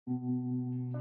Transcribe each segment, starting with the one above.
The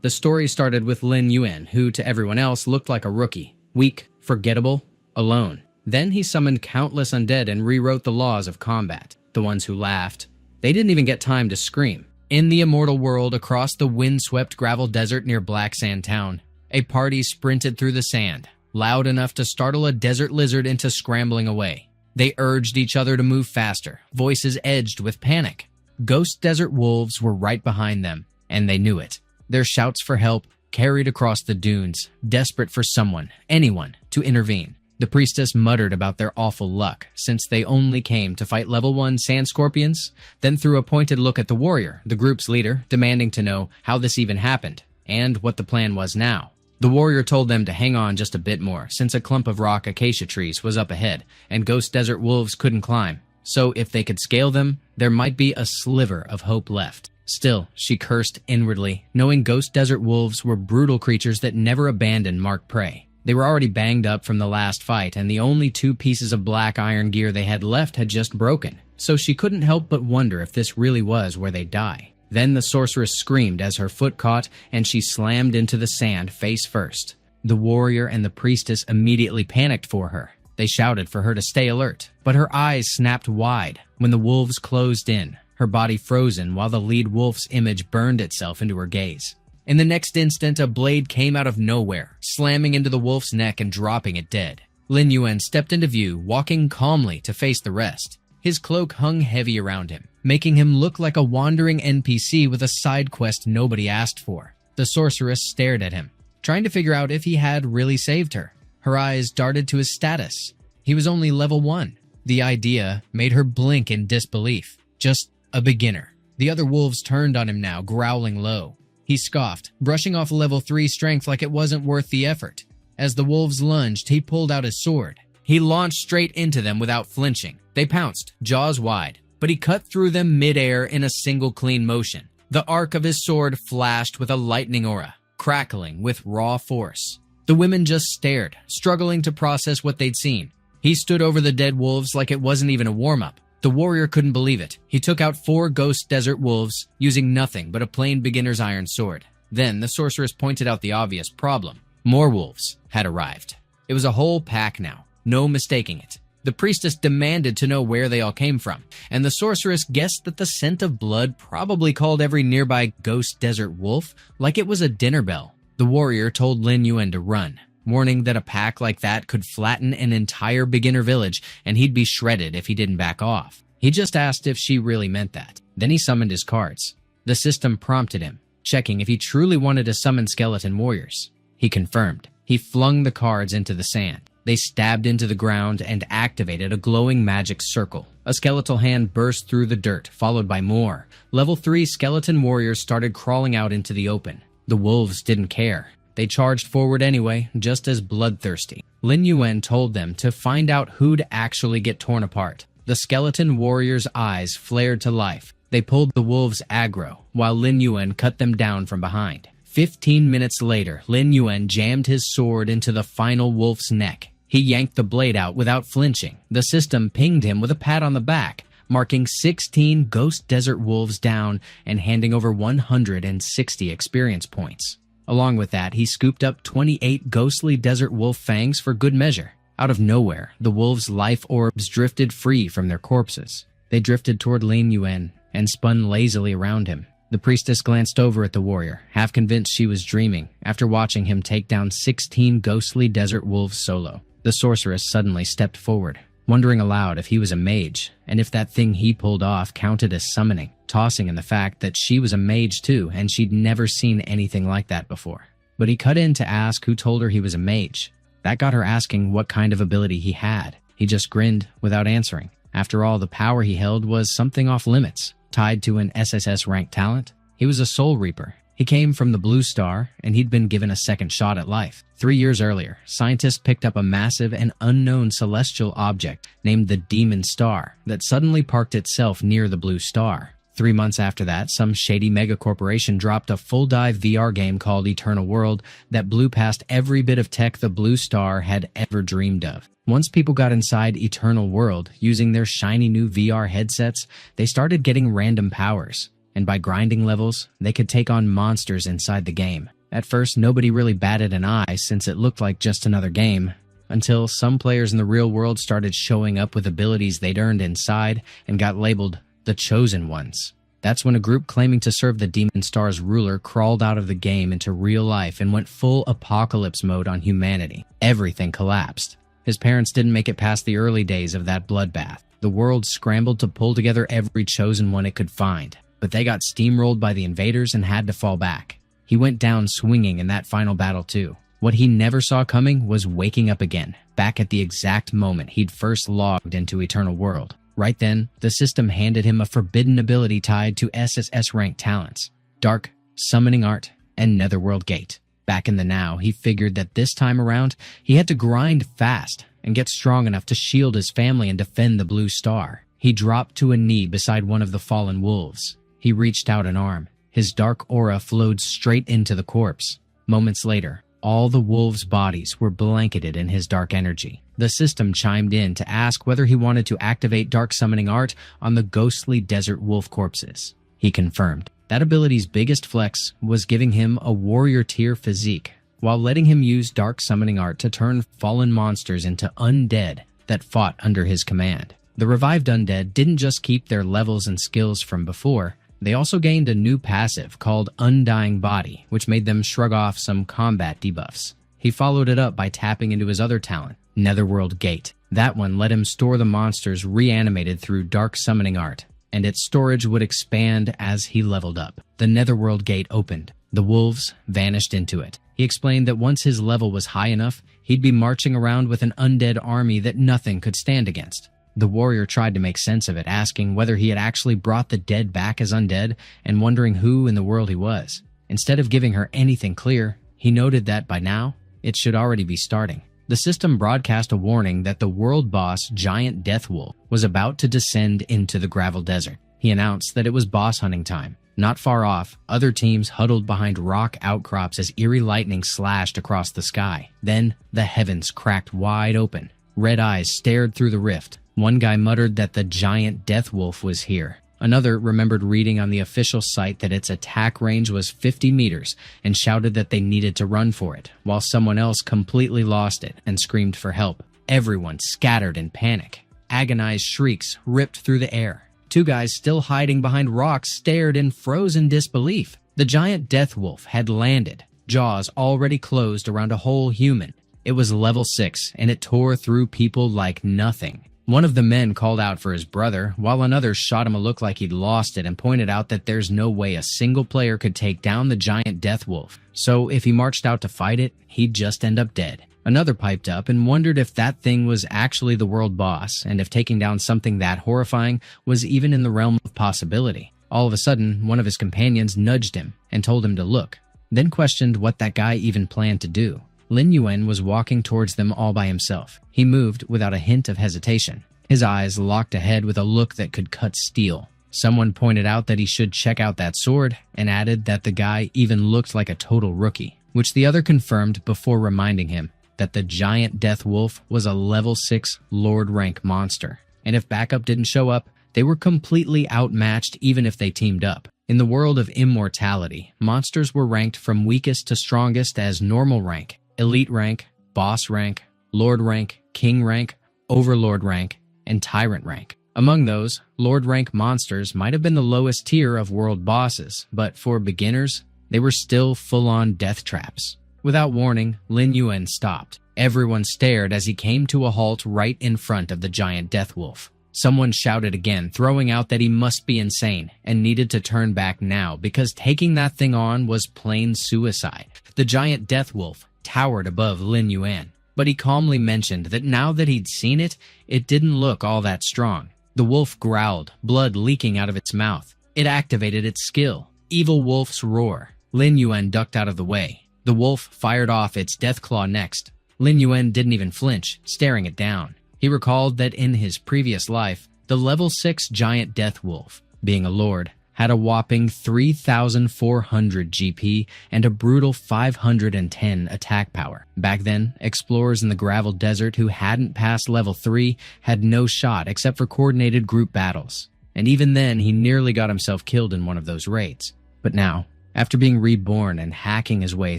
story started with Lin Yuan, who to everyone else looked like a rookie, weak, forgettable, alone. Then he summoned countless undead and rewrote the laws of combat. The ones who laughed, they didn't even get time to scream. In the immortal world across the wind-swept gravel desert near Black Sand Town, a party sprinted through the sand, loud enough to startle a desert lizard into scrambling away. They urged each other to move faster, voices edged with panic. Ghost desert wolves were right behind them, and they knew it. Their shouts for help carried across the dunes, desperate for someone, anyone, to intervene. The priestess muttered about their awful luck, since they only came to fight level 1 sand scorpions, then threw a pointed look at the warrior, the group's leader, demanding to know how this even happened, and what the plan was now. The warrior told them to hang on just a bit more, since a clump of rock acacia trees was up ahead, and ghost desert wolves couldn't climb. So if they could scale them, there might be a sliver of hope left. Still, she cursed inwardly, knowing ghost desert wolves were brutal creatures that never abandoned marked prey. They were already banged up from the last fight, and the only 2 pieces of black iron gear they had left had just broken, so she couldn't help but wonder if this really was where they'd die. Then the sorceress screamed as her foot caught, and she slammed into the sand face first. The warrior and the priestess immediately panicked for her. They shouted for her to stay alert, but her eyes snapped wide when the wolves closed in, her body frozen while the lead wolf's image burned itself into her gaze. In the next instant, a blade came out of nowhere, slamming into the wolf's neck and dropping it dead. Lin Yuan stepped into view, walking calmly to face the rest. His cloak hung heavy around him, making him look like a wandering NPC with a side quest nobody asked for. The sorceress stared at him, trying to figure out if he had really saved her. Her eyes darted to his status. He was only level 1. The idea made her blink in disbelief. Just a beginner. The other wolves turned on him now, growling low. He scoffed, brushing off level 3 strength like it wasn't worth the effort. As the wolves lunged, he pulled out his sword. He launched straight into them without flinching. They pounced, jaws wide, but he cut through them mid-air in a single clean motion. The arc of his sword flashed with a lightning aura, crackling with raw force. The women just stared, struggling to process what they'd seen. He stood over the dead wolves like it wasn't even a warm-up. The warrior couldn't believe it. He took out 4 ghost desert wolves, using nothing but a plain beginner's iron sword. Then the sorceress pointed out the obvious problem. More wolves had arrived. It was a whole pack now, no mistaking it. The priestess demanded to know where they all came from, and the sorceress guessed that the scent of blood probably called every nearby ghost desert wolf like it was a dinner bell. The warrior told Lin Yuan to run, warning that a pack like that could flatten an entire beginner village and he'd be shredded if he didn't back off. He just asked if she really meant that. Then he summoned his cards. The system prompted him, checking if he truly wanted to summon skeleton warriors. He confirmed. He flung the cards into the sand. They stabbed into the ground and activated a glowing magic circle. A skeletal hand burst through the dirt, followed by more. Level 3 skeleton warriors started crawling out into the open. The wolves didn't care. They charged forward anyway, just as bloodthirsty. Lin Yuan told them to find out who'd actually get torn apart. The skeleton warriors' eyes flared to life. They pulled the wolves aggro, while Lin Yuan cut them down from behind. 15 minutes later, Lin Yuan jammed his sword into the final wolf's neck. He yanked the blade out without flinching. The system pinged him with a pat on the back, marking 16 ghost desert wolves down and handing over 160 experience points. Along with that, he scooped up 28 ghostly desert wolf fangs for good measure. Out of nowhere, the wolves' life orbs drifted free from their corpses. They drifted toward Lin Yuan and spun lazily around him. The priestess glanced over at the warrior, half convinced she was dreaming, after watching him take down 16 ghostly desert wolves solo. The sorceress suddenly stepped forward, wondering aloud if he was a mage, and if that thing he pulled off counted as summoning, tossing in the fact that she was a mage too, and she'd never seen anything like that before. But he cut in to ask who told her he was a mage. That got her asking what kind of ability he had. He just grinned without answering. After all, the power he held was something off limits, tied to an SSS-Rank talent. He was a Soul Reaper. He came from the Blue Star, and he'd been given a second shot at life. 3 years earlier, scientists picked up a massive and unknown celestial object named the Demon Star that suddenly parked itself near the Blue Star. 3 months after that, some shady mega corporation dropped a full-dive VR game called Eternal World that blew past every bit of tech the Blue Star had ever dreamed of. Once people got inside Eternal World, using their shiny new VR headsets, they started getting random powers. And by grinding levels, they could take on monsters inside the game. At first, nobody really batted an eye since it looked like just another game, until some players in the real world started showing up with abilities they'd earned inside and got labeled the Chosen Ones. That's when a group claiming to serve the Demon Star's ruler crawled out of the game into real life and went full apocalypse mode on humanity. Everything collapsed. His parents didn't make it past the early days of that bloodbath. The world scrambled to pull together every Chosen One it could find, but they got steamrolled by the invaders and had to fall back. He went down swinging in that final battle too. What he never saw coming was waking up again, back at the exact moment he'd first logged into Eternal World. Right then, the system handed him a forbidden ability tied to SSS-Rank talents: Dark, Summoning Art, and Netherworld Gate. Back in the now, he figured that this time around, he had to grind fast and get strong enough to shield his family and defend the Blue Star. He dropped to a knee beside one of the fallen wolves. He reached out an arm. His dark aura flowed straight into the corpse. Moments later, all the wolves' bodies were blanketed in his dark energy. The system chimed in to ask whether he wanted to activate Dark Summoning Art on the ghostly desert wolf corpses. He confirmed. That ability's biggest flex was giving him a warrior tier physique, while letting him use Dark Summoning Art to turn fallen monsters into undead that fought under his command. The revived undead didn't just keep their levels and skills from before, they also gained a new passive called Undying Body, which made them shrug off some combat debuffs. He followed it up by tapping into his other talent, Netherworld Gate. That one let him store the monsters reanimated through Dark Summoning Art, and its storage would expand as he leveled up. The Netherworld Gate opened. The wolves vanished into it. He explained that once his level was high enough, he'd be marching around with an undead army that nothing could stand against. The warrior tried to make sense of it, asking whether he had actually brought the dead back as undead and wondering who in the world he was. Instead of giving her anything clear, he noted that by now, it should already be starting. The system broadcast a warning that the world boss, Giant Deathwolf, was about to descend into the gravel desert. He announced that it was boss hunting time. Not far off, other teams huddled behind rock outcrops as eerie lightning slashed across the sky. Then, the heavens cracked wide open. Red eyes stared through the rift. One guy muttered that the Giant Deathwolf was here. Another remembered reading on the official site that its attack range was 50 meters and shouted that they needed to run for it, while someone else completely lost it and screamed for help. Everyone scattered in panic. Agonized shrieks ripped through the air. Two guys still hiding behind rocks stared in frozen disbelief. The Giant Deathwolf had landed, jaws already closed around a whole human. It was level 6, and it tore through people like nothing. One of the men called out for his brother, while another shot him a look like he'd lost it and pointed out that there's no way a single player could take down the Giant Deathwolf, so if he marched out to fight it, he'd just end up dead. Another piped up and wondered if that thing was actually the world boss, and if taking down something that horrifying was even in the realm of possibility. All of a sudden, one of his companions nudged him and told him to look, then questioned what that guy even planned to do. Lin Yuan was walking towards them all by himself. He moved without a hint of hesitation. His eyes locked ahead with a look that could cut steel. Someone pointed out that he should check out that sword, and added that the guy even looked like a total rookie, which the other confirmed before reminding him that the Giant Deathwolf was a level 6 Lord rank monster, and if backup didn't show up, they were completely outmatched even if they teamed up. In the world of immortality, monsters were ranked from weakest to strongest as normal rank, elite rank, boss rank, lord rank, king rank, overlord rank, and tyrant rank. Among those, lord rank monsters might have been the lowest tier of world bosses, but for beginners, they were still full-on death traps. Without warning, Lin Yuan stopped. Everyone stared as he came to a halt right in front of the Giant Deathwolf. Someone shouted again, throwing out that he must be insane and needed to turn back now because taking that thing on was plain suicide. The Giant Deathwolf towered above Lin Yuan, but he calmly mentioned that now that he'd seen it, it didn't look all that strong. The wolf growled, blood leaking out of its mouth. It activated its skill, Evil Wolf's Roar. Lin Yuan ducked out of the way. The wolf fired off its death claw next. Lin Yuan didn't even flinch, staring it down. He recalled that in his previous life, the level 6 Giant Deathwolf, being a lord, had a whopping 3,400 GP and a brutal 510 attack power. Back then, explorers in the gravel desert who hadn't passed level 3 had no shot except for coordinated group battles. And even then, he nearly got himself killed in one of those raids. But now, after being reborn and hacking his way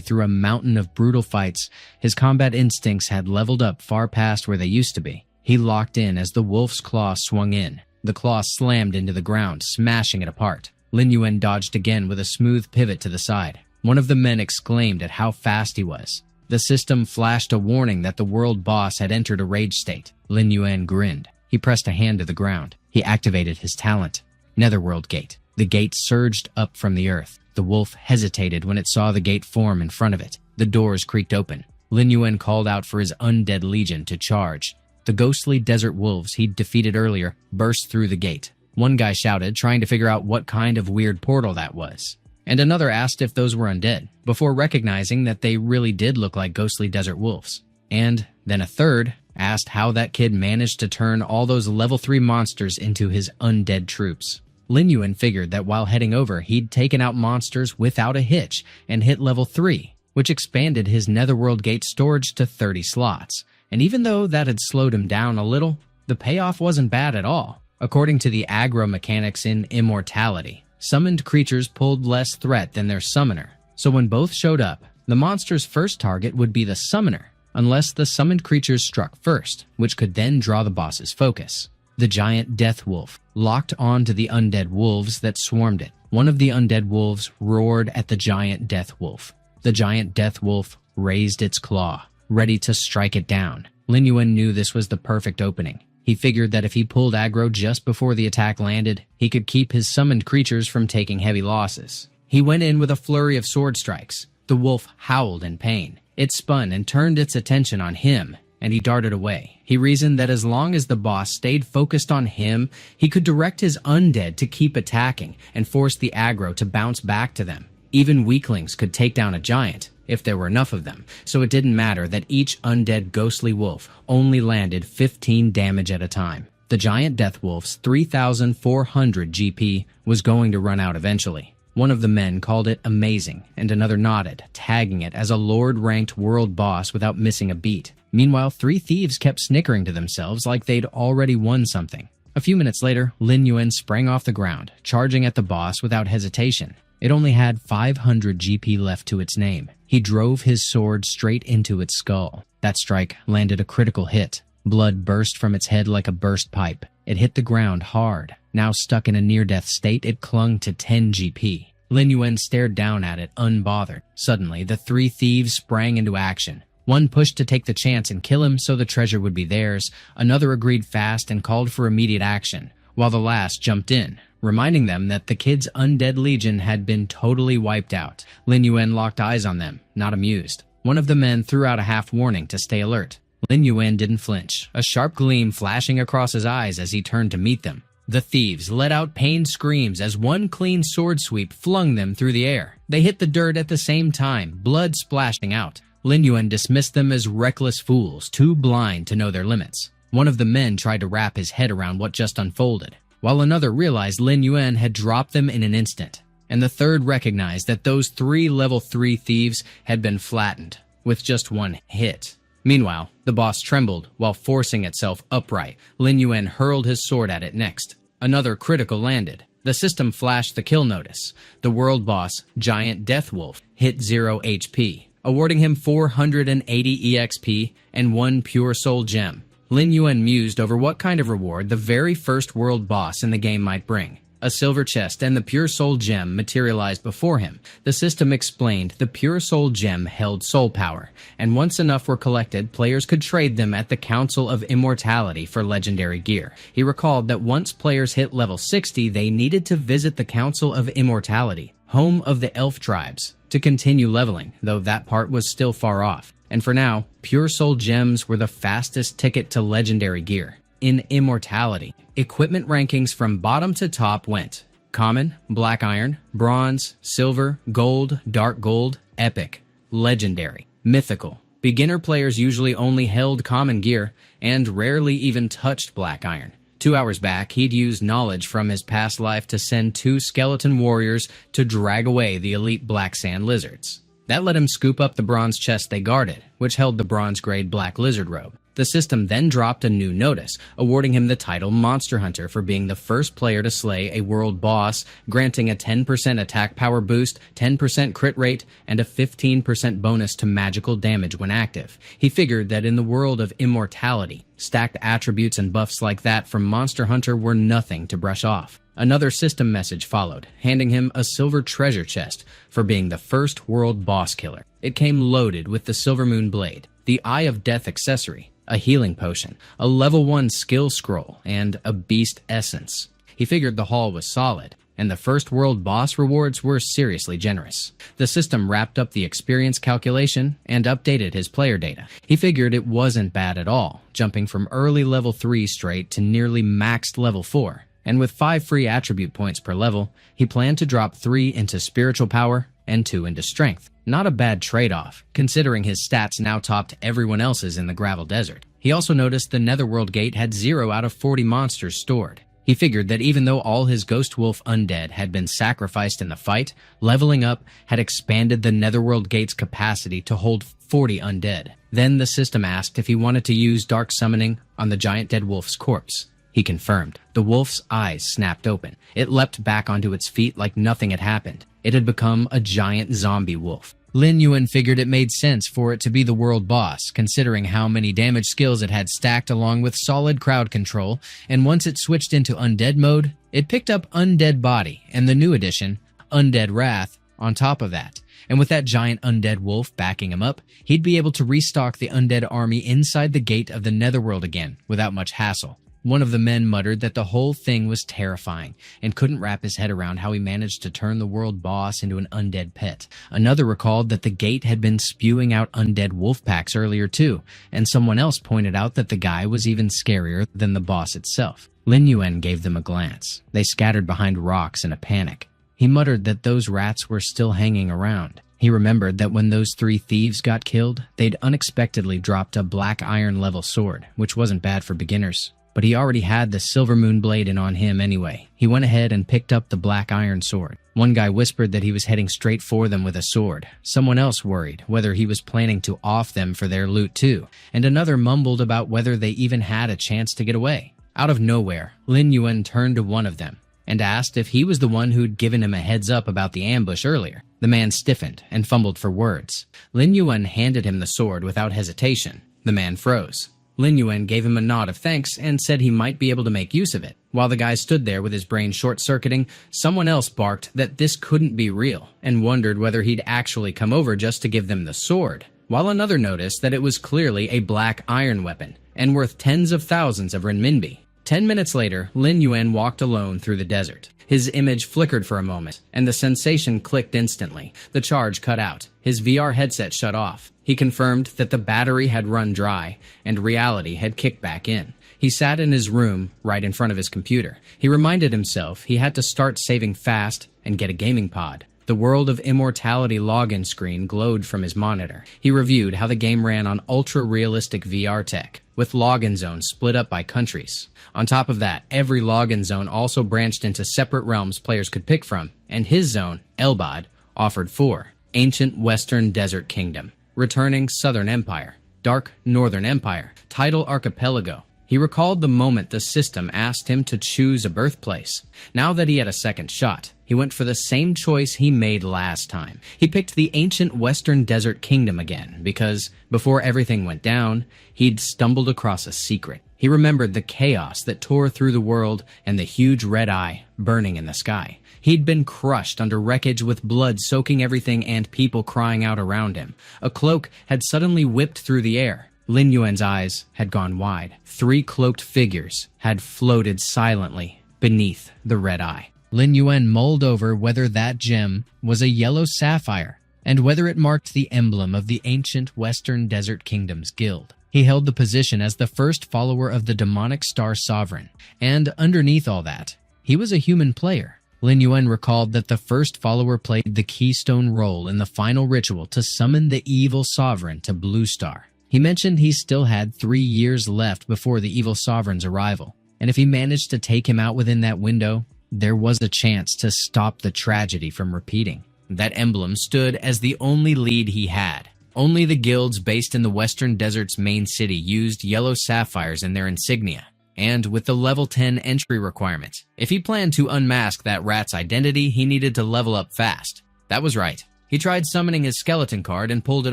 through a mountain of brutal fights, his combat instincts had leveled up far past where they used to be. He locked in as the wolf's claw swung in. The claw slammed into the ground, smashing it apart. Lin Yuan dodged again with a smooth pivot to the side. One of the men exclaimed at how fast he was. The system flashed a warning that the world boss had entered a rage state. Lin Yuan grinned. He pressed a hand to the ground. He activated his talent. Netherworld Gate. The gate surged up from the earth. The wolf hesitated when it saw the gate form in front of it. The doors creaked open. Lin Yuan called out for his undead legion to charge. The ghostly desert wolves he'd defeated earlier burst through the gate. One guy shouted, trying to figure out what kind of weird portal that was. And another asked if those were undead, before recognizing that they really did look like ghostly desert wolves. And then a third asked how that kid managed to turn all those level 3 monsters into his undead troops. Lin Yuan figured that while heading over, he'd taken out monsters without a hitch and hit level 3, which expanded his Netherworld Gate storage to 30 slots. And even though that had slowed him down a little, the payoff wasn't bad at all. According to the aggro mechanics in Immortality, summoned creatures pulled less threat than their summoner. So when both showed up, the monster's first target would be the summoner, unless the summoned creatures struck first, which could then draw the boss's focus. The giant death wolf locked on to the undead wolves that swarmed it. One of the undead wolves roared at the giant death wolf. The giant death wolf raised its claw, ready to strike it down. Lin Yuan knew this was the perfect opening. He figured that if he pulled aggro just before the attack landed, he could keep his summoned creatures from taking heavy losses. He went in with a flurry of sword strikes. The wolf howled in pain. It spun and turned its attention on him, and he darted away. He reasoned that as long as the boss stayed focused on him, he could direct his undead to keep attacking and force the aggro to bounce back to them. Even weaklings could take down a giant, if there were enough of them, so it didn't matter that each undead ghostly wolf only landed 15 damage at a time. The giant death wolf's 3,400 GP was going to run out eventually. One of the men called it amazing, and another nodded, tagging it as a Lord-ranked world boss without missing a beat. Meanwhile, 3 thieves kept snickering to themselves like they'd already won something. A few minutes later, Lin Yuan sprang off the ground, charging at the boss without hesitation. It only had 500 GP left to its name. He drove his sword straight into its skull. That strike landed a critical hit. Blood burst from its head like a burst pipe. It hit the ground hard. Now stuck in a near-death state, it clung to 10 GP. Lin Yuan stared down at it, unbothered. Suddenly, the 3 thieves sprang into action. One pushed to take the chance and kill him so the treasure would be theirs. Another agreed fast and called for immediate action, while the last jumped in, reminding them that the kid's undead legion had been totally wiped out. Lin Yuan locked eyes on them, not amused. One of the men threw out a half-warning to stay alert. Lin Yuan didn't flinch, a sharp gleam flashing across his eyes as he turned to meet them. The thieves let out pained screams as one clean sword sweep flung them through the air. They hit the dirt at the same time, blood splashing out. Lin Yuan dismissed them as reckless fools, too blind to know their limits. One of the men tried to wrap his head around what just unfolded, while another realized Lin Yuan had dropped them in an instant. And the third recognized that those 3 level 3 thieves had been flattened, with just one hit. Meanwhile, the boss trembled while forcing itself upright. Lin Yuan hurled his sword at it next. Another critical landed. The system flashed the kill notice. The world boss, Giant Death Wolf, hit 0 HP, awarding him 480 EXP and 1 pure soul gem. Lin Yuan mused over what kind of reward the very first world boss in the game might bring. A silver chest and the pure soul gem materialized before him. The system explained the pure soul gem held soul power, and once enough were collected, players could trade them at the Council of Immortality for legendary gear. He recalled that once players hit level 60, they needed to visit the Council of Immortality, home of the elf tribes, to continue leveling, though that part was still far off. And for now, pure soul gems were the fastest ticket to legendary gear. In Immortality, equipment rankings from bottom to top went Common, Black Iron, Bronze, Silver, Gold, Dark Gold, Epic, Legendary, Mythical. Beginner players usually only held Common gear and rarely even touched Black Iron. 2 hours back, he'd used knowledge from his past life to send 2 skeleton warriors to drag away the elite black sand lizards. That let him scoop up the bronze chest they guarded, which held the bronze-grade black lizard robe. The system then dropped a new notice, awarding him the title Monster Hunter for being the first player to slay a world boss, granting a 10% attack power boost, 10% crit rate, and a 15% bonus to magical damage when active. He figured that in the world of immortality, stacked attributes and buffs like that from Monster Hunter were nothing to brush off. Another system message followed, handing him a silver treasure chest for being the first world boss killer. It came loaded with the Silver Moon Blade, the Eye of Death accessory, a healing potion, a level 1 skill scroll, and a beast essence. He figured the haul was solid, and the first world boss rewards were seriously generous. The system wrapped up the experience calculation and updated his player data. He figured it wasn't bad at all, jumping from early level 3 straight to nearly maxed level 4. And with 5 free attribute points per level, he planned to drop 3 into spiritual power and 2 into strength. Not a bad trade-off, considering his stats now topped everyone else's in the gravel desert. He also noticed the Netherworld Gate had 0 out of 40 monsters stored. He figured that even though all his Ghost Wolf undead had been sacrificed in the fight, leveling up had expanded the Netherworld Gate's capacity to hold 40 undead. Then the system asked if he wanted to use Dark Summoning on the giant dead wolf's corpse. He confirmed. The wolf's eyes snapped open. It leapt back onto its feet like nothing had happened. It had become a giant zombie wolf. Lin Yuan figured it made sense for it to be the world boss, considering how many damage skills it had stacked along with solid crowd control, and once it switched into undead mode, it picked up Undead Body and the new addition, Undead Wrath, on top of that. And with that giant undead wolf backing him up, he'd be able to restock the undead army inside the gate of the Netherworld again, without much hassle. One of the men muttered that the whole thing was terrifying and couldn't wrap his head around how he managed to turn the world boss into an undead pet. Another recalled that the gate had been spewing out undead wolf packs earlier too, and someone else pointed out that the guy was even scarier than the boss itself. Lin Yuan gave them a glance. They scattered behind rocks in a panic. He muttered that those rats were still hanging around. He remembered that when those 3 thieves got killed, they'd unexpectedly dropped a black iron level sword, which wasn't bad for beginners. But he already had the Silver Moon Blade in on him anyway. He went ahead and picked up the black iron sword. One guy whispered that he was heading straight for them with a sword. Someone else worried whether he was planning to off them for their loot too, and another mumbled about whether they even had a chance to get away. Out of nowhere, Lin Yuan turned to one of them and asked if he was the one who'd given him a heads up about the ambush earlier. The man stiffened and fumbled for words. Lin Yuan handed him the sword without hesitation. The man froze. Lin Yuan gave him a nod of thanks and said he might be able to make use of it. While the guy stood there with his brain short-circuiting, someone else barked that this couldn't be real and wondered whether he'd actually come over just to give them the sword, while another noticed that it was clearly a black iron weapon and worth tens of thousands of renminbi. 10 minutes later, Lin Yuan walked alone through the desert. His image flickered for a moment, and the sensation clicked instantly. The charge cut out. His VR headset shut off. He confirmed that the battery had run dry, and reality had kicked back in. He sat in his room, right in front of his computer. He reminded himself he had to start saving fast and get a gaming pod. The World of Immortality login screen glowed from his monitor. He reviewed how the game ran on ultra-realistic VR tech, with login zones split up by countries. On top of that, every login zone also branched into separate realms players could pick from, and his zone, Elbad, offered 4. Ancient Western Desert Kingdom, Returning Southern Empire, Dark Northern Empire, Tidal Archipelago. He recalled the moment the system asked him to choose a birthplace. Now that he had a second shot, he went for the same choice he made last time. He picked the ancient Western Desert Kingdom again, because, before everything went down, he'd stumbled across a secret. He remembered the chaos that tore through the world and the huge red eye burning in the sky. He'd been crushed under wreckage with blood soaking everything and people crying out around him. A cloak had suddenly whipped through the air. Lin Yuan's eyes had gone wide. 3 cloaked figures had floated silently beneath the red eye. Lin Yuan mulled over whether that gem was a yellow sapphire and whether it marked the emblem of the ancient Western Desert Kingdom's guild. He held the position as the first follower of the demonic Star Sovereign, and underneath all that, he was a human player. Lin Yuan recalled that the first follower played the keystone role in the final ritual to summon the evil sovereign to Blue Star. He mentioned he still had 3 years left before the evil sovereign's arrival, and if he managed to take him out within that window, there was a chance to stop the tragedy from repeating. That emblem stood as the only lead he had. Only the guilds based in the Western Desert's main city used yellow sapphires in their insignia, and with the level 10 entry requirement. If he planned to unmask that rat's identity, he needed to level up fast. That was right. He tried summoning his skeleton card and pulled it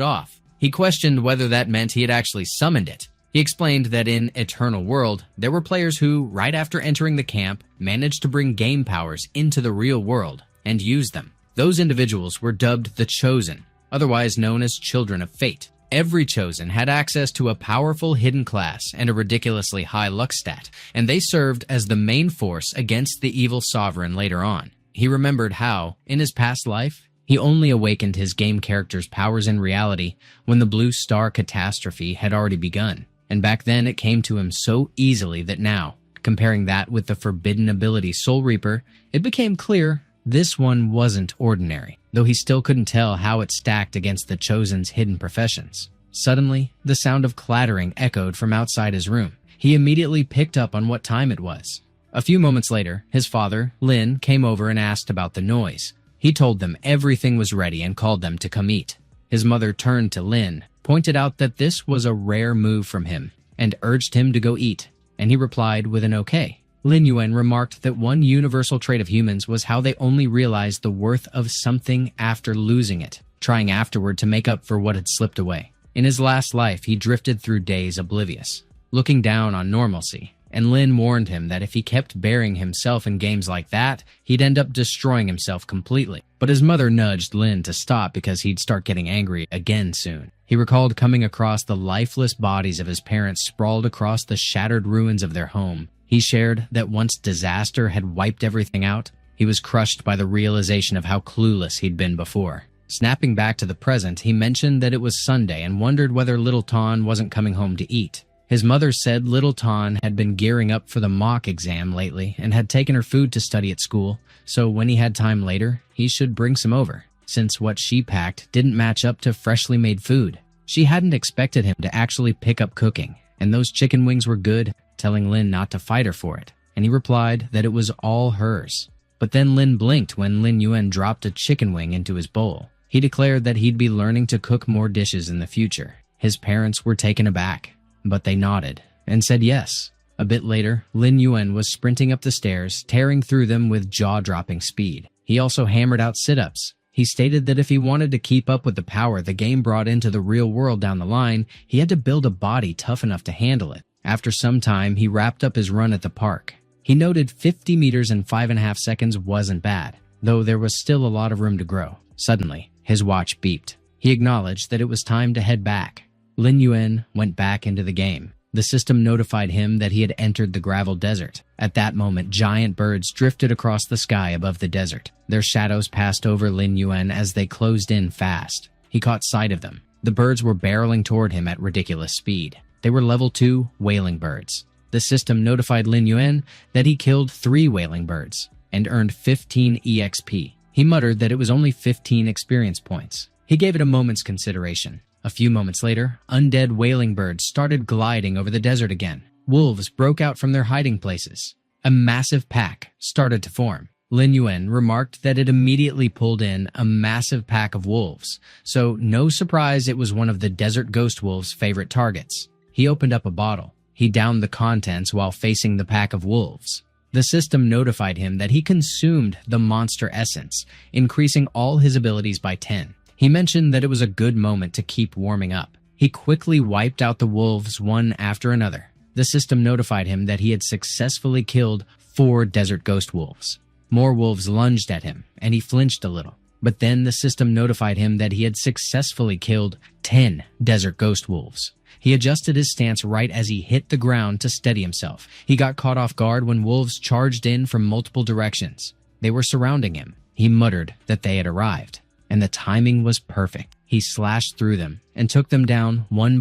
off. He questioned whether that meant he had actually summoned it. He explained that in Eternal World, there were players who, right after entering the camp, managed to bring game powers into the real world and use them. Those individuals were dubbed the Chosen, otherwise known as Children of Fate. Every Chosen had access to a powerful hidden class and a ridiculously high luck stat, and they served as the main force against the evil sovereign later on. He remembered how, in his past life, he only awakened his game character's powers in reality when the Blue Star catastrophe had already begun. And back then it came to him so easily that now, comparing that with the forbidden ability Soul Reaper, it became clear this one wasn't ordinary, though he still couldn't tell how it stacked against the Chosen's hidden professions. Suddenly, the sound of clattering echoed from outside his room. He immediately picked up on what time it was. A few moments later, his father, Lin, came over and asked about the noise. He told them everything was ready and called them to come eat. His mother turned to Lin, pointed out that this was a rare move from him, and urged him to go eat, and he replied with an okay. Lin Yuan remarked that one universal trait of humans was how they only realized the worth of something after losing it, trying afterward to make up for what had slipped away. In his last life, he drifted through days oblivious, looking down on normalcy, and Lin warned him that if he kept burying himself in games like that, he'd end up destroying himself completely. But his mother nudged Lin to stop because he'd start getting angry again soon. He recalled coming across the lifeless bodies of his parents sprawled across the shattered ruins of their home. He shared that once disaster had wiped everything out, he was crushed by the realization of how clueless he'd been before. Snapping back to the present, he mentioned that it was Sunday and wondered whether Little Ton wasn't coming home to eat. His mother said Little Ton had been gearing up for the mock exam lately and had taken her food to study at school, so when he had time later, he should bring some over, since what she packed didn't match up to freshly made food. She hadn't expected him to actually pick up cooking, and those chicken wings were good, telling Lin not to fight her for it, and he replied that it was all hers. But then Lin blinked when Lin Yuan dropped a chicken wing into his bowl. He declared that he'd be learning to cook more dishes in the future. His parents were taken aback, but they nodded and said yes. A bit later, Lin Yuan was sprinting up the stairs, tearing through them with jaw-dropping speed. He also hammered out sit-ups. He stated that if he wanted to keep up with the power the game brought into the real world down the line, he had to build a body tough enough to handle it. After some time, he wrapped up his run at the park. He noted 50 meters in 5.5 seconds wasn't bad, though there was still a lot of room to grow. Suddenly, his watch beeped. He acknowledged that it was time to head back. Lin Yuan went back into the game. The system notified him that he had entered the gravel desert. At that moment, giant birds drifted across the sky above the desert. Their shadows passed over Lin Yuan as they closed in fast. He caught sight of them. The birds were barreling toward him at ridiculous speed. They were level 2 whaling birds. The system notified Lin Yuan that he killed 3 whaling birds and earned 15 EXP. He muttered that it was only 15 experience points. He gave it a moment's consideration. A few moments later, undead whaling birds started gliding over the desert again. Wolves broke out from their hiding places. A massive pack started to form. Lin Yuan remarked that it immediately pulled in a massive pack of wolves, so no surprise it was one of the desert ghost wolves' favorite targets. He opened up a bottle. He downed the contents while facing the pack of wolves. The system notified him that he consumed the monster essence, increasing all his abilities by 10. He mentioned that it was a good moment to keep warming up. He quickly wiped out the wolves one after another. The system notified him that he had successfully killed 4 desert ghost wolves. More wolves lunged at him, and he flinched a little. But then the system notified him that he had successfully killed 10 desert ghost wolves. He adjusted his stance right as he hit the ground to steady himself. He got caught off guard when wolves charged in from multiple directions. They were surrounding him. He muttered that they had arrived, and the timing was perfect. He slashed through them and took them down one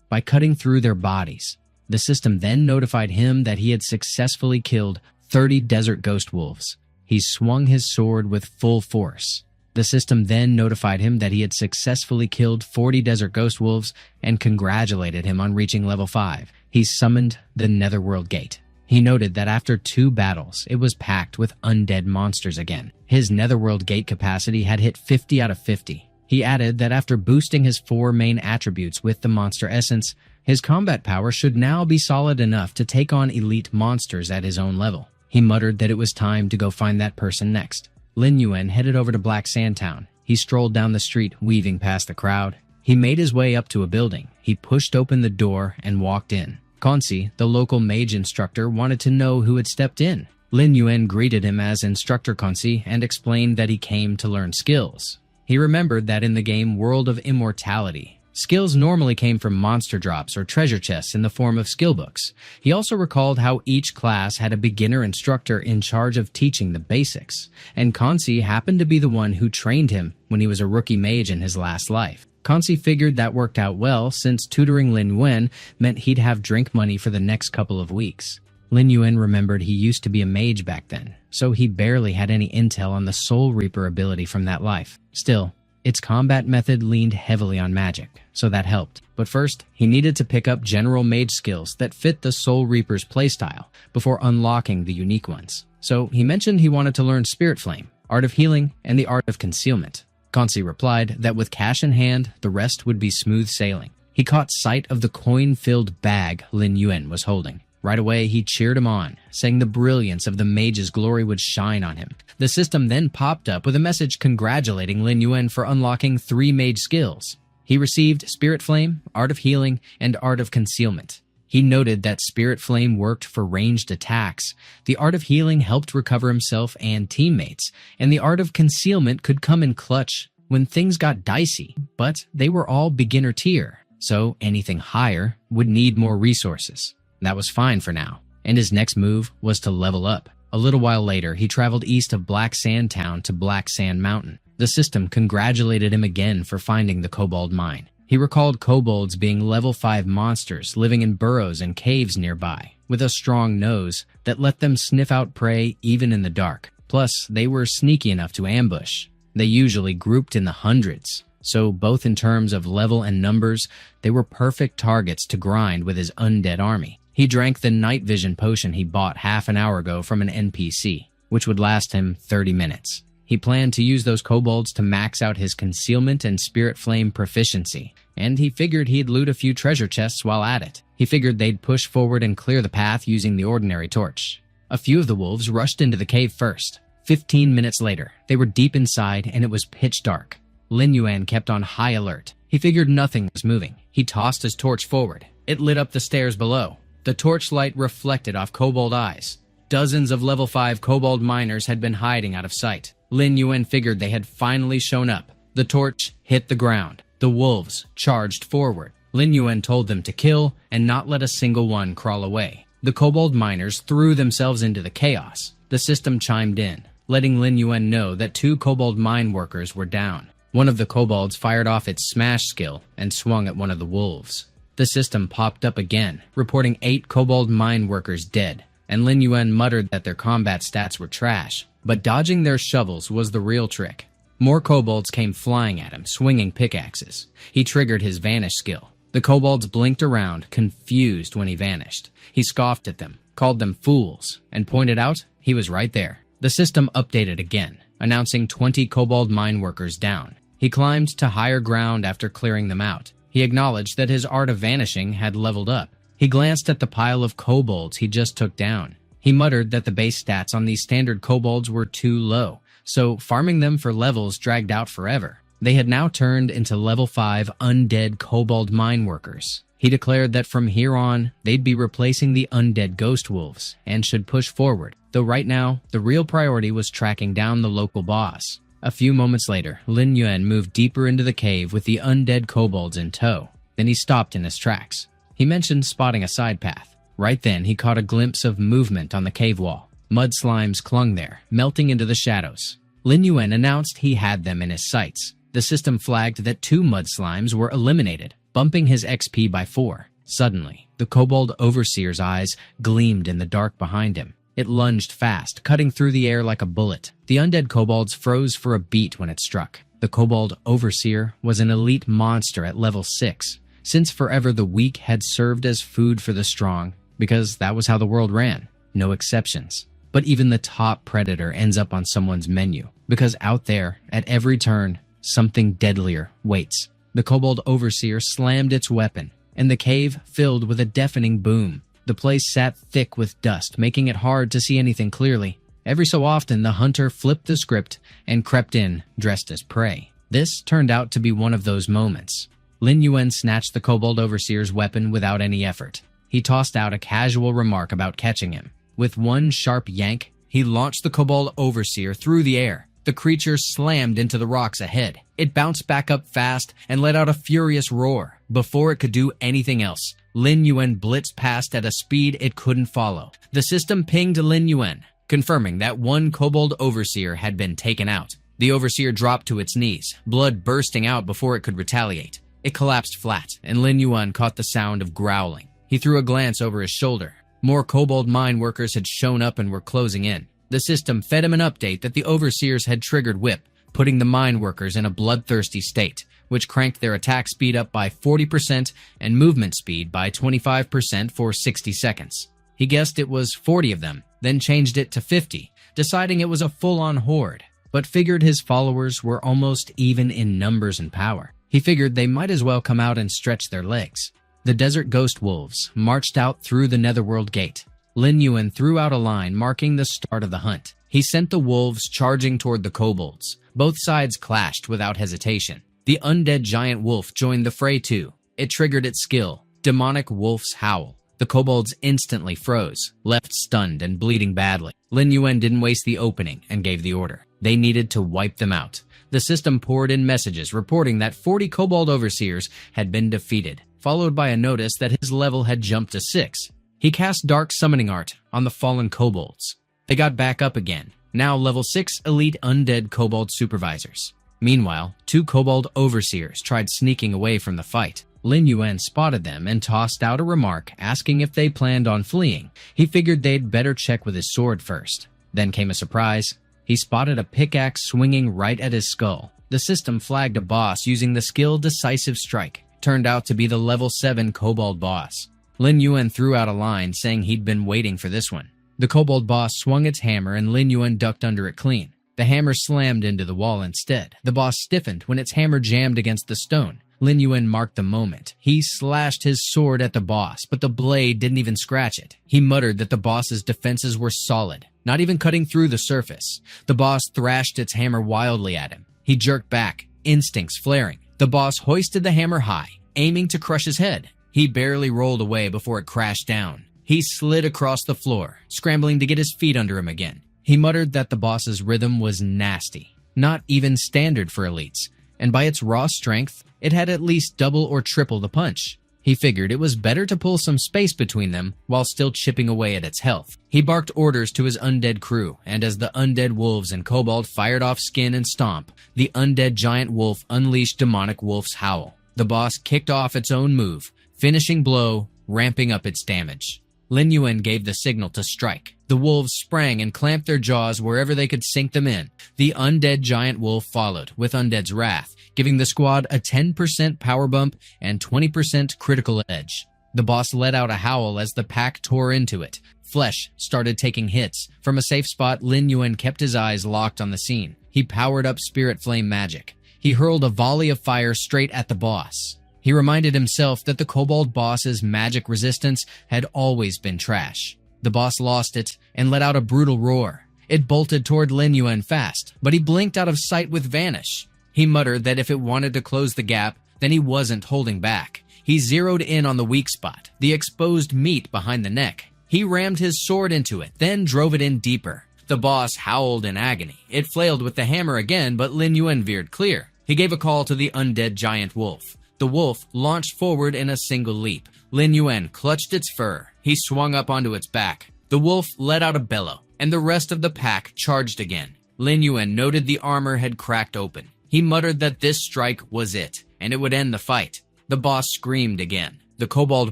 by cutting through their bodies. The system then notified him that he had successfully killed 30 desert ghost wolves. He swung his sword with full force. The system then notified him that he had successfully killed 40 desert ghost wolves and congratulated him on reaching level 5. He summoned the Netherworld Gate. He noted that after 2 battles, it was packed with undead monsters again. His netherworld gate capacity had hit 50 out of 50. He added that after boosting his 4 main attributes with the monster essence, his combat power should now be solid enough to take on elite monsters at his own level. He muttered that it was time to go find that person next. Lin Yuan headed over to Black Sand Town. He strolled down the street, weaving past the crowd. He made his way up to a building. He pushed open the door and walked in. Kansi, the local mage instructor, wanted to know who had stepped in. Lin Yuan greeted him as Instructor Kansi and explained that he came to learn skills. He remembered that in the game World of Immortality, skills normally came from monster drops or treasure chests in the form of skill books. He also recalled how each class had a beginner instructor in charge of teaching the basics, and Kansi happened to be the one who trained him when he was a rookie mage in his last life. Kansi figured that worked out well since tutoring Lin Yuan meant he'd have drink money for the next couple of weeks. Lin Yuan remembered he used to be a mage back then, so he barely had any intel on the Soul Reaper ability from that life. Still, its combat method leaned heavily on magic, so that helped. But first, he needed to pick up general mage skills that fit the Soul Reaper's playstyle before unlocking the unique ones. So he mentioned he wanted to learn Spirit Flame, Art of Healing, and the Art of Concealment. Kansi replied that with cash in hand, the rest would be smooth sailing. He caught sight of the coin-filled bag Lin Yuan was holding. Right away, he cheered him on, saying the brilliance of the mage's glory would shine on him. The system then popped up with a message congratulating Lin Yuan for unlocking 3 mage skills. He received Spirit Flame, Art of Healing, and Art of Concealment. He noted that Spirit Flame worked for ranged attacks, the Art of Healing helped recover himself and teammates, and the Art of Concealment could come in clutch when things got dicey, but they were all beginner tier, so anything higher would need more resources. That was fine for now, and his next move was to level up. A little while later, he traveled east of Black Sand Town to Black Sand Mountain. The system congratulated him again for finding the Kobold Mine. He recalled kobolds being level 5 monsters living in burrows and caves nearby, with a strong nose that let them sniff out prey even in the dark. Plus, they were sneaky enough to ambush. They usually grouped in the hundreds, so both in terms of level and numbers, they were perfect targets to grind with his undead army. He drank the night vision potion he bought half an hour ago from an NPC, which would last him 30 minutes. He planned to use those kobolds to max out his concealment and spirit flame proficiency, and he figured he'd loot a few treasure chests while at it. He figured they'd push forward and clear the path using the ordinary torch. A few of the wolves rushed into the cave first. 15 minutes later, they were deep inside and it was pitch dark. Lin Yuan kept on high alert. He figured nothing was moving. He tossed his torch forward. It lit up the stairs below. The torchlight reflected off kobold eyes. Dozens of level 5 kobold miners had been hiding out of sight. Lin Yuan figured they had finally shown up. The torch hit the ground. The wolves charged forward. Lin Yuan told them to kill and not let a single one crawl away. The kobold miners threw themselves into the chaos. The system chimed in, letting Lin Yuan know that 2 kobold mine workers were down. One of the kobolds fired off its smash skill and swung at one of the wolves. The system popped up again, reporting 8 kobold mine workers dead, and Lin Yuan muttered that their combat stats were trash, but dodging their shovels was the real trick. More kobolds came flying at him, swinging pickaxes. He triggered his vanish skill. The kobolds blinked around, confused when he vanished. He scoffed at them, called them fools, and pointed out he was right there. The system updated again, announcing 20 kobold mine workers down. He climbed to higher ground after clearing them out. He acknowledged that his art of vanishing had leveled up. He glanced at the pile of kobolds he just took down. He muttered that the base stats on these standard kobolds were too low, so farming them for levels dragged out forever. They had now turned into level 5 undead kobold mine workers. He declared that from here on, they'd be replacing the undead ghost wolves and should push forward, though right now, the real priority was tracking down the local boss. A few moments later, Lin Yuan moved deeper into the cave with the undead kobolds in tow. Then he stopped in his tracks. He mentioned spotting a side path. Right then, he caught a glimpse of movement on the cave wall. Mud slimes clung there, melting into the shadows. Lin Yuan announced he had them in his sights. The system flagged that 2 mud slimes were eliminated, bumping his XP by 4. Suddenly, the kobold overseer's eyes gleamed in the dark behind him. It lunged fast, cutting through the air like a bullet. The undead kobolds froze for a beat when it struck. The kobold overseer was an elite monster at level 6, since forever the weak had served as food for the strong, because that was how the world ran. no exceptions. But even the top predator ends up on someone's menu, because out there, at every turn, something deadlier waits. The Kobold Overseer slammed its weapon, and the cave filled with a deafening boom. The place sat thick with dust, making it hard to see anything clearly. Every so often, the hunter flipped the script and crept in, dressed as prey. This turned out to be one of those moments. Lin Yuan snatched the Kobold Overseer's weapon without any effort. He tossed out a casual remark about catching him. With one sharp yank, he launched the Kobold Overseer through the air. The creature slammed into the rocks ahead. It bounced back up fast and let out a furious roar. Before it could do anything else, Lin Yuan blitzed past at a speed it couldn't follow. The system pinged Lin Yuan, confirming that one Kobold Overseer had been taken out. The Overseer dropped to its knees, blood bursting out before it could retaliate. It collapsed flat, and Lin Yuan caught the sound of growling. He threw a glance over his shoulder. More Kobold mine workers had shown up and were closing in. The system fed him an update that the Overseers had triggered Whip, putting the mine workers in a bloodthirsty state, which cranked their attack speed up by 40% and movement speed by 25% for 60 seconds. He guessed it was 40 of them, then changed it to 50, deciding it was a full-on horde, but figured his followers were almost even in numbers and power. He figured they might as well come out and stretch their legs. The Desert Ghost Wolves marched out through the Netherworld Gate. Lin Yuan threw out a line marking the start of the hunt. He sent the wolves charging toward the kobolds. Both sides clashed without hesitation. The undead giant wolf joined the fray too. It triggered its skill, Demonic Wolf's Howl. The kobolds instantly froze, left stunned and bleeding badly. Lin Yuan didn't waste the opening and gave the order. They needed to wipe them out. The system poured in messages reporting that 40 Kobold Overseers had been defeated, followed by a notice that his level had jumped to 6. He cast Dark Summoning Art on the fallen kobolds. They got back up again, now level 6 elite undead kobold supervisors. Meanwhile, 2 Kobold Overseers tried sneaking away from the fight. Lin Yuan spotted them and tossed out a remark asking if they planned on fleeing. He figured they'd better check with his sword first. Then came a surprise. He spotted a pickaxe swinging right at his skull. The system flagged a boss using the skill Decisive Strike. Turned out to be the level 7 Kobold boss. Lin Yuan threw out a line saying he'd been waiting for this one. The Kobold boss swung its hammer and Lin Yuan ducked under it clean. The hammer slammed into the wall instead. The boss stiffened when its hammer jammed against the stone. Lin Yuan marked the moment. He slashed his sword at the boss, but the blade didn't even scratch it. He muttered that the boss's defenses were solid, not even cutting through the surface. The boss thrashed its hammer wildly at him. He jerked back, instincts flaring. The boss hoisted the hammer high, aiming to crush his head. He barely rolled away before it crashed down. He slid across the floor, scrambling to get his feet under him again. He muttered that the boss's rhythm was nasty, not even standard for elites, and by its raw strength, it had at least double or triple the punch. He figured it was better to pull some space between them while still chipping away at its health. He barked orders to his undead crew, and as the undead wolves and kobold fired off skin and stomp, the undead giant wolf unleashed Demonic Wolf's Howl. The boss kicked off its own move, finishing blow, ramping up its damage. Lin Yuan gave the signal to strike. The wolves sprang and clamped their jaws wherever they could sink them in. The undead giant wolf followed, with Undead's Wrath, giving the squad a 10% power bump and 20% critical edge. The boss let out a howl as the pack tore into it. Flesh started taking hits. From a safe spot, Lin Yuan kept his eyes locked on the scene. He powered up Spirit Flame magic. He hurled a volley of fire straight at the boss. He reminded himself that the kobold boss's magic resistance had always been trash. The boss lost it and let out a brutal roar. It bolted toward Lin Yuan fast, but he blinked out of sight with Vanish. He muttered that if it wanted to close the gap, then he wasn't holding back. He zeroed in on the weak spot, the exposed meat behind the neck. He rammed his sword into it, then drove it in deeper. The boss howled in agony. It flailed with the hammer again, but Lin Yuan veered clear. He gave a call to the undead giant wolf. The wolf launched forward in a single leap. Lin Yuan clutched its fur. He swung up onto its back. The wolf let out a bellow, and the rest of the pack charged again. Lin Yuan noted the armor had cracked open. He muttered that this strike was it, and it would end the fight. The boss screamed again. The kobold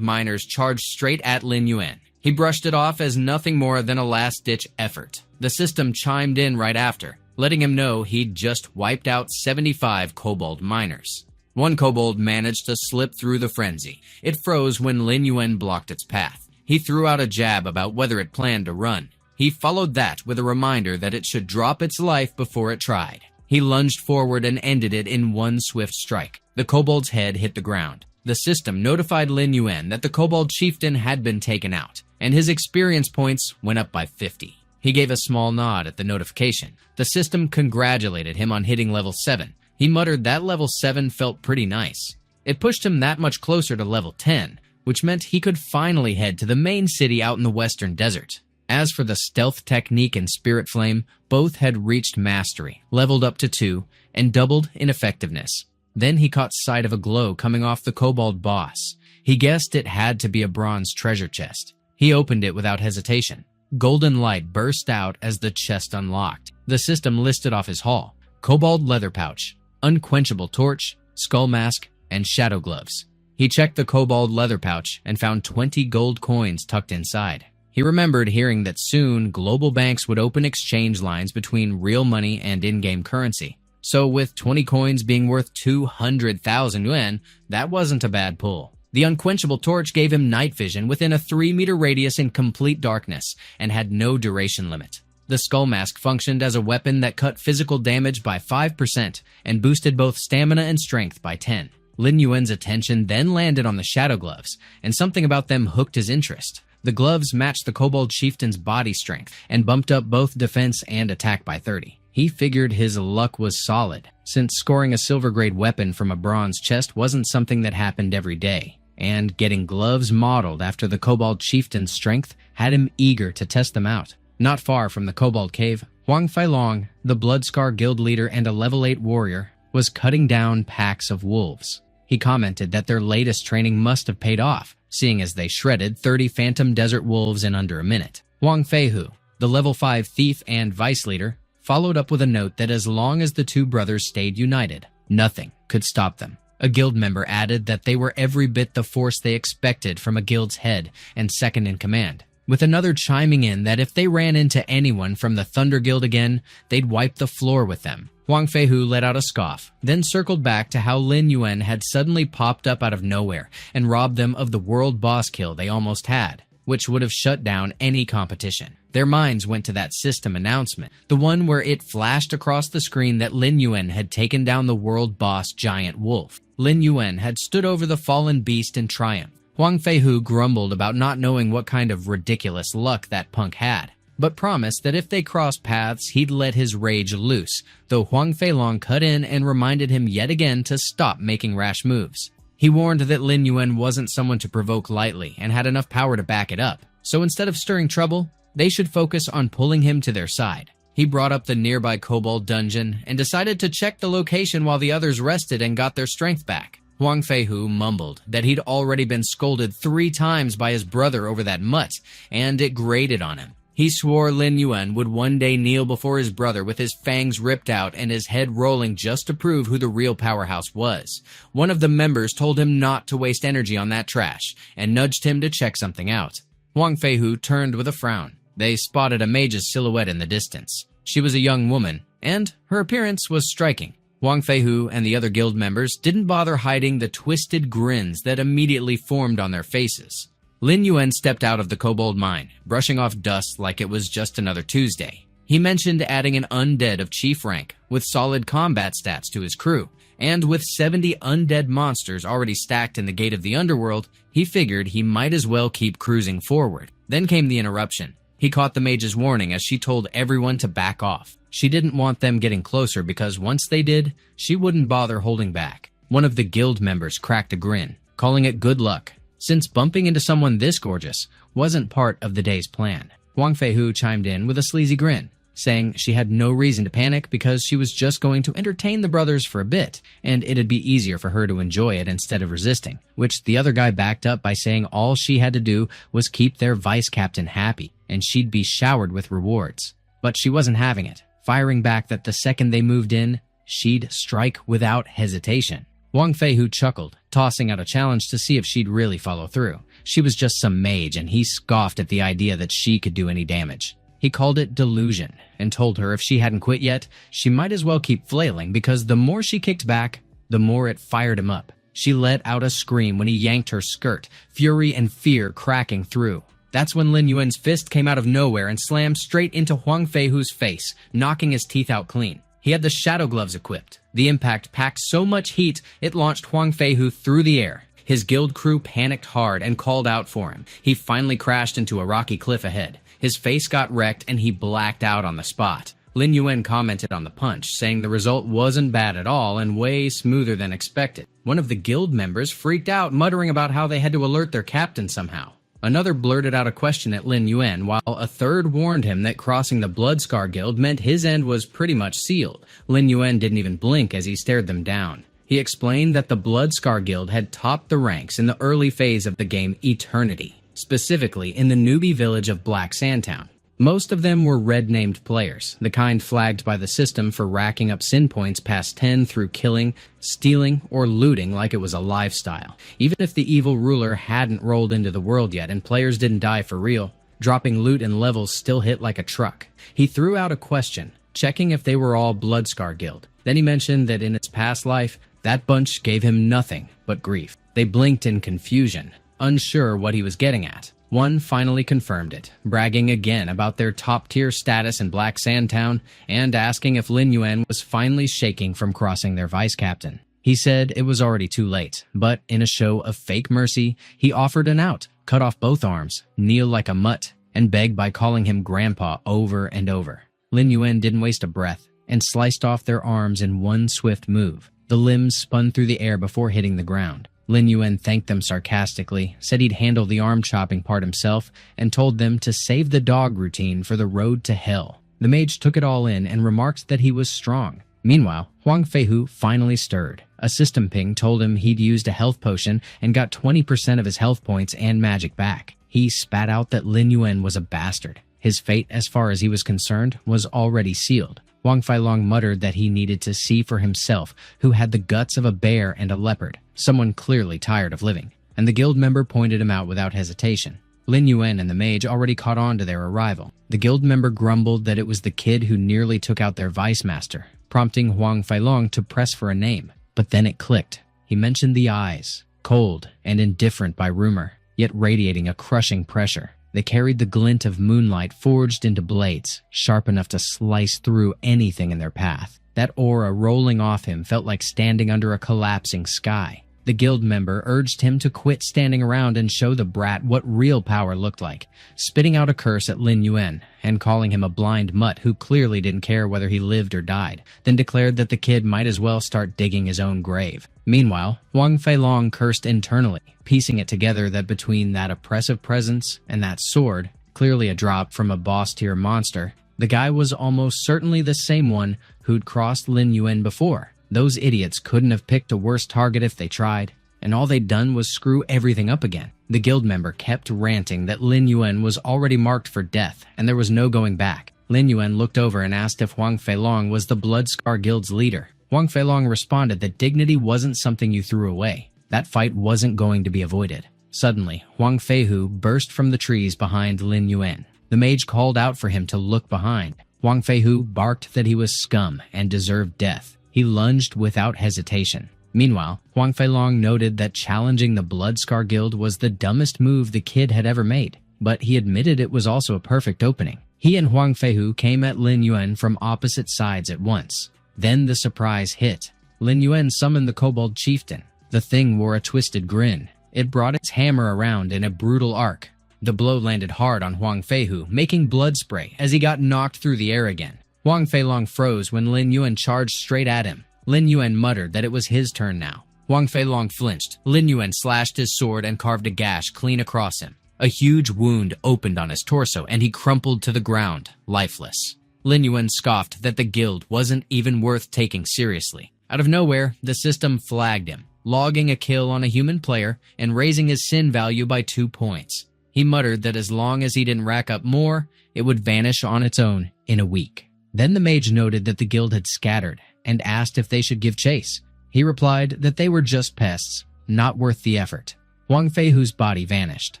miners charged straight at Lin Yuan. He brushed it off as nothing more than a last-ditch effort. The system chimed in right after, letting him know he'd just wiped out 75 kobold miners. One kobold managed to slip through the frenzy. It froze when Lin Yuan blocked its path. He threw out a jab about whether it planned to run. He followed that with a reminder that it should drop its life before it tried. He lunged forward and ended it in one swift strike. The kobold's head hit the ground. The system notified Lin Yuan that the kobold chieftain had been taken out, and his experience points went up by 50. He gave a small nod at the notification. The system congratulated him on hitting level 7. He muttered that level 7 felt pretty nice. It pushed him that much closer to level 10, which meant he could finally head to the main city out in the western desert. As for the stealth technique and spirit flame, both had reached mastery, leveled up to 2, and doubled in effectiveness. Then he caught sight of a glow coming off the kobold boss. He guessed it had to be a bronze treasure chest. He opened it without hesitation. Golden light burst out as the chest unlocked. The system listed off his haul: kobold leather pouch, unquenchable torch, skull mask, and shadow gloves. He checked the kobold leather pouch and found 20 gold coins tucked inside. He remembered hearing that soon global banks would open exchange lines between real money and in-game currency. So with 20 coins being worth 200,000 yuan, that wasn't a bad pull. The unquenchable torch gave him night vision within a 3-meter radius in complete darkness and had no duration limit. The skull mask functioned as a weapon that cut physical damage by 5% and boosted both stamina and strength by 10. Lin Yuan's attention then landed on the shadow gloves, and something about them hooked his interest. The gloves matched the kobold chieftain's body strength and bumped up both defense and attack by 30. He figured his luck was solid, since scoring a silver-grade weapon from a bronze chest wasn't something that happened every day, and getting gloves modeled after the kobold chieftain's strength had him eager to test them out. Not far from the kobold cave, Huang Feilong, the Bloodscar guild leader and a level 8 warrior, was cutting down packs of wolves. He commented that their latest training must have paid off, seeing as they shredded 30 phantom desert wolves in under a minute. Wang Feihu, the level 5 thief and vice leader, followed up with a note that as long as the two brothers stayed united, nothing could stop them. A guild member added that they were every bit the force they expected from a guild's head and second in command, with another chiming in that if they ran into anyone from the Thunder Guild again, they'd wipe the floor with them. Wang Feihu let out a scoff, then circled back to how Lin Yuan had suddenly popped up out of nowhere and robbed them of the world boss kill they almost had, which would have shut down any competition. Their minds went to that system announcement, the one where it flashed across the screen that Lin Yuan had taken down the world boss giant wolf. Lin Yuan had stood over the fallen beast in triumph. Huang Feihu grumbled about not knowing what kind of ridiculous luck that punk had, but promised that if they crossed paths, he'd let his rage loose, though Huang Feilong cut in and reminded him yet again to stop making rash moves. He warned that Lin Yuan wasn't someone to provoke lightly and had enough power to back it up, so instead of stirring trouble, they should focus on pulling him to their side. He brought up the nearby kobold dungeon and decided to check the location while the others rested and got their strength back. Huang Feihu mumbled that he'd already been scolded 3 times by his brother over that mutt, and it grated on him. He swore Lin Yuan would one day kneel before his brother with his fangs ripped out and his head rolling just to prove who the real powerhouse was. One of the members told him not to waste energy on that trash and nudged him to check something out. Huang Feihu turned with a frown. They spotted a mage's silhouette in the distance. She was a young woman, and her appearance was striking. Huang Feihu and the other guild members didn't bother hiding the twisted grins that immediately formed on their faces. Lin Yuan stepped out of the kobold mine, brushing off dust like it was just another Tuesday. He mentioned adding an undead of chief rank with solid combat stats to his crew, and with 70 undead monsters already stacked in the gate of the underworld, he figured he might as well keep cruising forward. Then came the interruption. He caught the mage's warning as she told everyone to back off. She didn't want them getting closer because once they did, she wouldn't bother holding back. One of the guild members cracked a grin, calling it good luck, since bumping into someone this gorgeous wasn't part of the day's plan. Huang Feihu chimed in with a sleazy grin, saying she had no reason to panic because she was just going to entertain the brothers for a bit, and it'd be easier for her to enjoy it instead of resisting, which the other guy backed up by saying all she had to do was keep their vice captain happy, and she'd be showered with rewards. But she wasn't having it, firing back that the second they moved in, she'd strike without hesitation. Huang Feihu chuckled, tossing out a challenge to see if she'd really follow through. She was just some mage, and he scoffed at the idea that she could do any damage. He called it delusion, and told her if she hadn't quit yet, she might as well keep flailing because the more she kicked back, the more it fired him up. She let out a scream when he yanked her skirt, fury and fear cracking through. That's when Lin Yuan's fist came out of nowhere and slammed straight into Huang Feihu's face, knocking his teeth out clean. He had the shadow gloves equipped. The impact packed so much heat, it launched Huang Feihu through the air. His guild crew panicked hard and called out for him. He finally crashed into a rocky cliff ahead. His face got wrecked and he blacked out on the spot. Lin Yuan commented on the punch, saying the result wasn't bad at all and way smoother than expected. One of the guild members freaked out, muttering about how they had to alert their captain somehow. Another blurted out a question at Lin Yuan, while a third warned him that crossing the Bloodscar Guild meant his end was pretty much sealed. Lin Yuan didn't even blink as he stared them down. He explained that the Bloodscar Guild had topped the ranks in the early phase of the game Eternity, specifically in the newbie village of Black Sandtown. Most of them were red-named players, the kind flagged by the system for racking up sin points past 10 through killing, stealing, or looting like it was a lifestyle. Even if the evil ruler hadn't rolled into the world yet and players didn't die for real, dropping loot and levels still hit like a truck. He threw out a question, checking if they were all Bloodscar Guild. Then he mentioned that in its past life, that bunch gave him nothing but grief. They blinked in confusion, unsure what he was getting at. One finally confirmed it, bragging again about their top-tier status in Black Sandtown and asking if Lin Yuan was finally shaking from crossing their vice-captain. He said it was already too late, but in a show of fake mercy, he offered an out, cut off both arms, kneel like a mutt, and beg by calling him grandpa over and over. Lin Yuan didn't waste a breath and sliced off their arms in one swift move. The limbs spun through the air before hitting the ground. Lin Yuan thanked them sarcastically, said he'd handle the arm-chopping part himself, and told them to save the dog routine for the road to hell. The mage took it all in and remarked that he was strong. Meanwhile, Huang Feihu finally stirred. A system ping told him he'd used a health potion and got 20% of his health points and magic back. He spat out that Lin Yuan was a bastard. His fate, as far as he was concerned, was already sealed. Huang Feilong muttered that he needed to see for himself who had the guts of a bear and a leopard, someone clearly tired of living, and the guild member pointed him out without hesitation. Lin Yuan and the mage already caught on to their arrival. The guild member grumbled that it was the kid who nearly took out their vice master, prompting Huang Feilong to press for a name. But then it clicked. He mentioned the eyes, cold and indifferent by rumor, yet radiating a crushing pressure. They carried the glint of moonlight forged into blades, sharp enough to slice through anything in their path. That aura rolling off him felt like standing under a collapsing sky. The guild member urged him to quit standing around and show the brat what real power looked like, spitting out a curse at Lin Yuan and calling him a blind mutt who clearly didn't care whether he lived or died, then declared that the kid might as well start digging his own grave. Meanwhile, Huang Feilong cursed internally, piecing it together that between that oppressive presence and that sword, clearly a drop from a boss-tier monster, the guy was almost certainly the same one who'd crossed Lin Yuan before. Those idiots couldn't have picked a worse target if they tried, and all they'd done was screw everything up again. The guild member kept ranting that Lin Yuan was already marked for death, and there was no going back. Lin Yuan looked over and asked if Huang Feilong was the Bloodscar Guild's leader. Huang Feilong responded that dignity wasn't something you threw away. That fight wasn't going to be avoided. Suddenly, Huang Feihu burst from the trees behind Lin Yuan. The mage called out for him to look behind. Huang Feihu barked that he was scum and deserved death. He lunged without hesitation. Meanwhile, Huang Feilong noted that challenging the Bloodscar Guild was the dumbest move the kid had ever made, but he admitted it was also a perfect opening. He and Huang Feihu came at Lin Yuan from opposite sides at once. Then the surprise hit. Lin Yuan summoned the Kobold Chieftain. The thing wore a twisted grin. It brought its hammer around in a brutal arc. The blow landed hard on Huang Feihu, making blood spray as he got knocked through the air again. Huang Feilong froze when Lin Yuan charged straight at him. Lin Yuan muttered that it was his turn now. Huang Feilong flinched. Lin Yuan slashed his sword and carved a gash clean across him. A huge wound opened on his torso and he crumpled to the ground, lifeless. Lin Yuan scoffed that the guild wasn't even worth taking seriously. Out of nowhere, the system flagged him, logging a kill on a human player and raising his sin value by 2 points. He muttered that as long as he didn't rack up more, it would vanish on its own in a week. Then the mage noted that the guild had scattered and asked if they should give chase. He replied that they were just pests, not worth the effort. Huang Feihu's body vanished.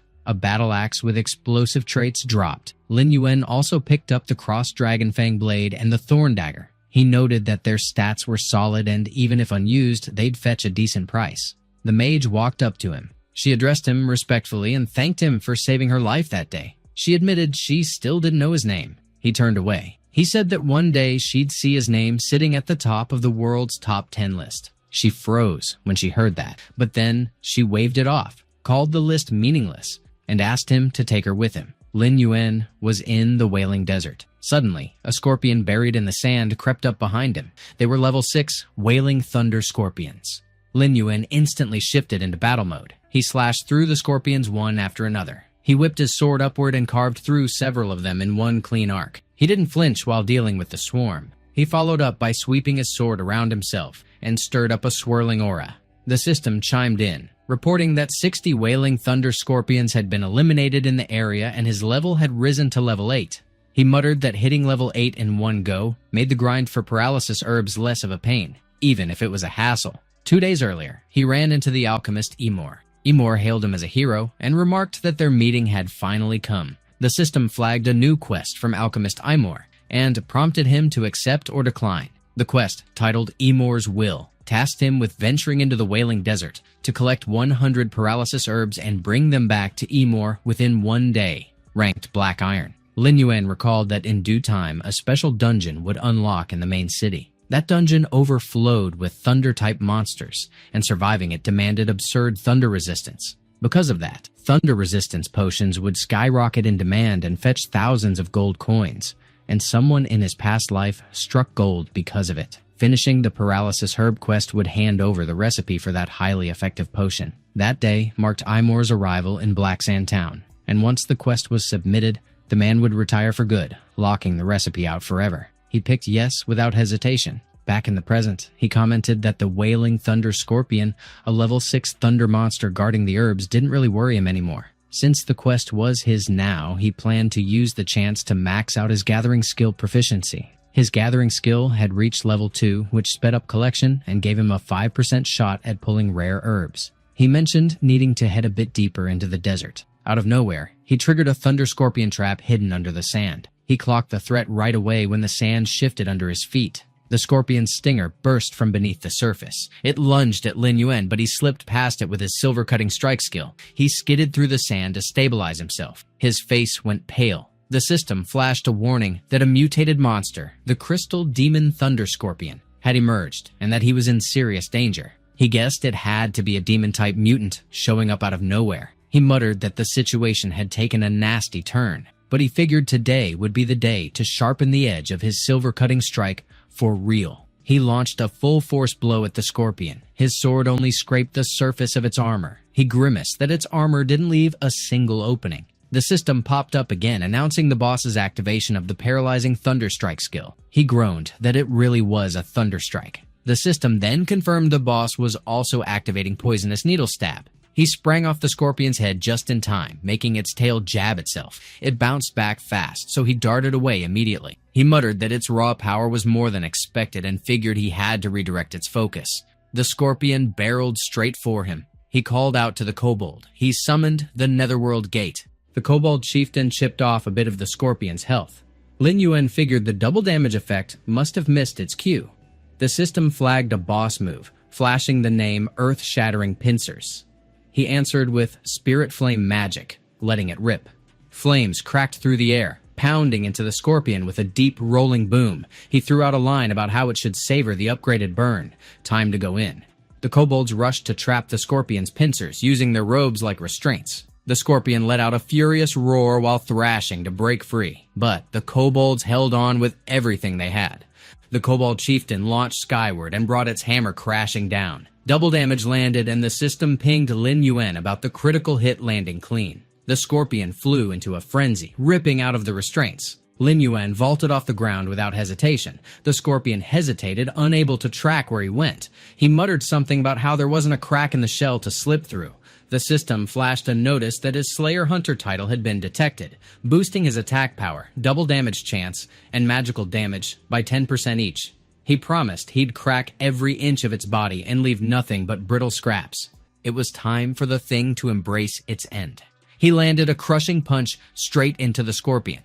A battle axe with explosive traits dropped. Lin Yuan also picked up the crossed Dragonfang blade and the Thorn dagger. He noted that their stats were solid and even if unused, they'd fetch a decent price. The mage walked up to him. She addressed him respectfully and thanked him for saving her life that day. She admitted she still didn't know his name. He turned away. He said that one day she'd see his name sitting at the top of the world's top 10 list. She froze when she heard that, but then she waved it off, called the list meaningless, and asked him to take her with him. Lin Yuan was in the Wailing Desert. Suddenly, a scorpion buried in the sand crept up behind him. They were level 6 Wailing Thunder Scorpions. Lin Yuan instantly shifted into battle mode. He slashed through the scorpions one after another. He whipped his sword upward and carved through several of them in one clean arc. He didn't flinch while dealing with the swarm. He followed up by sweeping his sword around himself and stirred up a swirling aura. The system chimed in, reporting that 60 Wailing Thunder Scorpions had been eliminated in the area and his level had risen to level 8. He muttered that hitting level 8 in one go made the grind for paralysis herbs less of a pain, even if it was a hassle. 2 days earlier, he ran into the alchemist Emor. Emor hailed him as a hero and remarked that their meeting had finally come. The system flagged a new quest from alchemist Emor and prompted him to accept or decline. The quest, titled Emor's Will, tasked him with venturing into the Wailing Desert to collect 100 paralysis herbs and bring them back to Emor within 1 day, ranked Black Iron. Lin Yuan recalled that in due time, a special dungeon would unlock in the main city. That dungeon overflowed with thunder-type monsters, and surviving it demanded absurd thunder resistance. Because of that, thunder resistance potions would skyrocket in demand and fetch thousands of gold coins, and someone in his past life struck gold because of it. Finishing the paralysis herb quest would hand over the recipe for that highly effective potion. That day marked Emor's arrival in Black Sand Town, and once the quest was submitted, the man would retire for good, locking the recipe out forever. He picked yes without hesitation. Back in the present, he commented that the Wailing Thunder Scorpion, a level 6 thunder monster guarding the herbs, didn't really worry him anymore. Since the quest was his now, he planned to use the chance to max out his gathering skill proficiency. His gathering skill had reached level 2, which sped up collection and gave him a 5% shot at pulling rare herbs. He mentioned needing to head a bit deeper into the desert. Out of nowhere, he triggered a thunder scorpion trap hidden under the sand. He clocked the threat right away when the sand shifted under his feet. The scorpion's stinger burst from beneath the surface. It lunged at Lin Yuan, but he slipped past it with his silver-cutting strike skill. He skidded through the sand to stabilize himself. His face went pale. The system flashed a warning that a mutated monster, the Crystal Demon Thunder Scorpion, had emerged and that he was in serious danger. He guessed it had to be a demon-type mutant showing up out of nowhere. He muttered that the situation had taken a nasty turn, but he figured today would be the day to sharpen the edge of his silver-cutting strike for real. He launched a full-force blow at the scorpion. His sword only scraped the surface of its armor. He grimaced that its armor didn't leave a single opening. The system popped up again, announcing the boss's activation of the paralyzing Thunder Strike skill. He groaned that it really was a Thunder Strike. The system then confirmed the boss was also activating Poisonous Needle Stab. He sprang off the scorpion's head just in time, making its tail jab itself. It bounced back fast, so he darted away immediately. He muttered that its raw power was more than expected and figured he had to redirect its focus. The scorpion barreled straight for him. He called out to the kobold. He summoned the Netherworld Gate. The kobold chieftain chipped off a bit of the scorpion's health. Lin Yuan figured the double damage effect must have missed its cue. The system flagged a boss move, flashing the name Earth-Shattering Pincers. He answered with Spirit Flame Magic, letting it rip. Flames cracked through the air, pounding into the scorpion with a deep rolling boom. He threw out a line about how it should savor the upgraded burn. Time to go in. The kobolds rushed to trap the scorpion's pincers, using their robes like restraints. The scorpion let out a furious roar while thrashing to break free, but the kobolds held on with everything they had. The kobold chieftain launched skyward and brought its hammer crashing down. Double damage landed and the system pinged Lin Yuan about the critical hit landing clean. The scorpion flew into a frenzy, ripping out of the restraints. Lin Yuan vaulted off the ground without hesitation. The scorpion hesitated, unable to track where he went. He muttered something about how there wasn't a crack in the shell to slip through. The system flashed a notice that his Slayer Hunter title had been detected, boosting his attack power, double damage chance, and magical damage by 10% each. He promised he'd crack every inch of its body and leave nothing but brittle scraps. It was time for the thing to embrace its end. He landed a crushing punch straight into the scorpion.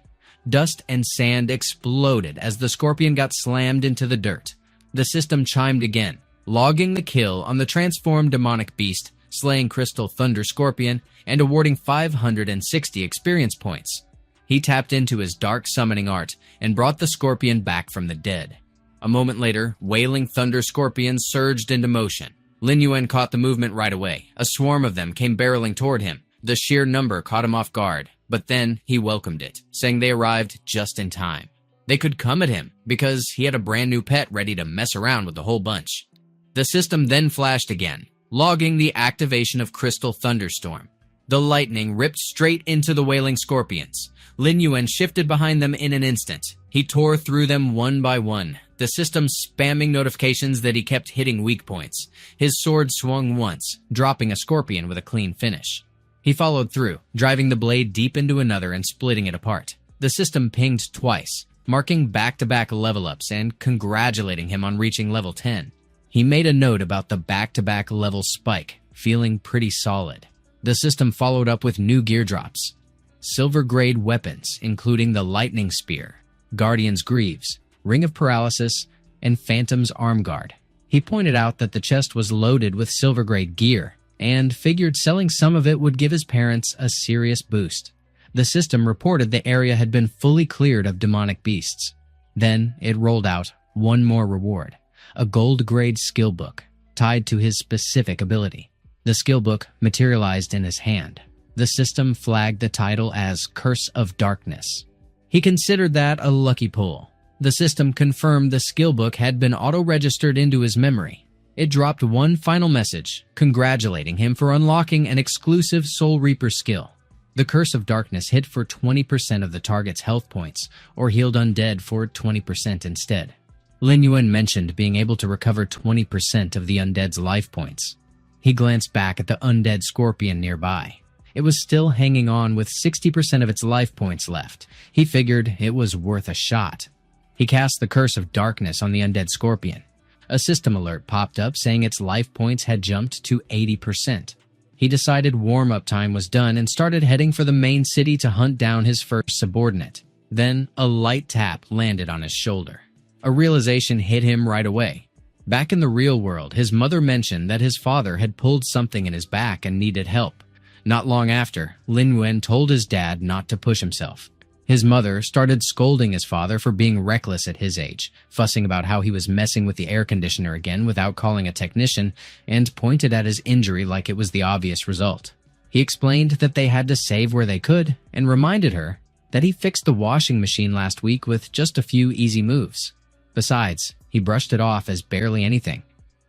Dust and sand exploded as the scorpion got slammed into the dirt. The system chimed again, logging the kill on the transformed demonic beast slaying Crystal Thunder Scorpion and awarding 560 experience points. He tapped into his dark summoning art and brought the scorpion back from the dead. A moment later, Wailing Thunder Scorpions surged into motion. Lin Yuan caught the movement right away. A swarm of them came barreling toward him. The sheer number caught him off guard, but then he welcomed it, saying they arrived just in time. They could come at him because he had a brand new pet ready to mess around with the whole bunch. The system then flashed again, logging the activation of Crystal Thunderstorm. The lightning ripped straight into the Wailing Scorpions. Lin Yuan shifted behind them in an instant. He tore through them one by one, the system spamming notifications that he kept hitting weak points. His sword swung once, dropping a scorpion with a clean finish. He followed through, driving the blade deep into another and splitting it apart. The system pinged twice, marking back-to-back level-ups and congratulating him on reaching level 10. He made a note about the back-to-back level spike, feeling pretty solid. The system followed up with new gear drops. Silver-grade weapons, including the Lightning Spear, Guardian's Greaves, Ring of Paralysis, and Phantom's Arm Guard. He pointed out that the chest was loaded with silver-grade gear, and figured selling some of it would give his parents a serious boost. The system reported the area had been fully cleared of demonic beasts. Then it rolled out one more reward, a gold-grade skill book tied to his specific ability. The skill book materialized in his hand. The system flagged the title as Curse of Darkness. He considered that a lucky pull. The system confirmed the skill book had been auto-registered into his memory. It dropped one final message, congratulating him for unlocking an exclusive Soul Reaper skill. The Curse of Darkness hit for 20% of the target's health points, or healed undead for 20% instead. Lin Yuan mentioned being able to recover 20% of the undead's life points. He glanced back at the undead scorpion nearby. It was still hanging on with 60% of its life points left. He figured it was worth a shot. He cast the Curse of Darkness on the undead scorpion. A system alert popped up saying its life points had jumped to 80%. He decided warm-up time was done and started heading for the main city to hunt down his first subordinate. Then, a light tap landed on his shoulder. A realization hit him right away. Back in the real world, his mother mentioned that his father had pulled something in his back and needed help. Not long after, Lin Yuan told his dad not to push himself. His mother started scolding his father for being reckless at his age, fussing about how he was messing with the air conditioner again without calling a technician, and pointed at his injury like it was the obvious result. He explained that they had to save where they could, and reminded her that he fixed the washing machine last week with just a few easy moves. Besides, he brushed it off as barely anything,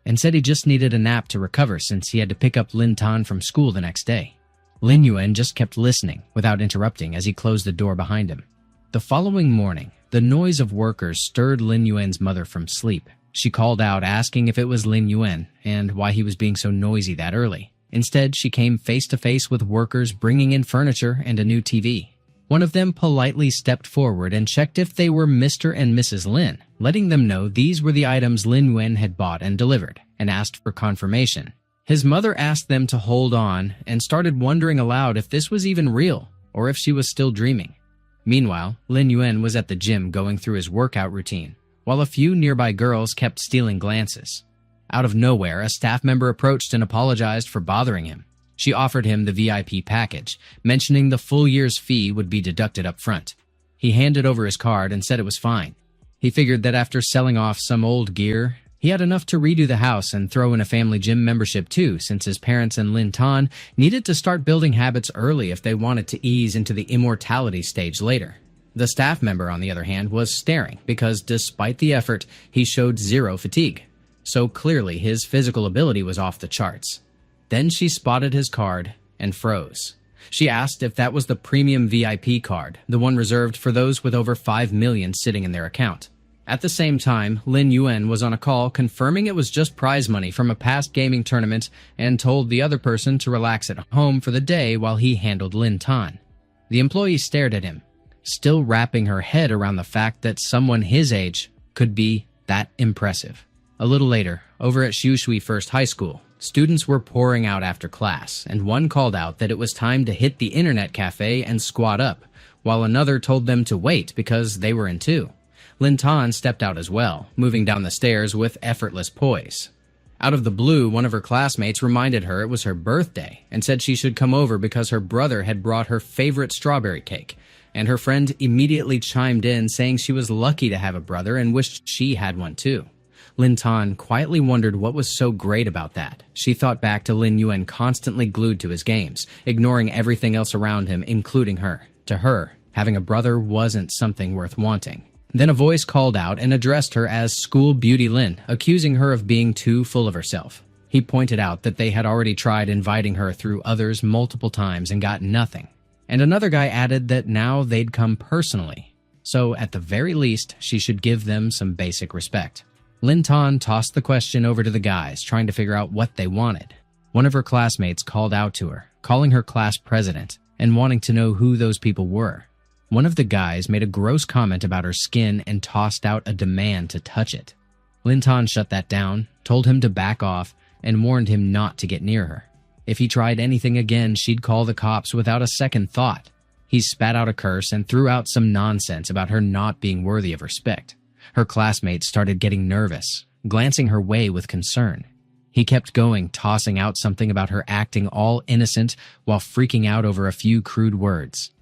and said he just needed a nap to recover since he had to pick up Lin Tan from school the next day. Lin Yuan just kept listening without interrupting as he closed the door behind him. The following morning, the noise of workers stirred Lin Yuan's mother from sleep. She called out asking if it was Lin Yuan and why he was being so noisy that early. Instead, she came face to face with workers bringing in furniture and a new TV. One of them politely stepped forward and checked if they were Mr. and Mrs. Lin, letting them know these were the items Lin Yuan had bought and delivered, and asked for confirmation. His mother asked them to hold on and started wondering aloud if this was even real or if she was still dreaming. Meanwhile, Lin Yuan was at the gym going through his workout routine, while a few nearby girls kept stealing glances. Out of nowhere, a staff member approached and apologized for bothering him. She offered him the VIP package, mentioning the full year's fee would be deducted up front. He handed over his card and said it was fine. He figured that after selling off some old gear, he had enough to redo the house and throw in a family gym membership too, since his parents and Lin Tan needed to start building habits early if they wanted to ease into the immortality stage later. The staff member, on the other hand, was staring because despite the effort, he showed zero fatigue. So clearly his physical ability was off the charts. Then she spotted his card and froze. She asked if that was the premium VIP card, the one reserved for those with over 5 million sitting in their account. At the same time, Lin Yuan was on a call confirming it was just prize money from a past gaming tournament and told the other person to relax at home for the day while he handled Lin Tan. The employee stared at him, still wrapping her head around the fact that someone his age could be that impressive. A little later, over at Shui First High School, students were pouring out after class, and one called out that it was time to hit the internet cafe and squat up, while another told them to wait because they were in too. Lin Tan stepped out as well, moving down the stairs with effortless poise. Out of the blue, one of her classmates reminded her it was her birthday and said she should come over because her brother had brought her favorite strawberry cake. And her friend immediately chimed in, saying she was lucky to have a brother and wished she had one too. Lin Tan quietly wondered what was so great about that. She thought back to Lin Yuan constantly glued to his games, ignoring everything else around him, including her. To her, having a brother wasn't something worth wanting. Then a voice called out and addressed her as School Beauty Lin, accusing her of being too full of herself. He pointed out that they had already tried inviting her through others multiple times and got nothing. And another guy added that now they'd come personally. So at the very least, she should give them some basic respect. Lin Tan tossed the question over to the guys, trying to figure out what they wanted. One of her classmates called out to her, calling her class president, and wanting to know who those people were. One of the guys made a gross comment about her skin and tossed out a demand to touch it. Lin Tan shut that down, told him to back off, and warned him not to get near her. If he tried anything again, she'd call the cops without a second thought. He spat out a curse and threw out some nonsense about her not being worthy of respect. Her classmates started getting nervous, glancing her way with concern. He kept going, tossing out something about her acting all innocent while freaking out over a few crude words.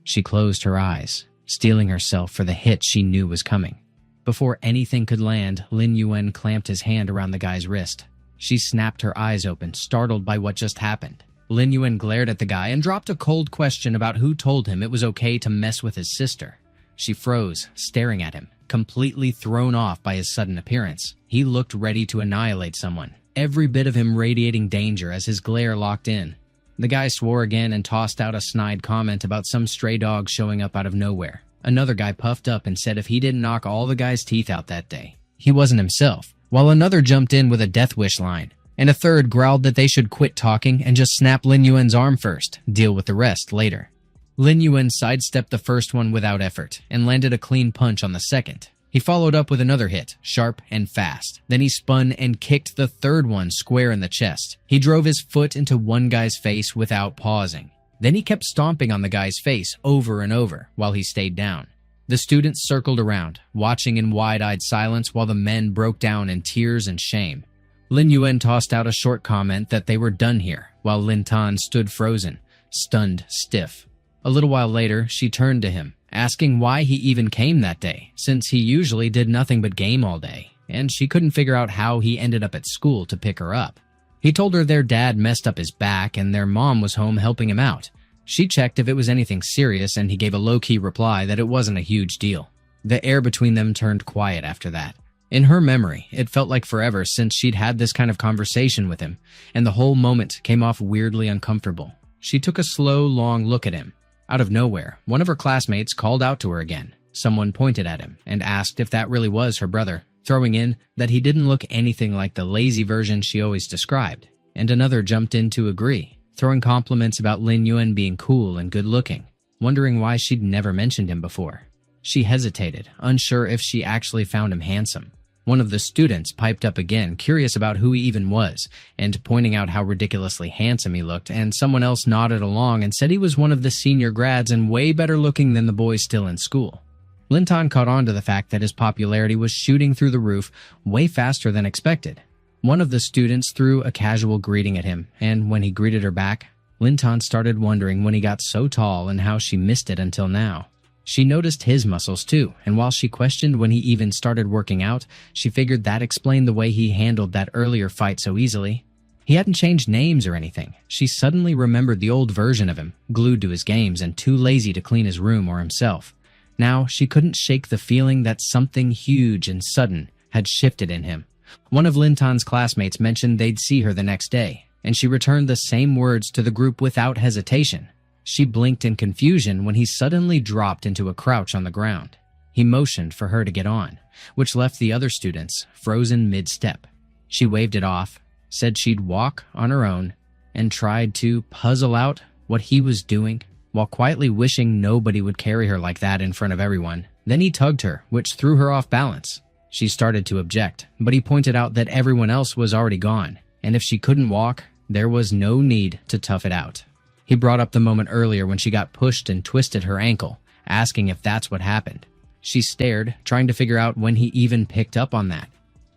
She closed her eyes, steeling herself for the hit she knew was coming. Before anything could land, Lin Yuan clamped his hand around the guy's wrist. She snapped her eyes open, startled by what just happened. Lin Yuan glared at the guy and dropped a cold question about who told him it was okay to mess with his sister. She froze, staring at him, completely thrown off by his sudden appearance. He looked ready to annihilate someone, every bit of him radiating danger as his glare locked in. The guy swore again and tossed out a snide comment about some stray dog showing up out of nowhere. Another guy puffed up and said if he didn't knock all the guy's teeth out that day, he wasn't himself, while another jumped in with a death wish line, and a third growled that they should quit talking and just snap Lin Yuan's arm first, deal with the rest later. Lin Yuan sidestepped the first one without effort and landed a clean punch on the second. He followed up with another hit, sharp and fast. Then he spun and kicked the third one square in the chest. He drove his foot into one guy's face without pausing. Then he kept stomping on the guy's face over and over while he stayed down. The students circled around, watching in wide-eyed silence while the men broke down in tears and shame. Lin Yuan tossed out a short comment that they were done here, while Lin Tan stood frozen, stunned stiff. A little while later, she turned to him, asking why he even came that day, since he usually did nothing but game all day, and she couldn't figure out how he ended up at school to pick her up. He told her their dad messed up his back and their mom was home helping him out. She checked if it was anything serious, and he gave a low-key reply that it wasn't a huge deal. The air between them turned quiet after that. In her memory, it felt like forever since she'd had this kind of conversation with him, and the whole moment came off weirdly uncomfortable. She took a slow, long look at him. Out of nowhere, one of her classmates called out to her again. Someone pointed at him and asked if that really was her brother, throwing in that he didn't look anything like the lazy version she always described. And another jumped in to agree, throwing compliments about Lin Yuan being cool and good-looking, wondering why she'd never mentioned him before. She hesitated, unsure if she actually found him handsome. One of the students piped up again, curious about who he even was, and pointing out how ridiculously handsome he looked, and someone else nodded along and said he was one of the senior grads and way better looking than the boys still in school. Lin Tan caught on to the fact that his popularity was shooting through the roof way faster than expected. One of the students threw a casual greeting at him, and when he greeted her back, Lin Tan started wondering when he got so tall and how she missed it until now. She noticed his muscles too, and while she questioned when he even started working out, she figured that explained the way he handled that earlier fight so easily. He hadn't changed names or anything. She suddenly remembered the old version of him, glued to his games and too lazy to clean his room or himself. Now she couldn't shake the feeling that something huge and sudden had shifted in him. One of Lin Tan's classmates mentioned they'd see her the next day, and she returned the same words to the group without hesitation. She blinked in confusion when he suddenly dropped into a crouch on the ground. He motioned for her to get on, which left the other students frozen mid-step. She waved it off, said she'd walk on her own, and tried to puzzle out what he was doing, while quietly wishing nobody would carry her like that in front of everyone. Then he tugged her, which threw her off balance. She started to object, but he pointed out that everyone else was already gone, and if she couldn't walk, there was no need to tough it out. He brought up the moment earlier when she got pushed and twisted her ankle, asking if that's what happened. She stared, trying to figure out when he even picked up on that.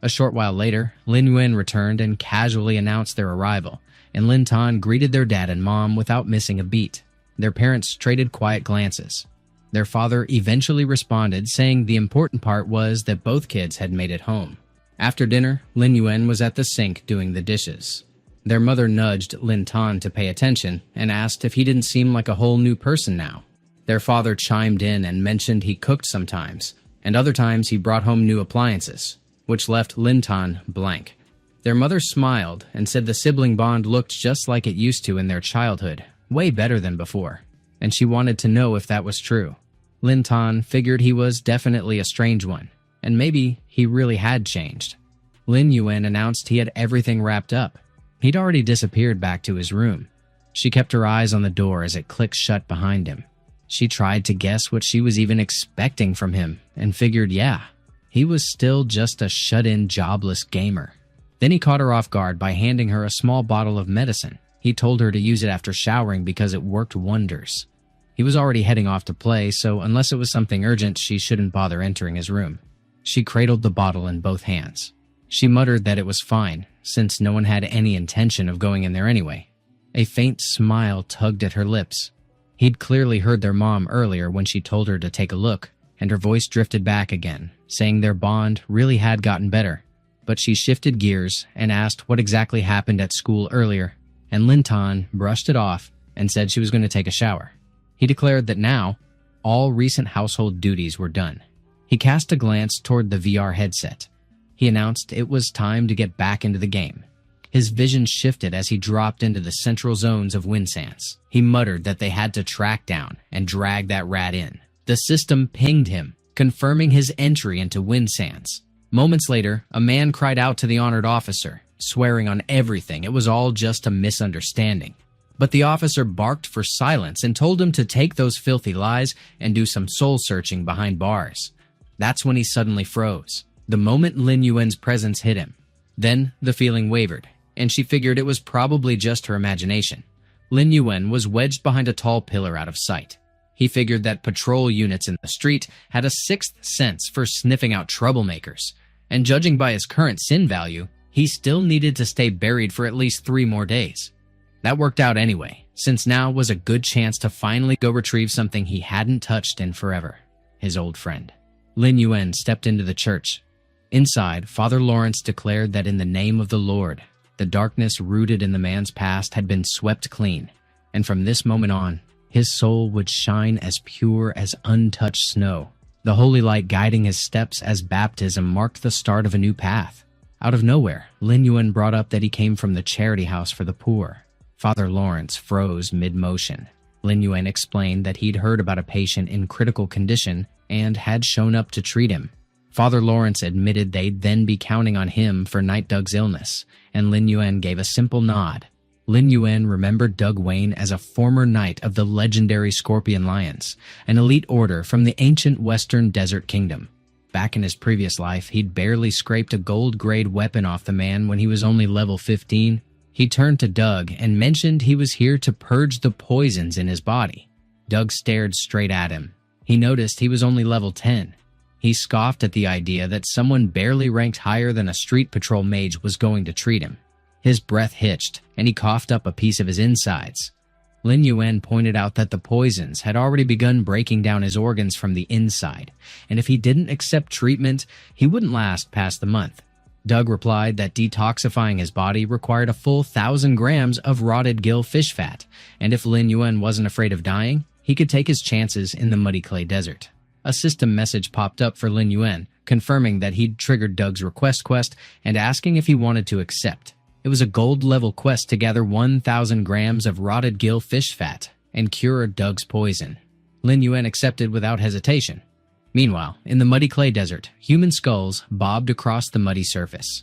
A short while later, Lin Yuan returned and casually announced their arrival, and Lin Tan greeted their dad and mom without missing a beat. Their parents traded quiet glances. Their father eventually responded, saying the important part was that both kids had made it home. After dinner, Lin Yuan was at the sink doing the dishes. Their mother nudged Lin Tan to pay attention and asked if he didn't seem like a whole new person now. Their father chimed in and mentioned he cooked sometimes, and other times he brought home new appliances, which left Lin Tan blank. Their mother smiled and said the sibling bond looked just like it used to in their childhood, way better than before, and she wanted to know if that was true. Lin Tan figured he was definitely a strange one, and maybe he really had changed. Lin Yuan announced he had everything wrapped up. He'd already disappeared back to his room. She kept her eyes on the door as it clicked shut behind him. She tried to guess what she was even expecting from him, and figured, yeah, he was still just a shut-in, jobless gamer. Then he caught her off guard by handing her a small bottle of medicine. He told her to use it after showering because it worked wonders. He was already heading off to play, so unless it was something urgent, she shouldn't bother entering his room. She cradled the bottle in both hands. She muttered that it was fine, since no one had any intention of going in there anyway. A faint smile tugged at her lips. He'd clearly heard their mom earlier when she told her to take a look, and her voice drifted back again, saying their bond really had gotten better. But she shifted gears and asked what exactly happened at school earlier, and Lin Tan brushed it off and said she was going to take a shower. He declared that now, all recent household duties were done. He cast a glance toward the VR headset. He announced it was time to get back into the game. His vision shifted as he dropped into the central zones of Winsands. He muttered that they had to track down and drag that rat in. The system pinged him, confirming his entry into Winsands. Moments later, a man cried out to the honored officer, swearing on everything it was all just a misunderstanding. But the officer barked for silence and told him to take those filthy lies and do some soul-searching behind bars. That's when he suddenly froze, the moment Lin Yuan's presence hit him. Then the feeling wavered, and she figured it was probably just her imagination. Lin Yuan was wedged behind a tall pillar out of sight. He figured that patrol units in the street had a sixth sense for sniffing out troublemakers, and judging by his current sin value, he still needed to stay buried for at least 3 more days. That worked out anyway, since now was a good chance to finally go retrieve something he hadn't touched in forever, his old friend. Lin Yuan stepped into the church. Inside, Father Lawrence declared that in the name of the Lord, the darkness rooted in the man's past had been swept clean, and from this moment on, his soul would shine as pure as untouched snow. The holy light guiding his steps as baptism marked the start of a new path. Out of nowhere, Lin Yuan brought up that he came from the charity house for the poor. Father Lawrence froze mid-motion. Lin Yuan explained that he'd heard about a patient in critical condition and had shown up to treat him. Father Lawrence admitted they'd then be counting on him for Knight Doug's illness, and Lin Yuan gave a simple nod. Lin Yuan remembered Doug Wayne as a former knight of the legendary Scorpion Lions, an elite order from the ancient Western Desert Kingdom. Back in his previous life, he'd barely scraped a gold-grade weapon off the man when he was only level 15. He turned to Doug and mentioned he was here to purge the poisons in his body. Doug stared straight at him. He noticed he was only level 10. He scoffed at the idea that someone barely ranked higher than a street patrol mage was going to treat him. His breath hitched, and he coughed up a piece of his insides. Lin Yuan pointed out that the poisons had already begun breaking down his organs from the inside, and if he didn't accept treatment, he wouldn't last past the month. Doug replied that detoxifying his body required a full 1,000 grams of rotted gill fish fat, and if Lin Yuan wasn't afraid of dying, he could take his chances in the muddy clay desert. A system message popped up for Lin Yuan, confirming that he'd triggered Doug's request and asking if he wanted to accept. It was a gold-level quest to gather 1,000 grams of rotted gill fish fat and cure Doug's poison. Lin Yuan accepted without hesitation. Meanwhile, in the muddy clay desert, human skulls bobbed across the muddy surface.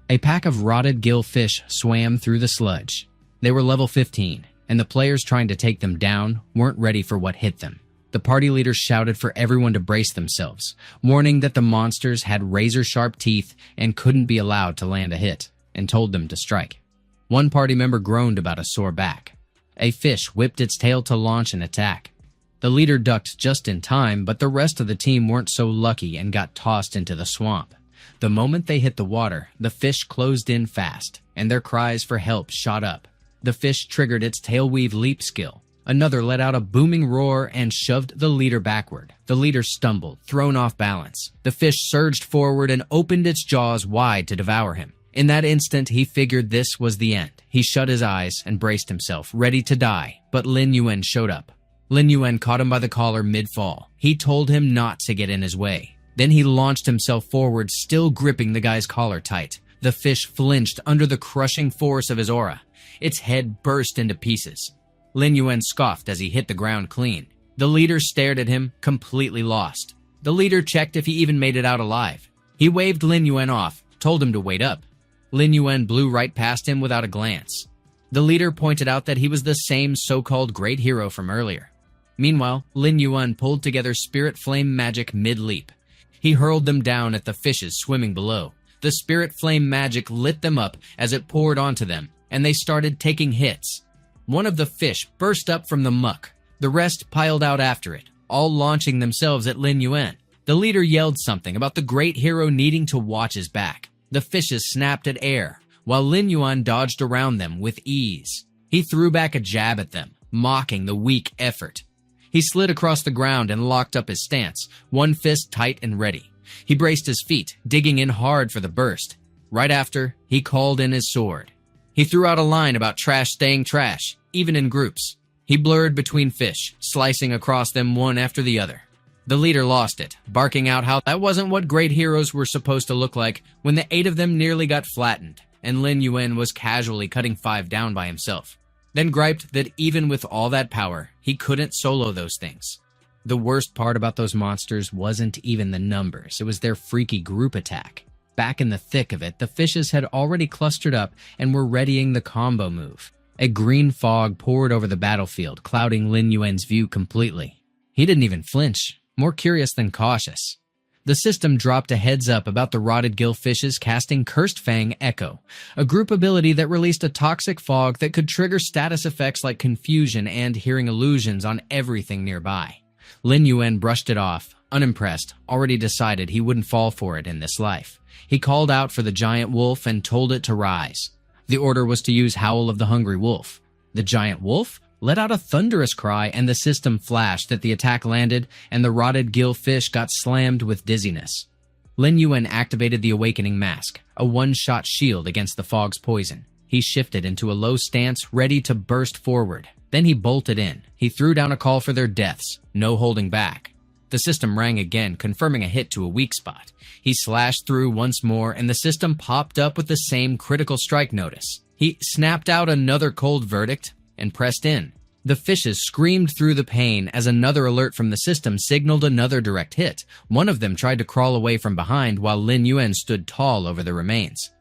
A pack of rotted gill fish swam through the sludge. They were level 15, and the players trying to take them down weren't ready for what hit them. The party leaders shouted for everyone to brace themselves, warning that the monsters had razor-sharp teeth and couldn't be allowed to land a hit, and told them to strike. One party member groaned about a sore back. A fish whipped its tail to launch an attack. The leader ducked just in time, but the rest of the team weren't so lucky and got tossed into the swamp. The moment they hit the water, the fish closed in fast, and their cries for help shot up. The fish triggered its tailweave leap skill. Another let out a booming roar and shoved the leader backward. The leader stumbled, thrown off balance. The fish surged forward and opened its jaws wide to devour him. In that instant, he figured this was the end. He shut his eyes and braced himself, ready to die, but Lin Yuan showed up. Lin Yuan caught him by the collar mid-fall. He told him not to get in his way. Then he launched himself forward, still gripping the guy's collar tight. The fish flinched under the crushing force of his aura. Its head burst into pieces. Lin Yuan scoffed as he hit the ground clean. The leader stared at him, completely lost. The leader checked if he even made it out alive. He waved Lin Yuan off, told him to wait up. Lin Yuan blew right past him without a glance. The leader pointed out that he was the same so-called great hero from earlier. Meanwhile, Lin Yuan pulled together Spirit Flame magic mid-leap. He hurled them down at the fishes swimming below. The Spirit Flame magic lit them up as it poured onto them, and they started taking hits. One of the fish burst up from the muck. The rest piled out after it, all launching themselves at Lin Yuan. The leader yelled something about the great hero needing to watch his back. The fishes snapped at air, while Lin Yuan dodged around them with ease. He threw back a jab at them, mocking the weak effort. He slid across the ground and locked up his stance, one fist tight and ready. He braced his feet, digging in hard for the burst. Right after, he called in his sword. He threw out a line about trash staying trash, even in groups. He blurred between fish, slicing across them one after the other. The leader lost it, barking out how that wasn't what great heroes were supposed to look like when the 8 of them nearly got flattened, and Lin Yuan was casually cutting 5 down by himself. Then griped that even with all that power, he couldn't solo those things. The worst part about those monsters wasn't even the numbers, it was their freaky group attack. Back in the thick of it, the fishes had already clustered up and were readying the combo move. A green fog poured over the battlefield, clouding Lin Yuan's view completely. He didn't even flinch, more curious than cautious. The system dropped a heads up about the rotted gill fishes casting Cursed Fang Echo, a group ability that released a toxic fog that could trigger status effects like confusion and hearing illusions on everything nearby. Lin Yuan brushed it off, unimpressed, already decided he wouldn't fall for it in this life. He called out for the giant wolf and told it to rise. The order was to use Howl of the Hungry Wolf. The giant wolf let out a thunderous cry and the system flashed that the attack landed and the rotted gill fish got slammed with dizziness. Lin Yuan activated the Awakening Mask, a one-shot shield against the fog's poison. He shifted into a low stance, ready to burst forward. Then he bolted in. He threw down a call for their deaths, no holding back. The system rang again, confirming a hit to a weak spot. He slashed through once more, and the system popped up with the same critical strike notice. He snapped out another cold verdict and pressed in. The fishes screamed through the pain as another alert from the system signaled another direct hit. One of them tried to crawl away from behind while Lin Yuan stood tall over the remains.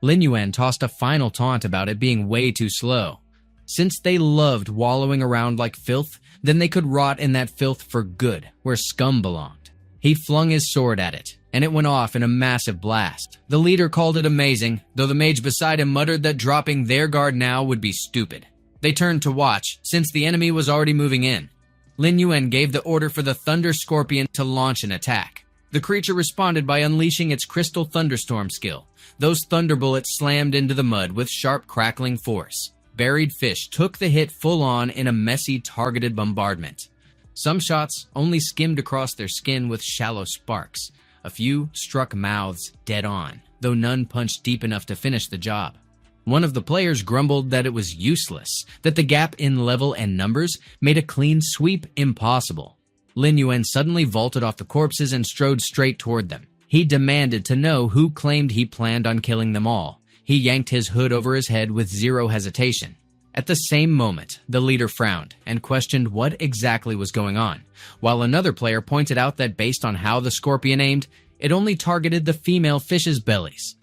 Lin Yuan tossed a final taunt about it being way too slow. Since they loved wallowing around like filth, then they could rot in that filth for good, where scum belonged. He flung his sword at it, and it went off in a massive blast. The leader called it amazing, though the mage beside him muttered that dropping their guard now would be stupid. They turned to watch, since the enemy was already moving in. Lin Yuan gave the order for the Thunder Scorpion to launch an attack. The creature responded by unleashing its Crystal Thunderstorm skill. Those thunder bullets slammed into the mud with sharp crackling force. Buried fish took the hit full on in a messy, targeted bombardment. Some shots only skimmed across their skin with shallow sparks. A few struck mouths dead on, though none punched deep enough to finish the job. One of the players grumbled that it was useless, that the gap in level and numbers made a clean sweep impossible. Lin Yuan suddenly vaulted off the corpses and strode straight toward them. He demanded to know who claimed he planned on killing them all. He yanked his hood over his head with zero hesitation. At the same moment, the leader frowned and questioned what exactly was going on, while another player pointed out that based on how the scorpion aimed, it only targeted the female fish's bellies.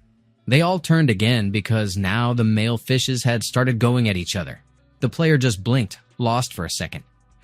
They all turned again because now the male fishes had started going at each other. The player just blinked, lost for a second.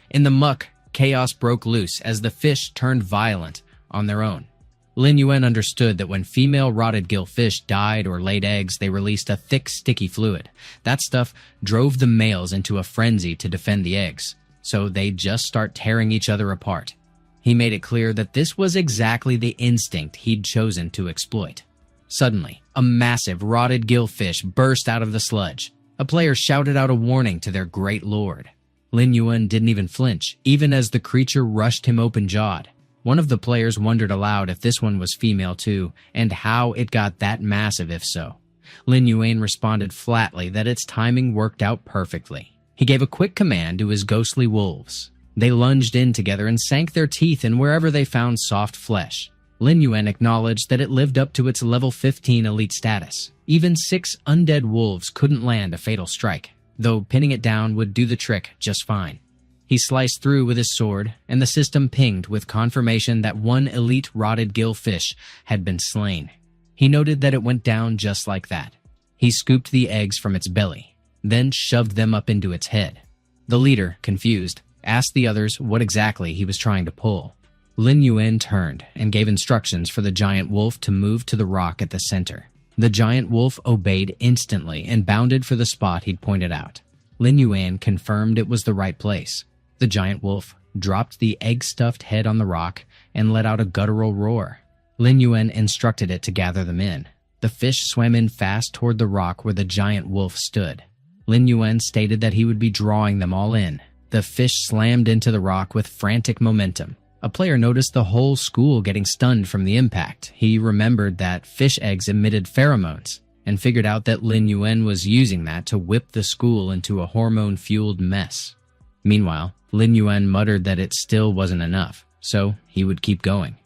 In the muck, chaos broke loose as the fish turned violent on their own. Lin Yuan understood that when female rotted gill fish died or laid eggs, they released a thick, sticky fluid. That stuff drove the males into a frenzy to defend the eggs, so they'd just start tearing each other apart. He made it clear that this was exactly the instinct he'd chosen to exploit. Suddenly, a massive rotted gill fish burst out of the sludge. A player shouted out a warning to their great lord. Lin Yuan didn't even flinch, even as the creature rushed him open-jawed. One of the players wondered aloud if this one was female too, and how it got that massive if so. Lin Yuan responded flatly that its timing worked out perfectly. He gave a quick command to his ghostly wolves. They lunged in together and sank their teeth in wherever they found soft flesh. Lin Yuan acknowledged that it lived up to its level 15 elite status. Even 6 undead wolves couldn't land a fatal strike, though pinning it down would do the trick just fine. He sliced through with his sword, and the system pinged with confirmation that one elite rotted gill fish had been slain. He noted that it went down just like that. He scooped the eggs from its belly, then shoved them up into its head. The leader, confused, asked the others what exactly he was trying to pull. Lin Yuan turned and gave instructions for the giant wolf to move to the rock at the center. The giant wolf obeyed instantly and bounded for the spot he'd pointed out. Lin Yuan confirmed it was the right place. The giant wolf dropped the egg-stuffed head on the rock and let out a guttural roar. Lin Yuan instructed it to gather them in. The fish swam in fast toward the rock where the giant wolf stood. Lin Yuan stated that he would be drawing them all in. The fish slammed into the rock with frantic momentum. A player noticed the whole school getting stunned from the impact. He remembered that fish eggs emitted pheromones and figured out that Lin Yuan was using that to whip the school into a hormone-fueled mess. Meanwhile, Lin Yuan muttered that it still wasn't enough, so he would keep going.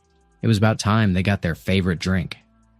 It was about time they got their favorite drink.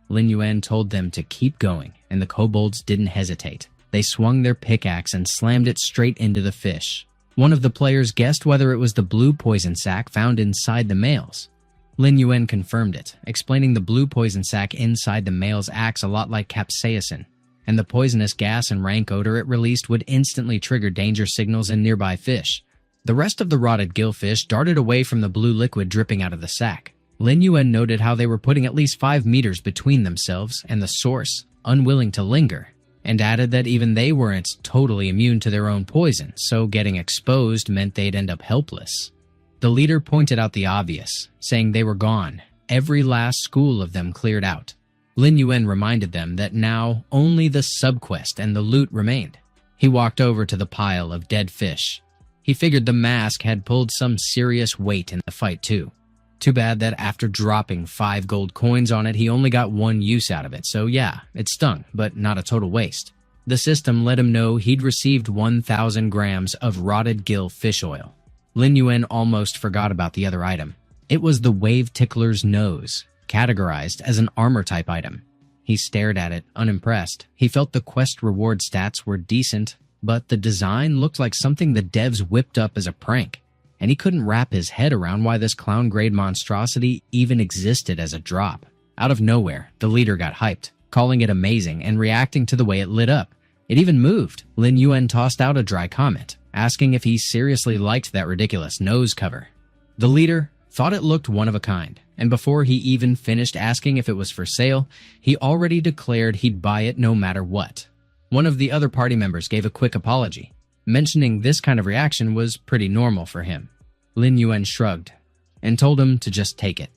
Lin Yuan told them to keep going, and the kobolds didn't hesitate. They swung their pickaxe and slammed it straight into the fish. One of the players guessed whether it was the blue poison sac found inside the males. Lin Yuan confirmed it, explaining the blue poison sac inside the males acts a lot like capsaicin, and the poisonous gas and rank odor it released would instantly trigger danger signals in nearby fish. The rest of the rotted gillfish darted away from the blue liquid dripping out of the sac. Lin Yuan noted how they were putting at least 5 meters between themselves and the source, unwilling to linger, and added that even they weren't totally immune to their own poison, so getting exposed meant they'd end up helpless. The leader pointed out the obvious, saying they were gone, every last school of them cleared out. Lin Yuan reminded them that now only the subquest and the loot remained. He walked over to the pile of dead fish. He figured the mask had pulled some serious weight in the fight too. Too bad that after dropping 5 gold coins on it, he only got 1 use out of it, so yeah, it stung, but not a total waste. The system let him know he'd received 1,000 grams of rotted gill fish oil. Lin Yuan almost forgot about the other item. It was the Wave Tickler's nose, categorized as an armor-type item. He stared at it, unimpressed. He felt the quest reward stats were decent, but the design looked like something the devs whipped up as a prank, and he couldn't wrap his head around why this clown-grade monstrosity even existed as a drop. Out of nowhere, the leader got hyped, calling it amazing and reacting to the way it lit up. It even moved. Lin Yuan tossed out a dry comment, asking if he seriously liked that ridiculous nose cover. The leader thought it looked one of a kind, and before he even finished asking if it was for sale, he already declared he'd buy it no matter what. One of the other party members gave a quick apology, mentioning this kind of reaction was pretty normal for him. Lin Yuan shrugged and told him to just take it.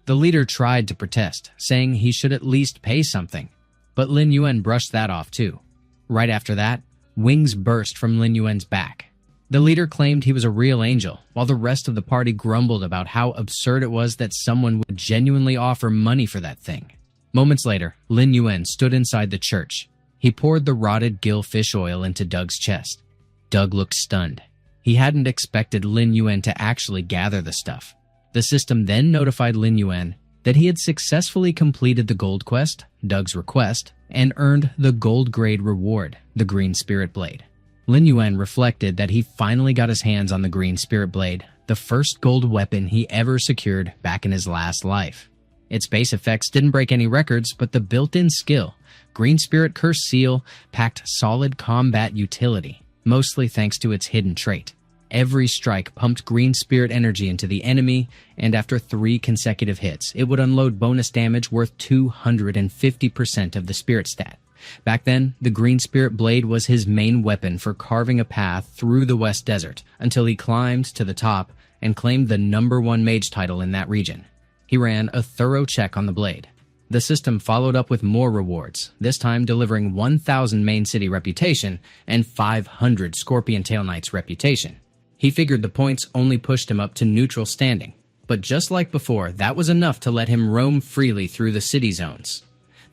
The leader tried to protest, saying he should at least pay something, but Lin Yuan brushed that off too. Right after that, wings burst from Lin Yuan's back. The leader claimed he was a real angel, while the rest of the party grumbled about how absurd it was that someone would genuinely offer money for that thing. Moments later, Lin Yuan stood inside the church. He poured the rotted gill fish oil into Doug's chest. Doug looked stunned. He hadn't expected Lin Yuan to actually gather the stuff. The system then notified Lin Yuan that he had successfully completed the gold quest, Doug's request, and earned the gold grade reward, the Green Spirit Blade. Lin Yuan reflected that he finally got his hands on the Green Spirit Blade, the first gold weapon he ever secured back in his last life. Its base effects didn't break any records, but the built-in skill, Green Spirit Curse Seal, packed solid combat utility, mostly thanks to its hidden trait. Every strike pumped Green Spirit energy into the enemy, and after 3 consecutive hits, it would unload bonus damage worth 250% of the Spirit stat. Back then, the Green Spirit Blade was his main weapon for carving a path through the West Desert until he climbed to the top and claimed the #1 mage title in that region. He ran a thorough check on the blade. The system followed up with more rewards, this time delivering 1,000 main city reputation and 500 Scorpion Tail Knights reputation. He figured the points only pushed him up to neutral standing, but just like before, that was enough to let him roam freely through the city zones.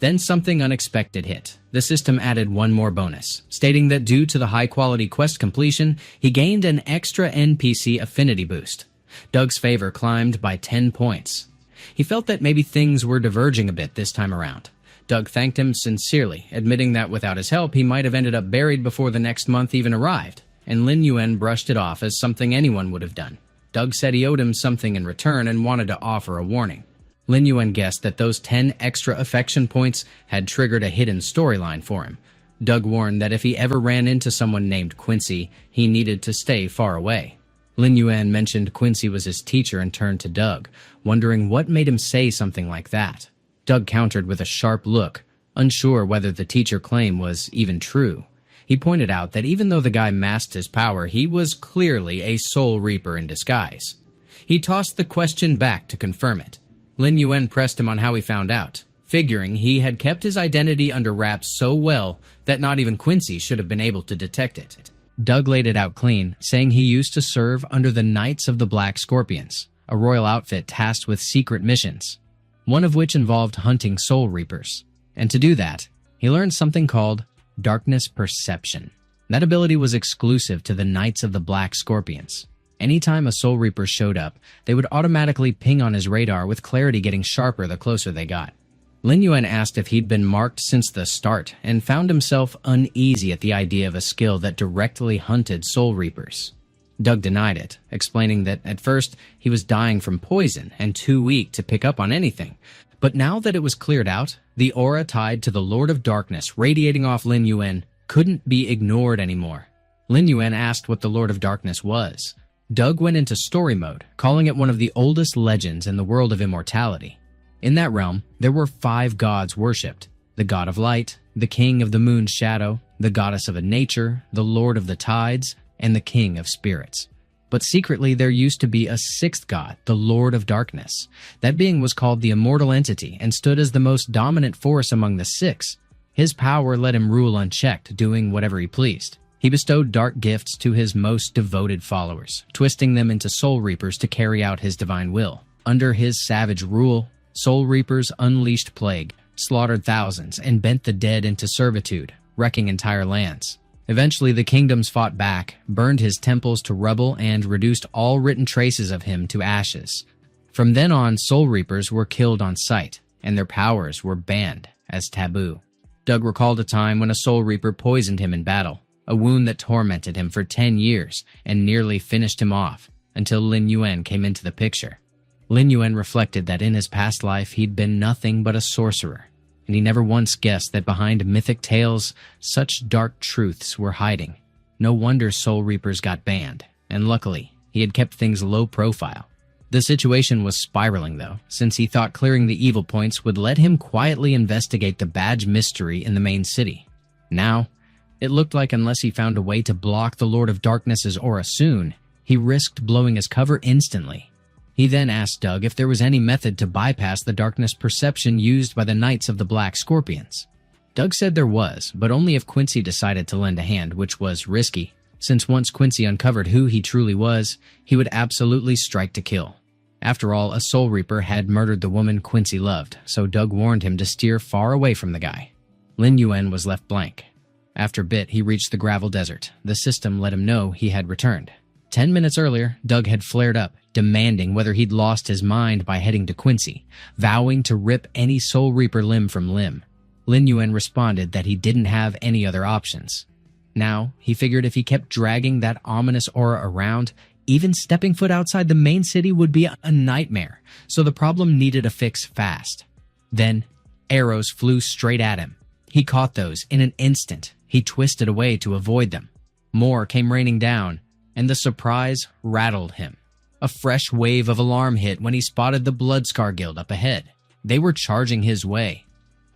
Then something unexpected hit. The system added one more bonus, stating that due to the high-quality quest completion, he gained an extra NPC affinity boost. Doug's favor climbed by 10 points. He felt that maybe things were diverging a bit this time around. Doug thanked him sincerely, admitting that without his help, he might have ended up buried before the next month even arrived, and Lin Yuan brushed it off as something anyone would have done. Doug said he owed him something in return and wanted to offer a warning. Lin Yuan guessed that those 10 extra affection points had triggered a hidden storyline for him. Doug warned that if he ever ran into someone named Quincy, he needed to stay far away. Lin Yuan mentioned Quincy was his teacher and turned to Doug, wondering what made him say something like that. Doug countered with a sharp look, unsure whether the teacher claim was even true. He pointed out that even though the guy masked his power, he was clearly a Soul Reaper in disguise. He tossed the question back to confirm it. Lin Yuan pressed him on how he found out, figuring he had kept his identity under wraps so well that not even Quincy should have been able to detect it. Doug laid it out clean, saying he used to serve under the Knights of the Black Scorpions, a royal outfit tasked with secret missions, one of which involved hunting Soul Reapers. And to do that, he learned something called Darkness Perception. That ability was exclusive to the Knights of the Black Scorpions. Anytime a Soul Reaper showed up, they would automatically ping on his radar, with clarity getting sharper the closer they got. Lin Yuan asked if he'd been marked since the start and found himself uneasy at the idea of a skill that directly hunted Soul Reapers. Doug denied it, explaining that at first he was dying from poison and too weak to pick up on anything. But now that it was cleared out, the aura tied to the Lord of Darkness radiating off Lin Yuan couldn't be ignored anymore. Lin Yuan asked what the Lord of Darkness was. Doug went into story mode, calling it one of the oldest legends in the world of immortality. In that realm, there were 5 gods worshipped: the god of light, the king of the moon's shadow, the goddess of nature, the lord of the tides, and the king of spirits. But secretly, there used to be a 6th god, the Lord of Darkness. That being was called the Immortal Entity and stood as the most dominant force among the 6. His power let him rule unchecked, doing whatever he pleased. He bestowed dark gifts to his most devoted followers, twisting them into Soul Reapers to carry out his divine will. Under his savage rule, Soul Reapers unleashed plague, slaughtered thousands, and bent the dead into servitude, wrecking entire lands. Eventually, the kingdoms fought back, burned his temples to rubble, and reduced all written traces of him to ashes. From then on, Soul Reapers were killed on sight, and their powers were banned as taboo. Doug recalled a time when a Soul Reaper poisoned him in battle, a wound that tormented him for 10 years and nearly finished him off until Lin Yuan came into the picture. Lin Yuan reflected that in his past life he'd been nothing but a sorcerer, and he never once guessed that behind mythic tales such dark truths were hiding. No wonder Soul Reapers got banned, and luckily, he had kept things low profile. The situation was spiraling though, since he thought clearing the evil points would let him quietly investigate the badge mystery in the main city. Now, it looked like unless he found a way to block the Lord of Darkness's aura soon, he risked blowing his cover instantly. He then asked Doug if there was any method to bypass the darkness perception used by the Knights of the Black Scorpions. Doug said there was, but only if Quincy decided to lend a hand, which was risky, since once Quincy uncovered who he truly was, he would absolutely strike to kill. After all, a Soul Reaper had murdered the woman Quincy loved, so Doug warned him to steer far away from the guy. Lin Yuan was left blank. After a bit, he reached the gravel desert. The system let him know he had returned. 10 minutes earlier, Doug had flared up, demanding whether he'd lost his mind by heading to Quincy, vowing to rip any Soul Reaper limb from limb. Lin Yuan responded that he didn't have any other options. Now, he figured if he kept dragging that ominous aura around, even stepping foot outside the main city would be a nightmare, so the problem needed a fix fast. Then, arrows flew straight at him. He caught those in an instant. He twisted away to avoid them. More came raining down, and the surprise rattled him. A fresh wave of alarm hit when he spotted the Bloodscar Guild up ahead. They were charging his way.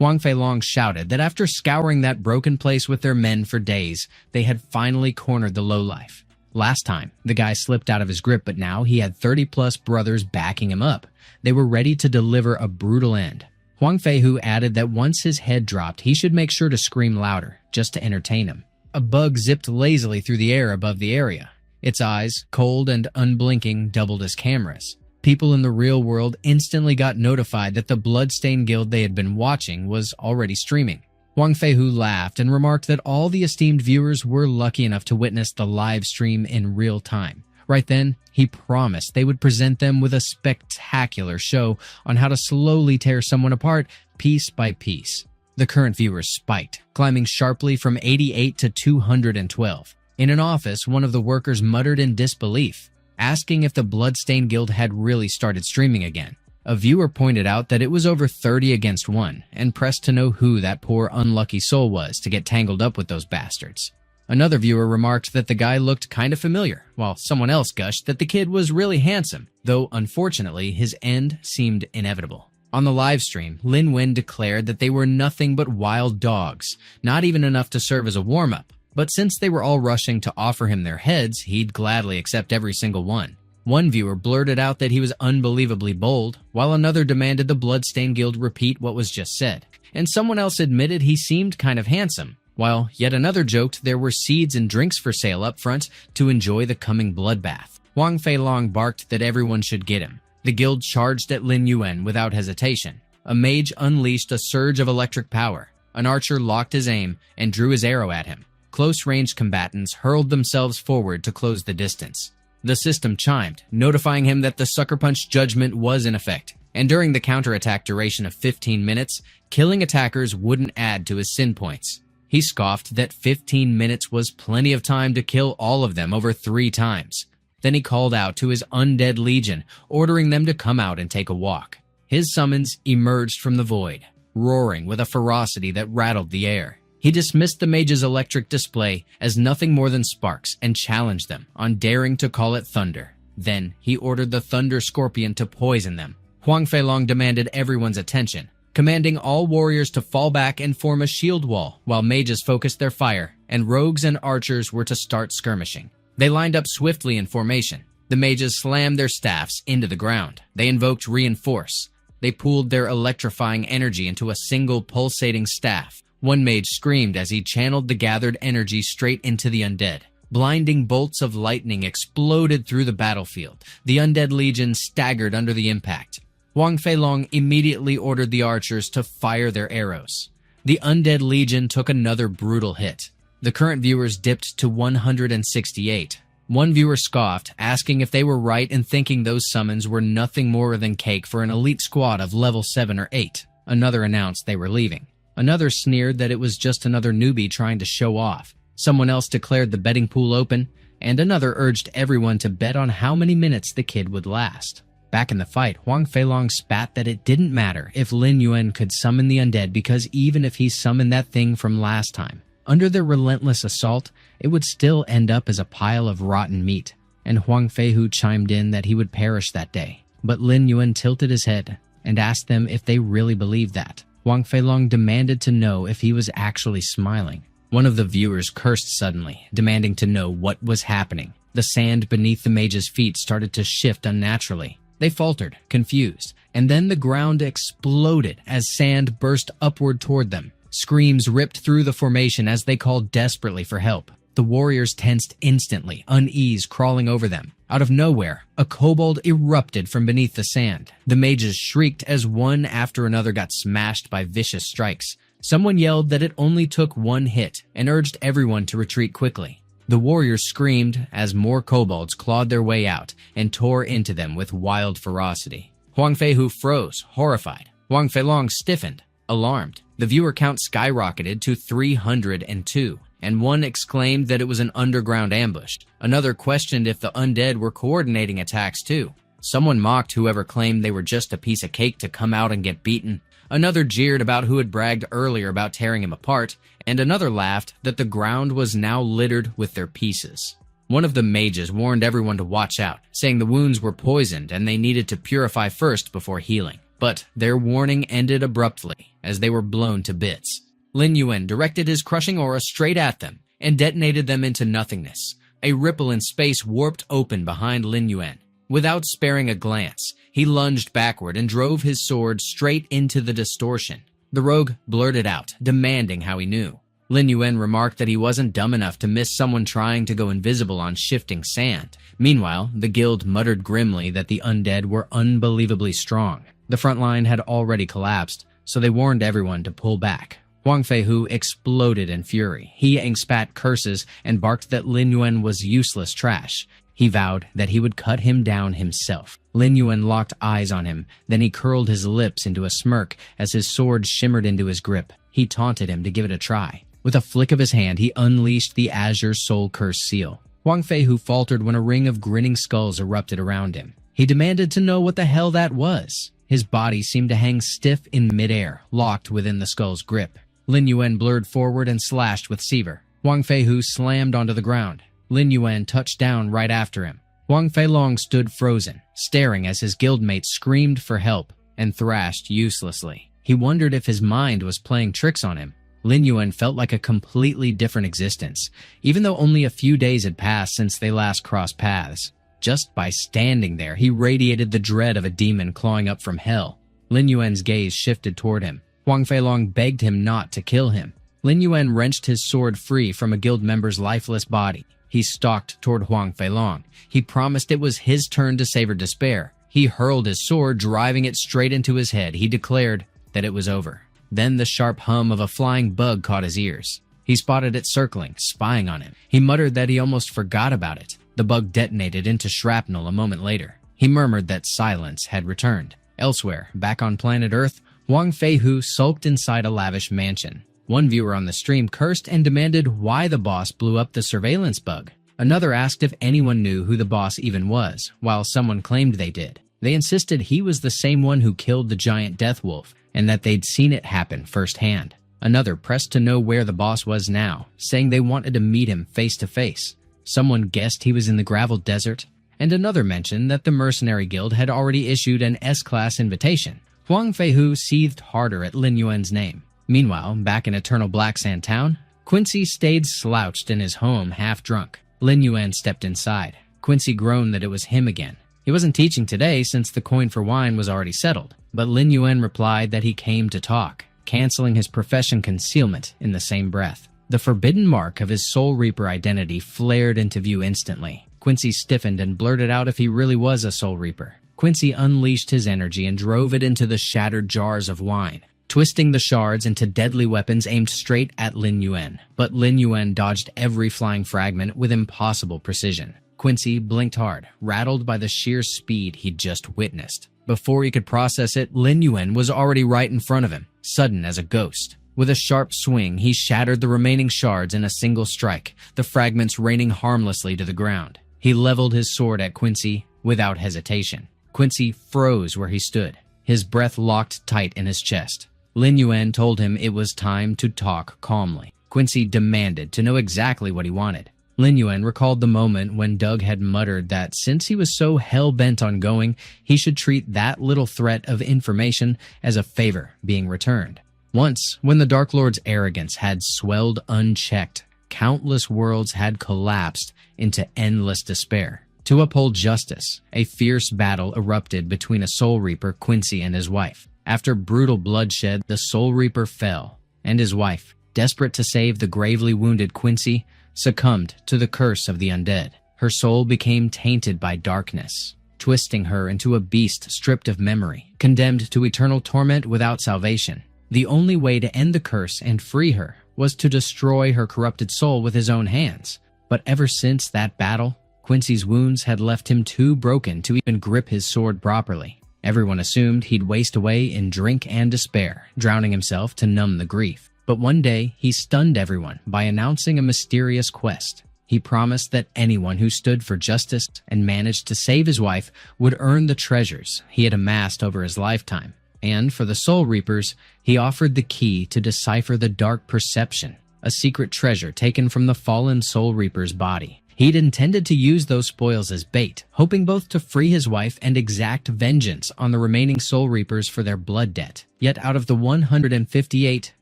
Wang Feilong shouted that after scouring that broken place with their men for days, they had finally cornered the lowlife. Last time, the guy slipped out of his grip, but now he had 30-plus brothers backing him up. They were ready to deliver a brutal end. Huang Feihu added that once his head dropped, he should make sure to scream louder, just to entertain him. A bug zipped lazily through the air above the area. Its eyes, cold and unblinking, doubled as cameras. People in the real world instantly got notified that the Bloodstained Guild they had been watching was already streaming. Huang Feihu laughed and remarked that all the esteemed viewers were lucky enough to witness the live stream in real time. Right then, he promised they would present them with a spectacular show on how to slowly tear someone apart piece by piece. The current viewers spiked, climbing sharply from 88 to 212. In an office, one of the workers muttered in disbelief, asking if the Bloodstained Guild had really started streaming again. A viewer pointed out that it was over 30 against 1 and pressed to know who that poor unlucky soul was to get tangled up with those bastards. Another viewer remarked that the guy looked kind of familiar, while someone else gushed that the kid was really handsome, though unfortunately his end seemed inevitable. On the live stream, Lin Wen declared that they were nothing but wild dogs, not even enough to serve as a warm-up, but since they were all rushing to offer him their heads, he'd gladly accept every single one. One viewer blurted out that he was unbelievably bold, while another demanded the Bloodstained Guild repeat what was just said, and someone else admitted he seemed kind of handsome, while yet another joked there were seeds and drinks for sale up front to enjoy the coming bloodbath. Huang Feilong barked that everyone should get him. The guild charged at Lin Yuan without hesitation. A mage unleashed a surge of electric power. An archer locked his aim and drew his arrow at him. Close-range combatants hurled themselves forward to close the distance. The system chimed, notifying him that the Sucker Punch judgment was in effect, and during the counterattack duration of 15 minutes, killing attackers wouldn't add to his sin points. He scoffed that 15 minutes was plenty of time to kill all of them over 3 times. Then he called out to his undead legion, ordering them to come out and take a walk. His summons emerged from the void, roaring with a ferocity that rattled the air. He dismissed the mage's electric display as nothing more than sparks and challenged them on daring to call it thunder. Then he ordered the Thunder Scorpion to poison them. Huang Feilong demanded everyone's attention, commanding all warriors to fall back and form a shield wall while mages focused their fire and rogues and archers were to start skirmishing. They lined up swiftly in formation. The mages slammed their staffs into the ground. They invoked Reinforce. They pooled their electrifying energy into a single pulsating staff. One mage screamed as he channeled the gathered energy straight into the undead. Blinding bolts of lightning exploded through the battlefield. The undead legion staggered under the impact. Huang Feilong immediately ordered the archers to fire their arrows. The undead legion took another brutal hit. The current viewers dipped to 168. One viewer scoffed, asking if they were right in thinking those summons were nothing more than cake for an elite squad of level 7 or 8. Another announced they were leaving. Another sneered that it was just another newbie trying to show off. Someone else declared the betting pool open, and another urged everyone to bet on how many minutes the kid would last. Back in the fight, Huang Feilong spat that it didn't matter if Lin Yuan could summon the undead because even if he summoned that thing from last time, under their relentless assault, it would still end up as a pile of rotten meat. And Huang Feihu chimed in that he would perish that day. But Lin Yuan tilted his head and asked them if they really believed that. Huang Feilong demanded to know if he was actually smiling. One of the viewers cursed suddenly, demanding to know what was happening. The sand beneath the mage's feet started to shift unnaturally. They faltered, confused, and then the ground exploded as sand burst upward toward them. Screams ripped through the formation as they called desperately for help. The warriors tensed instantly, unease crawling over them. Out of nowhere, a kobold erupted from beneath the sand. The mages shrieked as one after another got smashed by vicious strikes. Someone yelled that it only took one hit and urged everyone to retreat quickly. The warriors screamed as more kobolds clawed their way out and tore into them with wild ferocity. Huang Feihu froze, horrified. Huang Feilong stiffened, alarmed. The viewer count skyrocketed to 302, and one exclaimed that it was an underground ambush. Another questioned if the undead were coordinating attacks too. Someone mocked whoever claimed they were just a piece of cake to come out and get beaten. Another jeered about who had bragged earlier about tearing him apart, and another laughed that the ground was now littered with their pieces. One of the mages warned everyone to watch out, saying the wounds were poisoned and they needed to purify first before healing. But their warning ended abruptly as they were blown to bits. Lin Yuan directed his crushing aura straight at them and detonated them into nothingness. A ripple in space warped open behind Lin Yuan. Without sparing a glance, he lunged backward and drove his sword straight into the distortion. The rogue blurted out, demanding how he knew. Lin Yuan remarked that he wasn't dumb enough to miss someone trying to go invisible on shifting sand. Meanwhile, the guild muttered grimly that the undead were unbelievably strong. The front line had already collapsed, so they warned everyone to pull back. Huang Feihu exploded in fury. He spat curses and barked that Lin Yuan was useless trash. He vowed that he would cut him down himself. Lin Yuan locked eyes on him, then he curled his lips into a smirk as his sword shimmered into his grip. He taunted him to give it a try. With a flick of his hand, he unleashed the Azure Soul Curse seal. Huang Feihu faltered when a ring of grinning skulls erupted around him. He demanded to know what the hell that was. His body seemed to hang stiff in midair, locked within the skull's grip. Lin Yuan blurred forward and slashed with Seaver. Huang Feihu slammed onto the ground. Lin Yuan touched down right after him. Huang Feilong stood frozen, staring as his guildmates screamed for help and thrashed uselessly. He wondered if his mind was playing tricks on him. Lin Yuan felt like a completely different existence, even though only a few days had passed since they last crossed paths. Just by standing there, he radiated the dread of a demon clawing up from hell. Lin Yuan's gaze shifted toward him. Huang Feilong begged him not to kill him. Lin Yuan wrenched his sword free from a guild member's lifeless body. He stalked toward Huang Feilong. He promised it was his turn to savor despair. He hurled his sword, driving it straight into his head. He declared that it was over. Then the sharp hum of a flying bug caught his ears. He spotted it circling, spying on him. He muttered that he almost forgot about it. The bug detonated into shrapnel a moment later. He murmured that silence had returned. Elsewhere, back on planet Earth, Huang Feihu sulked inside a lavish mansion. One viewer on the stream cursed and demanded why the boss blew up the surveillance bug. Another asked if anyone knew who the boss even was, while someone claimed they did. They insisted he was the same one who killed the giant death wolf, and that they'd seen it happen firsthand. Another pressed to know where the boss was now, saying they wanted to meet him face to face. Someone guessed he was in the gravel desert, and another mentioned that the mercenary guild had already issued an S-class invitation. Huang Feihu seethed harder at Lin Yuan's name. Meanwhile, back in Eternal Black Sand Town, Quincy stayed slouched in his home, half drunk. Lin Yuan stepped inside. Quincy groaned that it was him again. He wasn't teaching today since the coin for wine was already settled, but Lin Yuan replied that he came to talk, canceling his profession concealment in the same breath. The forbidden mark of his Soul Reaper identity flared into view instantly. Quincy stiffened and blurted out if he really was a Soul Reaper. Quincy unleashed his energy and drove it into the shattered jars of wine, twisting the shards into deadly weapons aimed straight at Lin Yuan. But Lin Yuan dodged every flying fragment with impossible precision. Quincy blinked hard, rattled by the sheer speed he'd just witnessed. Before he could process it, Lin Yuan was already right in front of him, sudden as a ghost. With a sharp swing, he shattered the remaining shards in a single strike, the fragments raining harmlessly to the ground. He leveled his sword at Quincy without hesitation. Quincy froze where he stood, his breath locked tight in his chest. Lin Yuan told him it was time to talk calmly. Quincy demanded to know exactly what he wanted. Lin Yuan recalled the moment when Doug had muttered that since he was so hell-bent on going, he should treat that little threat of information as a favor being returned. Once, when the Dark Lord's arrogance had swelled unchecked, countless worlds had collapsed into endless despair. To uphold justice, a fierce battle erupted between a Soul Reaper, Quincy, and his wife. After brutal bloodshed, the Soul Reaper fell, and his wife, desperate to save the gravely wounded Quincy, succumbed to the curse of the undead. Her soul became tainted by darkness, twisting her into a beast stripped of memory, condemned to eternal torment without salvation. The only way to end the curse and free her was to destroy her corrupted soul with his own hands. But ever since that battle, Quincy's wounds had left him too broken to even grip his sword properly. Everyone assumed he'd waste away in drink and despair, drowning himself to numb the grief. But one day, he stunned everyone by announcing a mysterious quest. He promised that anyone who stood for justice and managed to save his wife would earn the treasures he had amassed over his lifetime. And for the Soul Reapers, he offered the key to decipher the Dark Perception, a secret treasure taken from the fallen Soul Reaper's body. He'd intended to use those spoils as bait, hoping both to free his wife and exact vengeance on the remaining Soul Reapers for their blood debt. Yet out of the 158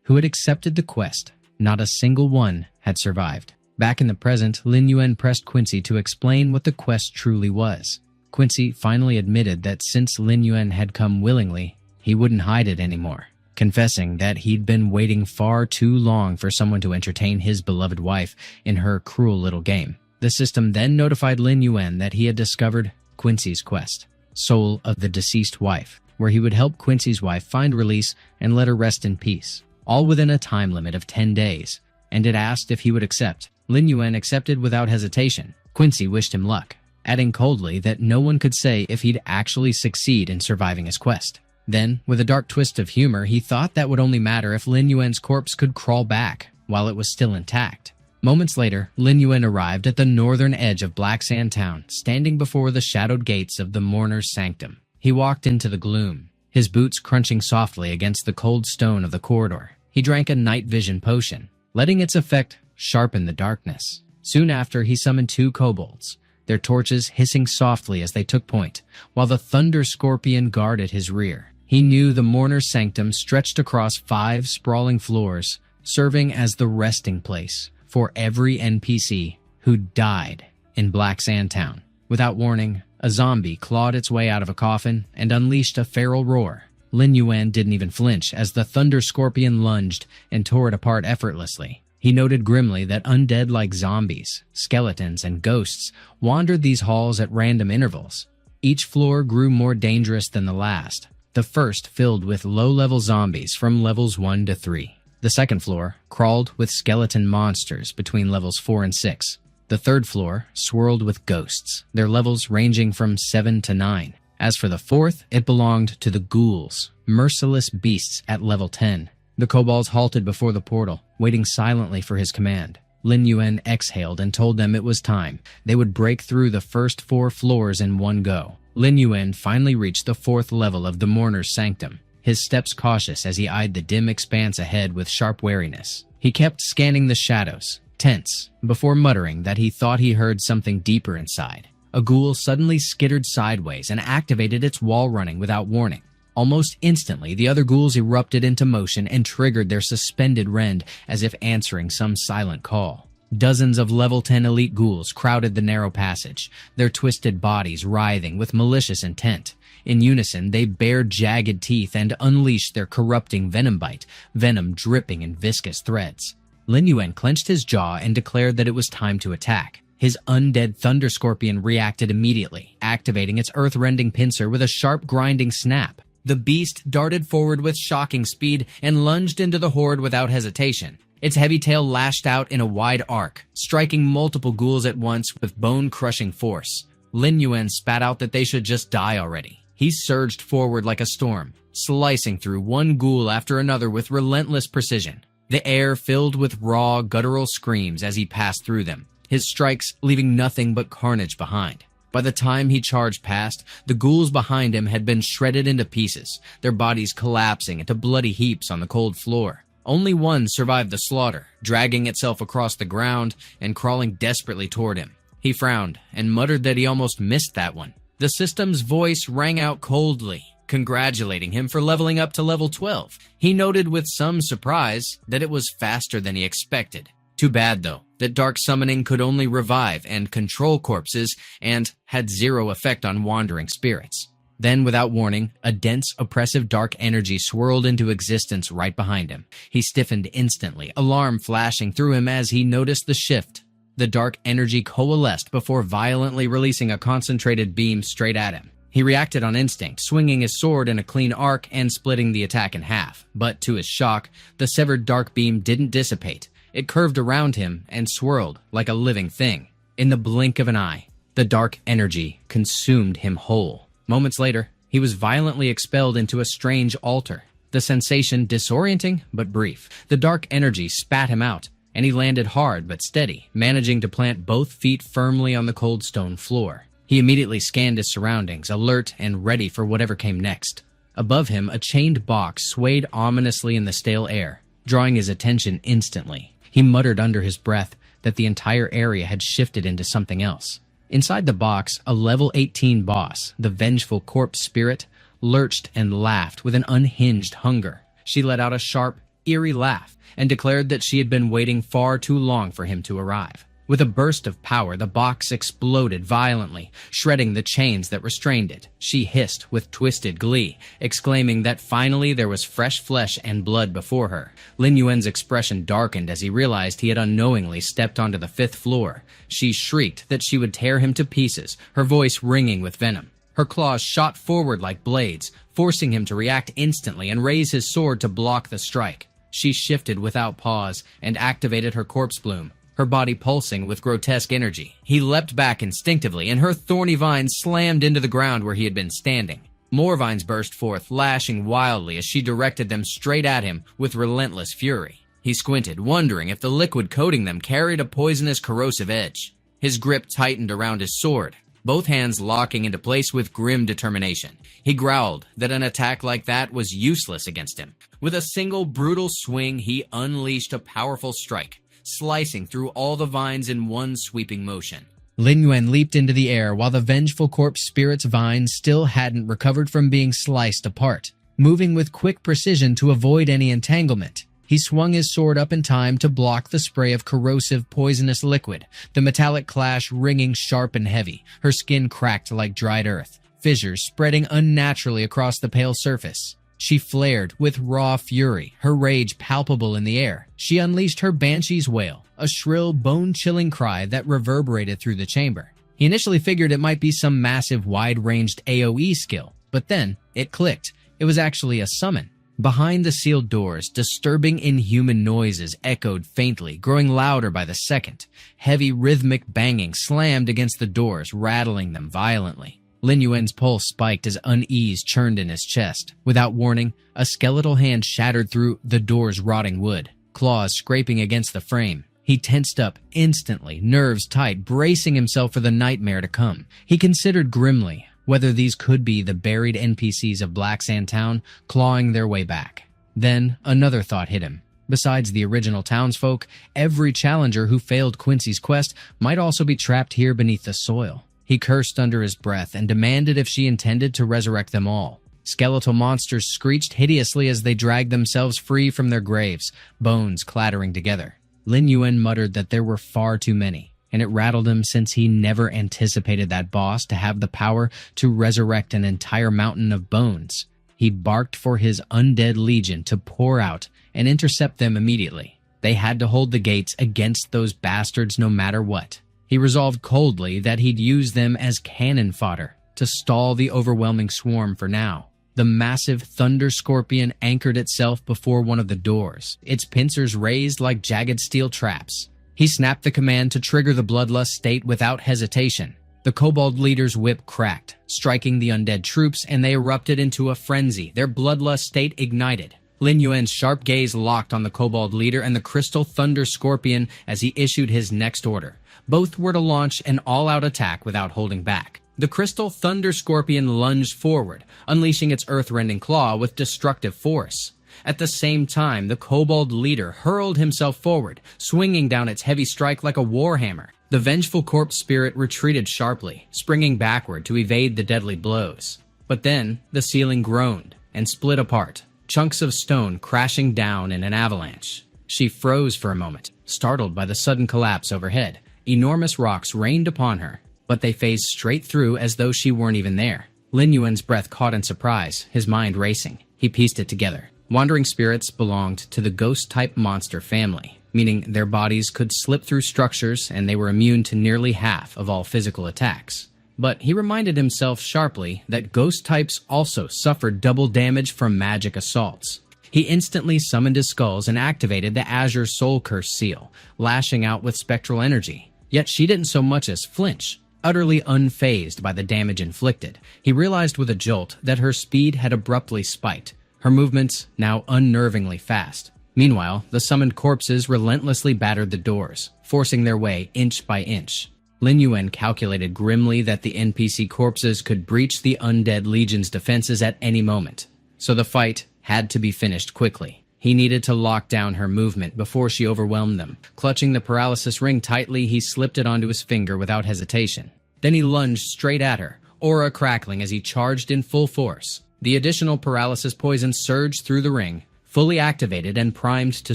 who had accepted the quest, not a single one had survived. Back in the present, Lin Yuan pressed Quincy to explain what the quest truly was. Quincy finally admitted that since Lin Yuan had come willingly, he wouldn't hide it anymore, confessing that he'd been waiting far too long for someone to entertain his beloved wife in her cruel little game. The system then notified Lin Yuan that he had discovered Quincy's quest, Soul of the Deceased Wife, where he would help Quincy's wife find release and let her rest in peace, all within a time limit of 10 days, and it asked if he would accept. Lin Yuan accepted without hesitation. Quincy wished him luck, adding coldly that no one could say if he'd actually succeed in surviving his quest. Then, with a dark twist of humor, he thought that would only matter if Lin Yuan's corpse could crawl back while it was still intact. Moments later, Lin Yuan arrived at the northern edge of Black Sand Town, standing before the shadowed gates of the mourner's sanctum. He walked into the gloom, his boots crunching softly against the cold stone of the corridor. He drank a night vision potion, letting its effect sharpen the darkness. Soon after, he summoned 2 kobolds, their torches hissing softly as they took point, while the thunder scorpion guarded his rear. He knew the mourner's sanctum stretched across 5 sprawling floors, serving as the resting place for every NPC who died in Black Sand Town. Without warning, a zombie clawed its way out of a coffin and unleashed a feral roar. Lin Yuan didn't even flinch as the thunder scorpion lunged and tore it apart effortlessly. He noted grimly that undead like zombies, skeletons, and ghosts wandered these halls at random intervals. Each floor grew more dangerous than the last, the first filled with low-level zombies from levels 1 to 3. The second floor crawled with skeleton monsters between levels 4 and 6. The third floor swirled with ghosts, their levels ranging from 7 to 9. As for the fourth, it belonged to the ghouls, merciless beasts at level 10. The kobolds halted before the portal, waiting silently for his command. Lin Yuan exhaled and told them it was time. They would break through the first 4 floors in one go. Lin Yuan finally reached the 4th level of the mourner's sanctum, his steps cautious as he eyed the dim expanse ahead with sharp wariness. He kept scanning the shadows, tense, before muttering that he thought he heard something deeper inside. A ghoul suddenly skittered sideways and activated its wall running without warning. Almost instantly, the other ghouls erupted into motion and triggered their suspended rend as if answering some silent call. Dozens of level 10 elite ghouls crowded the narrow passage, their twisted bodies writhing with malicious intent. In unison, they bared jagged teeth and unleashed their corrupting venom bite, venom dripping in viscous threads. Lin Yuan clenched his jaw and declared that it was time to attack. His undead thunder scorpion reacted immediately, activating its earth-rending pincer with a sharp grinding snap. The beast darted forward with shocking speed and lunged into the horde without hesitation. Its heavy tail lashed out in a wide arc, striking multiple ghouls at once with bone-crushing force. Lin Yuan spat out that they should just die already. He surged forward like a storm, slicing through one ghoul after another with relentless precision. The air filled with raw, guttural screams as he passed through them, his strikes leaving nothing but carnage behind. By the time he charged past, the ghouls behind him had been shredded into pieces, their bodies collapsing into bloody heaps on the cold floor. Only one survived the slaughter, dragging itself across the ground and crawling desperately toward him. He frowned and muttered that he almost missed that one. The system's voice rang out coldly, congratulating him for leveling up to level 12. He noted with some surprise that it was faster than he expected. Too bad, though, that dark summoning could only revive and control corpses and had zero effect on wandering spirits. Then, without warning, a dense, oppressive dark energy swirled into existence right behind him. He stiffened instantly, alarm flashing through him as he noticed the shift. The dark energy coalesced before violently releasing a concentrated beam straight at him. He reacted on instinct, swinging his sword in a clean arc and splitting the attack in half. But to his shock, the severed dark beam didn't dissipate. It curved around him and swirled like a living thing. In the blink of an eye, the dark energy consumed him whole. Moments later, he was violently expelled into a strange altar. The sensation disorienting but brief. The dark energy spat him out, and he landed hard but steady, managing to plant both feet firmly on the cold stone floor. He immediately scanned his surroundings, alert and ready for whatever came next. Above him, a chained box swayed ominously in the stale air, drawing his attention instantly. He muttered under his breath that the entire area had shifted into something else. Inside the box, a level 18 boss, the vengeful corpse spirit, lurched and laughed with an unhinged hunger. She let out a sharp, eerie laugh and declared that she had been waiting far too long for him to arrive. With a burst of power, the box exploded violently, shredding the chains that restrained it. She hissed with twisted glee, exclaiming that finally there was fresh flesh and blood before her. Lin Yuan's expression darkened as he realized he had unknowingly stepped onto the 5th floor. She shrieked that she would tear him to pieces, her voice ringing with venom. Her claws shot forward like blades, forcing him to react instantly and raise his sword to block the strike. She shifted without pause and activated her corpse bloom, her body pulsing with grotesque energy. He leapt back instinctively, and her thorny vines slammed into the ground where he had been standing. More vines burst forth, lashing wildly as she directed them straight at him with relentless fury. He squinted, wondering if the liquid coating them carried a poisonous, corrosive edge. His grip tightened around his sword, both hands locking into place with grim determination. He growled that an attack like that was useless against him. With a single brutal swing, he unleashed a powerful strike, slicing through all the vines in one sweeping motion. Lin Yuan leaped into the air while the vengeful corpse spirit's vines still hadn't recovered from being sliced apart. Moving with quick precision to avoid any entanglement, he swung his sword up in time to block the spray of corrosive, poisonous liquid, the metallic clash ringing sharp and heavy. Her skin cracked like dried earth, fissures spreading unnaturally across the pale surface. She flared with raw fury, her rage palpable in the air. She unleashed her banshee's wail, a shrill, bone-chilling cry that reverberated through the chamber. He initially figured it might be some massive, wide-ranged AoE skill, but then it clicked. It was actually a summon. Behind the sealed doors, disturbing inhuman noises echoed faintly, growing louder by the second. Heavy rhythmic banging slammed against the doors, rattling them violently. Lin Yuan's pulse spiked as unease churned in his chest. Without warning, a skeletal hand shattered through the door's rotting wood, claws scraping against the frame. He tensed up instantly, nerves tight, bracing himself for the nightmare to come. He considered grimly whether these could be the buried NPCs of Black Sand Town clawing their way back. Then another thought hit him. Besides the original townsfolk, every challenger who failed Quincy's quest might also be trapped here beneath the soil. He cursed under his breath and demanded if she intended to resurrect them all. Skeletal monsters screeched hideously as they dragged themselves free from their graves, bones clattering together. Lin Yuan muttered that there were far too many, and it rattled him since he never anticipated that boss to have the power to resurrect an entire mountain of bones. He barked for his undead legion to pour out and intercept them immediately. They had to hold the gates against those bastards no matter what. He resolved coldly that he'd use them as cannon fodder to stall the overwhelming swarm for now. The massive thunder scorpion anchored itself before one of the doors, its pincers raised like jagged steel traps. He snapped the command to trigger the bloodlust state without hesitation. The kobold leader's whip cracked, striking the undead troops, and they erupted into a frenzy, their bloodlust state ignited. Lin Yuan's sharp gaze locked on the kobold leader and the crystal thunder scorpion as he issued his next order. Both were to launch an all-out attack without holding back. The crystal thunder scorpion lunged forward, unleashing its earth-rending claw with destructive force. At the same time, the kobold leader hurled himself forward, swinging down its heavy strike like a warhammer. The vengeful corpse spirit retreated sharply, springing backward to evade the deadly blows. But then, the ceiling groaned and split apart, chunks of stone crashing down in an avalanche. She froze for a moment, startled by the sudden collapse overhead. Enormous rocks rained upon her, but they phased straight through as though she weren't even there. Lin Yuan's breath caught in surprise, his mind racing. He pieced it together. Wandering spirits belonged to the ghost-type monster family, meaning their bodies could slip through structures and they were immune to nearly half of all physical attacks. But he reminded himself sharply that ghost types also suffered double damage from magic assaults. He instantly summoned his skulls and activated the Azure Soul Curse seal, lashing out with spectral energy. Yet she didn't so much as flinch, utterly unfazed by the damage inflicted. He realized with a jolt that her speed had abruptly spiked, her movements now unnervingly fast. Meanwhile, the summoned corpses relentlessly battered the doors, forcing their way inch by inch. Lin Yuan calculated grimly that the NPC corpses could breach the undead legion's defenses at any moment, so the fight had to be finished quickly. He needed to lock down her movement before she overwhelmed them. Clutching the paralysis ring tightly, he slipped it onto his finger without hesitation. Then he lunged straight at her, aura crackling as he charged in full force. The additional paralysis poison surged through the ring, fully activated and primed to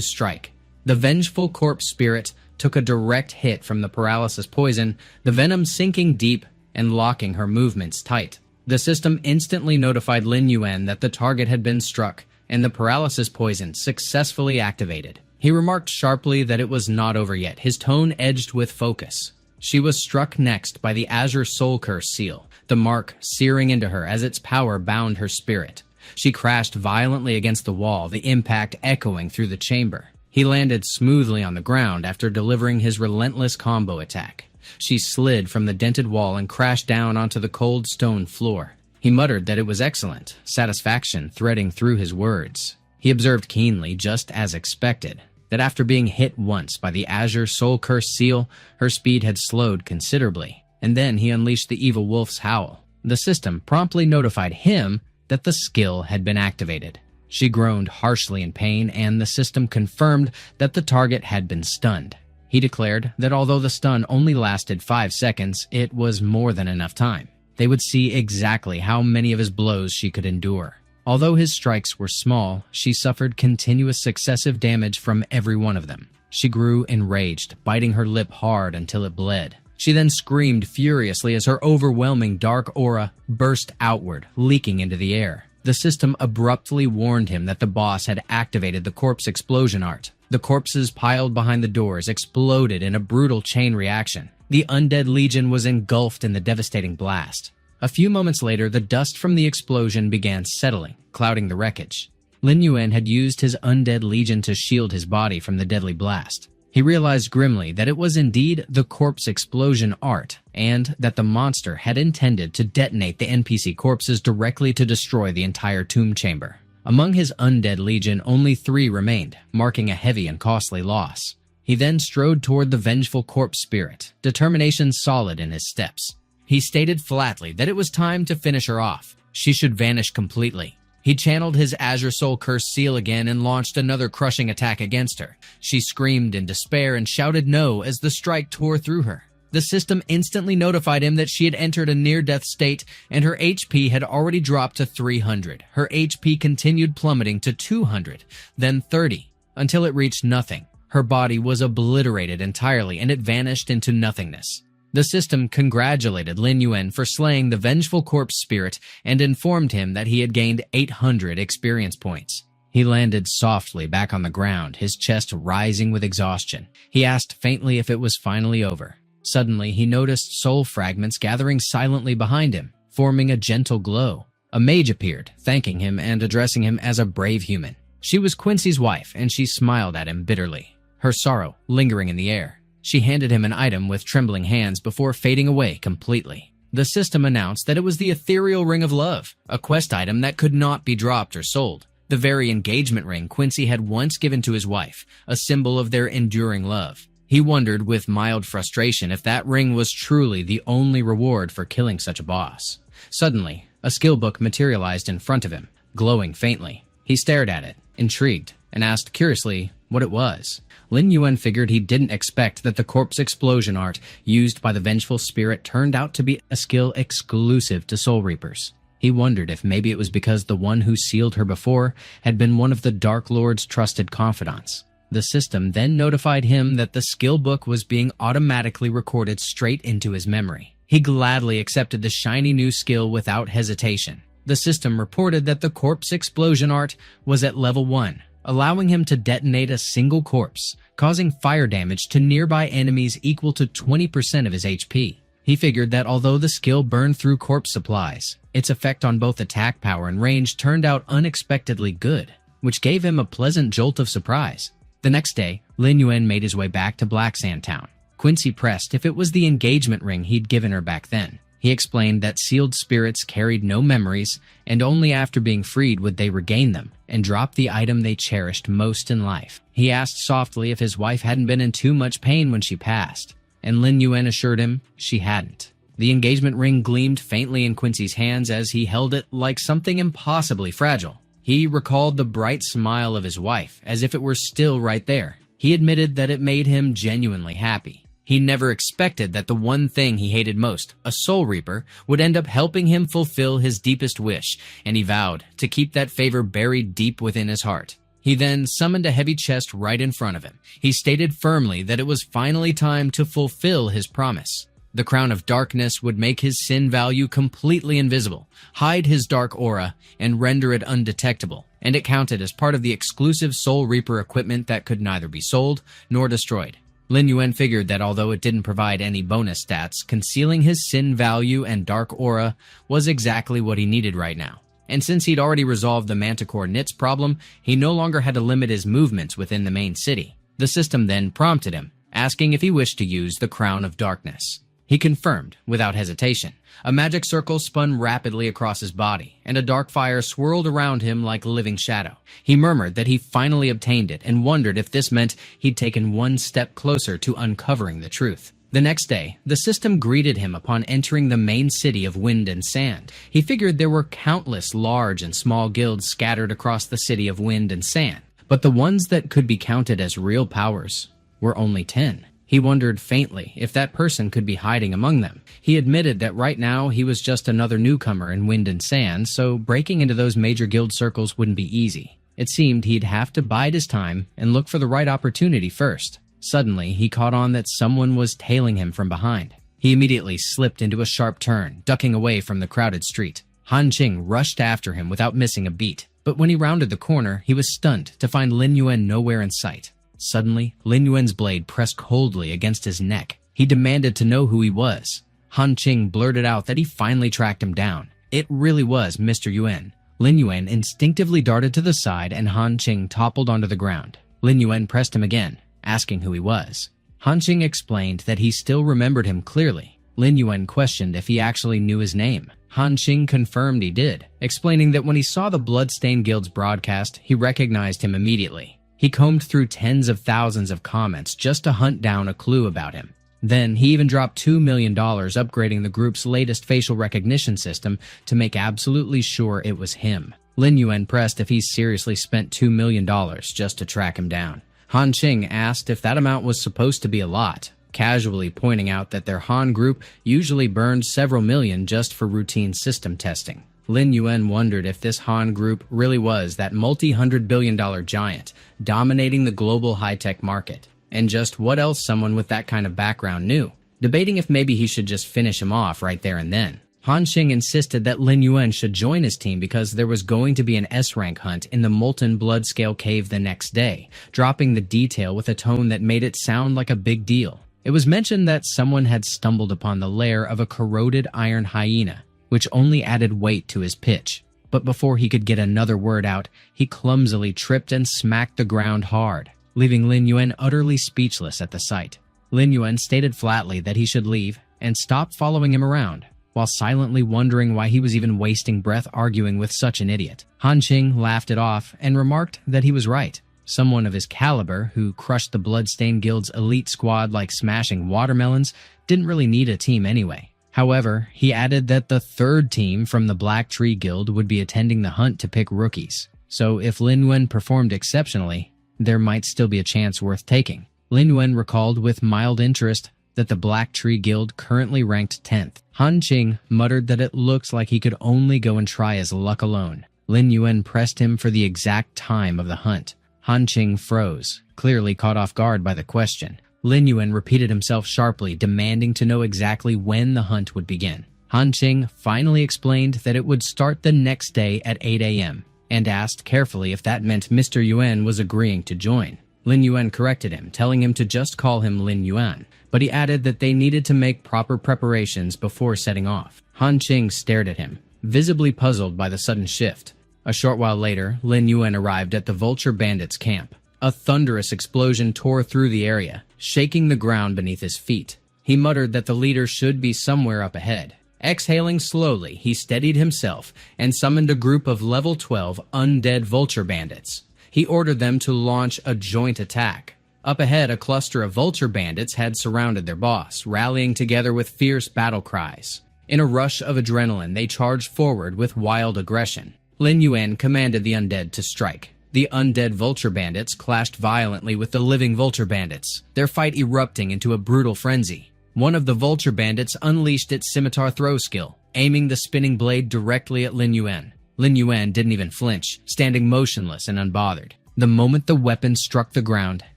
strike. The vengeful corpse spirit took a direct hit from the paralysis poison, the venom sinking deep and locking her movements tight. The system instantly notified Lin Yuan that the target had been struck and the paralysis poison successfully activated. He remarked sharply that it was not over yet, his tone edged with focus. She was struck next by the Azure Soul Curse seal, the mark searing into her as its power bound her spirit. She crashed violently against the wall, the impact echoing through the chamber. He landed smoothly on the ground after delivering his relentless combo attack. She slid from the dented wall and crashed down onto the cold stone floor. He muttered that it was excellent, satisfaction threading through his words. He observed keenly, just as expected, that after being hit once by the Azure Soul Curse seal, her speed had slowed considerably, and then he unleashed the evil wolf's howl. The system promptly notified him that the skill had been activated. She groaned harshly in pain, and the system confirmed that the target had been stunned. He declared that although the stun only lasted 5 seconds, it was more than enough time. They would see exactly how many of his blows she could endure. Although his strikes were small, she suffered continuous successive damage from every one of them. She grew enraged, biting her lip hard until it bled. She then screamed furiously as her overwhelming dark aura burst outward, leaking into the air. The system abruptly warned him that the boss had activated the corpse explosion art. The corpses piled behind the doors exploded in a brutal chain reaction. The undead legion was engulfed in the devastating blast. A few moments later, the dust from the explosion began settling, clouding the wreckage. Lin Yuan had used his undead legion to shield his body from the deadly blast. He realized grimly that it was indeed the corpse explosion art, and that the monster had intended to detonate the NPC corpses directly to destroy the entire tomb chamber. Among his undead legion, only 3 remained, marking a heavy and costly loss. He then strode toward the vengeful corpse spirit, determination solid in his steps. He stated flatly that it was time to finish her off. She should vanish completely. He channeled his Azure Soul Curse seal again and launched another crushing attack against her. She screamed in despair and shouted no as the strike tore through her. The system instantly notified him that she had entered a near-death state and her HP had already dropped to 300. Her HP continued plummeting to 200, then 30, until it reached nothing. Her body was obliterated entirely and it vanished into nothingness. The system congratulated Lin Yuan for slaying the vengeful corpse spirit and informed him that he had gained 800 experience points. He landed softly back on the ground, his chest rising with exhaustion. He asked faintly if it was finally over. Suddenly, he noticed soul fragments gathering silently behind him, forming a gentle glow. A mage appeared, thanking him and addressing him as a brave human. She was Quincy's wife, and she smiled at him bitterly, her sorrow lingering in the air. She handed him an item with trembling hands before fading away completely. The system announced that it was the Ethereal Ring of Love, a quest item that could not be dropped or sold. The very engagement ring Quincy had once given to his wife, a symbol of their enduring love. He wondered with mild frustration if that ring was truly the only reward for killing such a boss. Suddenly, a skill book materialized in front of him, glowing faintly. He stared at it, intrigued, and asked curiously what it was. Lin Yuan figured he didn't expect that the corpse explosion art used by the vengeful spirit turned out to be a skill exclusive to Soul Reapers. He wondered if maybe it was because the one who sealed her before had been one of the Dark Lord's trusted confidants. The system then notified him that the skill book was being automatically recorded straight into his memory. He gladly accepted the shiny new skill without hesitation. The system reported that the corpse explosion art was at level 1, allowing him to detonate a single corpse, causing fire damage to nearby enemies equal to 20% of his HP. He figured that although the skill burned through corpse supplies, its effect on both attack power and range turned out unexpectedly good, which gave him a pleasant jolt of surprise. The next day, Lin Yuan made his way back to Black Sand Town. Quincy pressed if it was the engagement ring he'd given her back then. He explained that sealed spirits carried no memories, and only after being freed would they regain them and drop the item they cherished most in life. He asked softly if his wife hadn't been in too much pain when she passed, and Lin Yuan assured him she hadn't. The engagement ring gleamed faintly in Quincy's hands as he held it like something impossibly fragile. He recalled the bright smile of his wife as if it were still right there. He admitted that it made him genuinely happy. He never expected that the one thing he hated most, a Soul Reaper, would end up helping him fulfill his deepest wish, and he vowed to keep that favor buried deep within his heart. He then summoned a heavy chest right in front of him. He stated firmly that it was finally time to fulfill his promise. The Crown of Darkness would make his sin value completely invisible, hide his dark aura, and render it undetectable, and it counted as part of the exclusive Soul Reaper equipment that could neither be sold nor destroyed. Lin Yuan figured that although it didn't provide any bonus stats, concealing his sin value and dark aura was exactly what he needed right now. And since he'd already resolved the Manticore Knits problem, he no longer had to limit his movements within the main city. The system then prompted him, asking if he wished to use the Crown of Darkness. He confirmed, without hesitation. A magic circle spun rapidly across his body, and a dark fire swirled around him like a living shadow. He murmured that he finally obtained it and wondered if this meant he'd taken one step closer to uncovering the truth. The next day, the system greeted him upon entering the main city of Wind and Sand. He figured there were countless large and small guilds scattered across the city of Wind and Sand, but the ones that could be counted as real powers were only 10. He wondered faintly if that person could be hiding among them. He admitted that right now he was just another newcomer in Wind and Sand, so breaking into those major guild circles wouldn't be easy. It seemed he'd have to bide his time and look for the right opportunity first. Suddenly, he caught on that someone was tailing him from behind. He immediately slipped into a sharp turn, ducking away from the crowded street. Han Qing rushed after him without missing a beat, but when he rounded the corner, he was stunned to find Lin Yuan nowhere in sight. Suddenly, Lin Yuan's blade pressed coldly against his neck. He demanded to know who he was. Han Qing blurted out that he finally tracked him down. It really was Mr. Yuan. Lin Yuan instinctively darted to the side and Han Qing toppled onto the ground. Lin Yuan pressed him again, asking who he was. Han Qing explained that he still remembered him clearly. Lin Yuan questioned if he actually knew his name. Han Qing confirmed he did, explaining that when he saw the Bloodstained Guild's broadcast, he recognized him immediately. He combed through tens of thousands of comments just to hunt down a clue about him. Then, he even dropped $2 million upgrading the group's latest facial recognition system to make absolutely sure it was him. Lin Yuan pressed if he seriously spent $2 million just to track him down. Han Qing asked if that amount was supposed to be a lot, casually pointing out that their Han group usually burned several million just for routine system testing. Lin Yuan wondered if this Han group really was that multi-hundred-billion-dollar giant dominating the global high-tech market, and just what else someone with that kind of background knew, debating if maybe he should just finish him off right there and then. Han Qing insisted that Lin Yuan should join his team because there was going to be an S-Rank hunt in the Molten Bloodscale Cave the next day, dropping the detail with a tone that made it sound like a big deal. It was mentioned that someone had stumbled upon the lair of a corroded iron hyena, which only added weight to his pitch. But before he could get another word out, he clumsily tripped and smacked the ground hard, leaving Lin Yuan utterly speechless at the sight. Lin Yuan stated flatly that he should leave and stop following him around, while silently wondering why he was even wasting breath arguing with such an idiot. Han Qing laughed it off and remarked that he was right. Someone of his caliber, who crushed the Bloodstained Guild's elite squad like smashing watermelons, didn't really need a team anyway. However, he added that the third team from the Black Tree Guild would be attending the hunt to pick rookies. So if Lin Yuan performed exceptionally, there might still be a chance worth taking. Lin Yuan recalled with mild interest that the Black Tree Guild currently ranked 10th. Han Qing muttered that it looks like he could only go and try his luck alone. Lin Yuan pressed him for the exact time of the hunt. Han Qing froze, clearly caught off guard by the question. Lin Yuan repeated himself sharply, demanding to know exactly when the hunt would begin. Han Qing finally explained that it would start the next day at 8 a.m., and asked carefully if that meant Mr. Yuan was agreeing to join. Lin Yuan corrected him, telling him to just call him Lin Yuan, but he added that they needed to make proper preparations before setting off. Han Qing stared at him, visibly puzzled by the sudden shift. A short while later, Lin Yuan arrived at the Vulture Bandits' camp. A thunderous explosion tore through the area, shaking the ground beneath his feet. He muttered that the leader should be somewhere up ahead. Exhaling slowly, he steadied himself and summoned a group of level 12 undead Vulture Bandits. He ordered them to launch a joint attack. Up ahead, a cluster of Vulture Bandits had surrounded their boss, rallying together with fierce battle cries. In a rush of adrenaline, they charged forward with wild aggression. Lin Yuan commanded the undead to strike. The undead Vulture Bandits clashed violently with the living Vulture Bandits, their fight erupting into a brutal frenzy. One of the Vulture Bandits unleashed its scimitar throw skill, aiming the spinning blade directly at Lin Yuan. Lin Yuan didn't even flinch, standing motionless and unbothered. The moment the weapon struck the ground,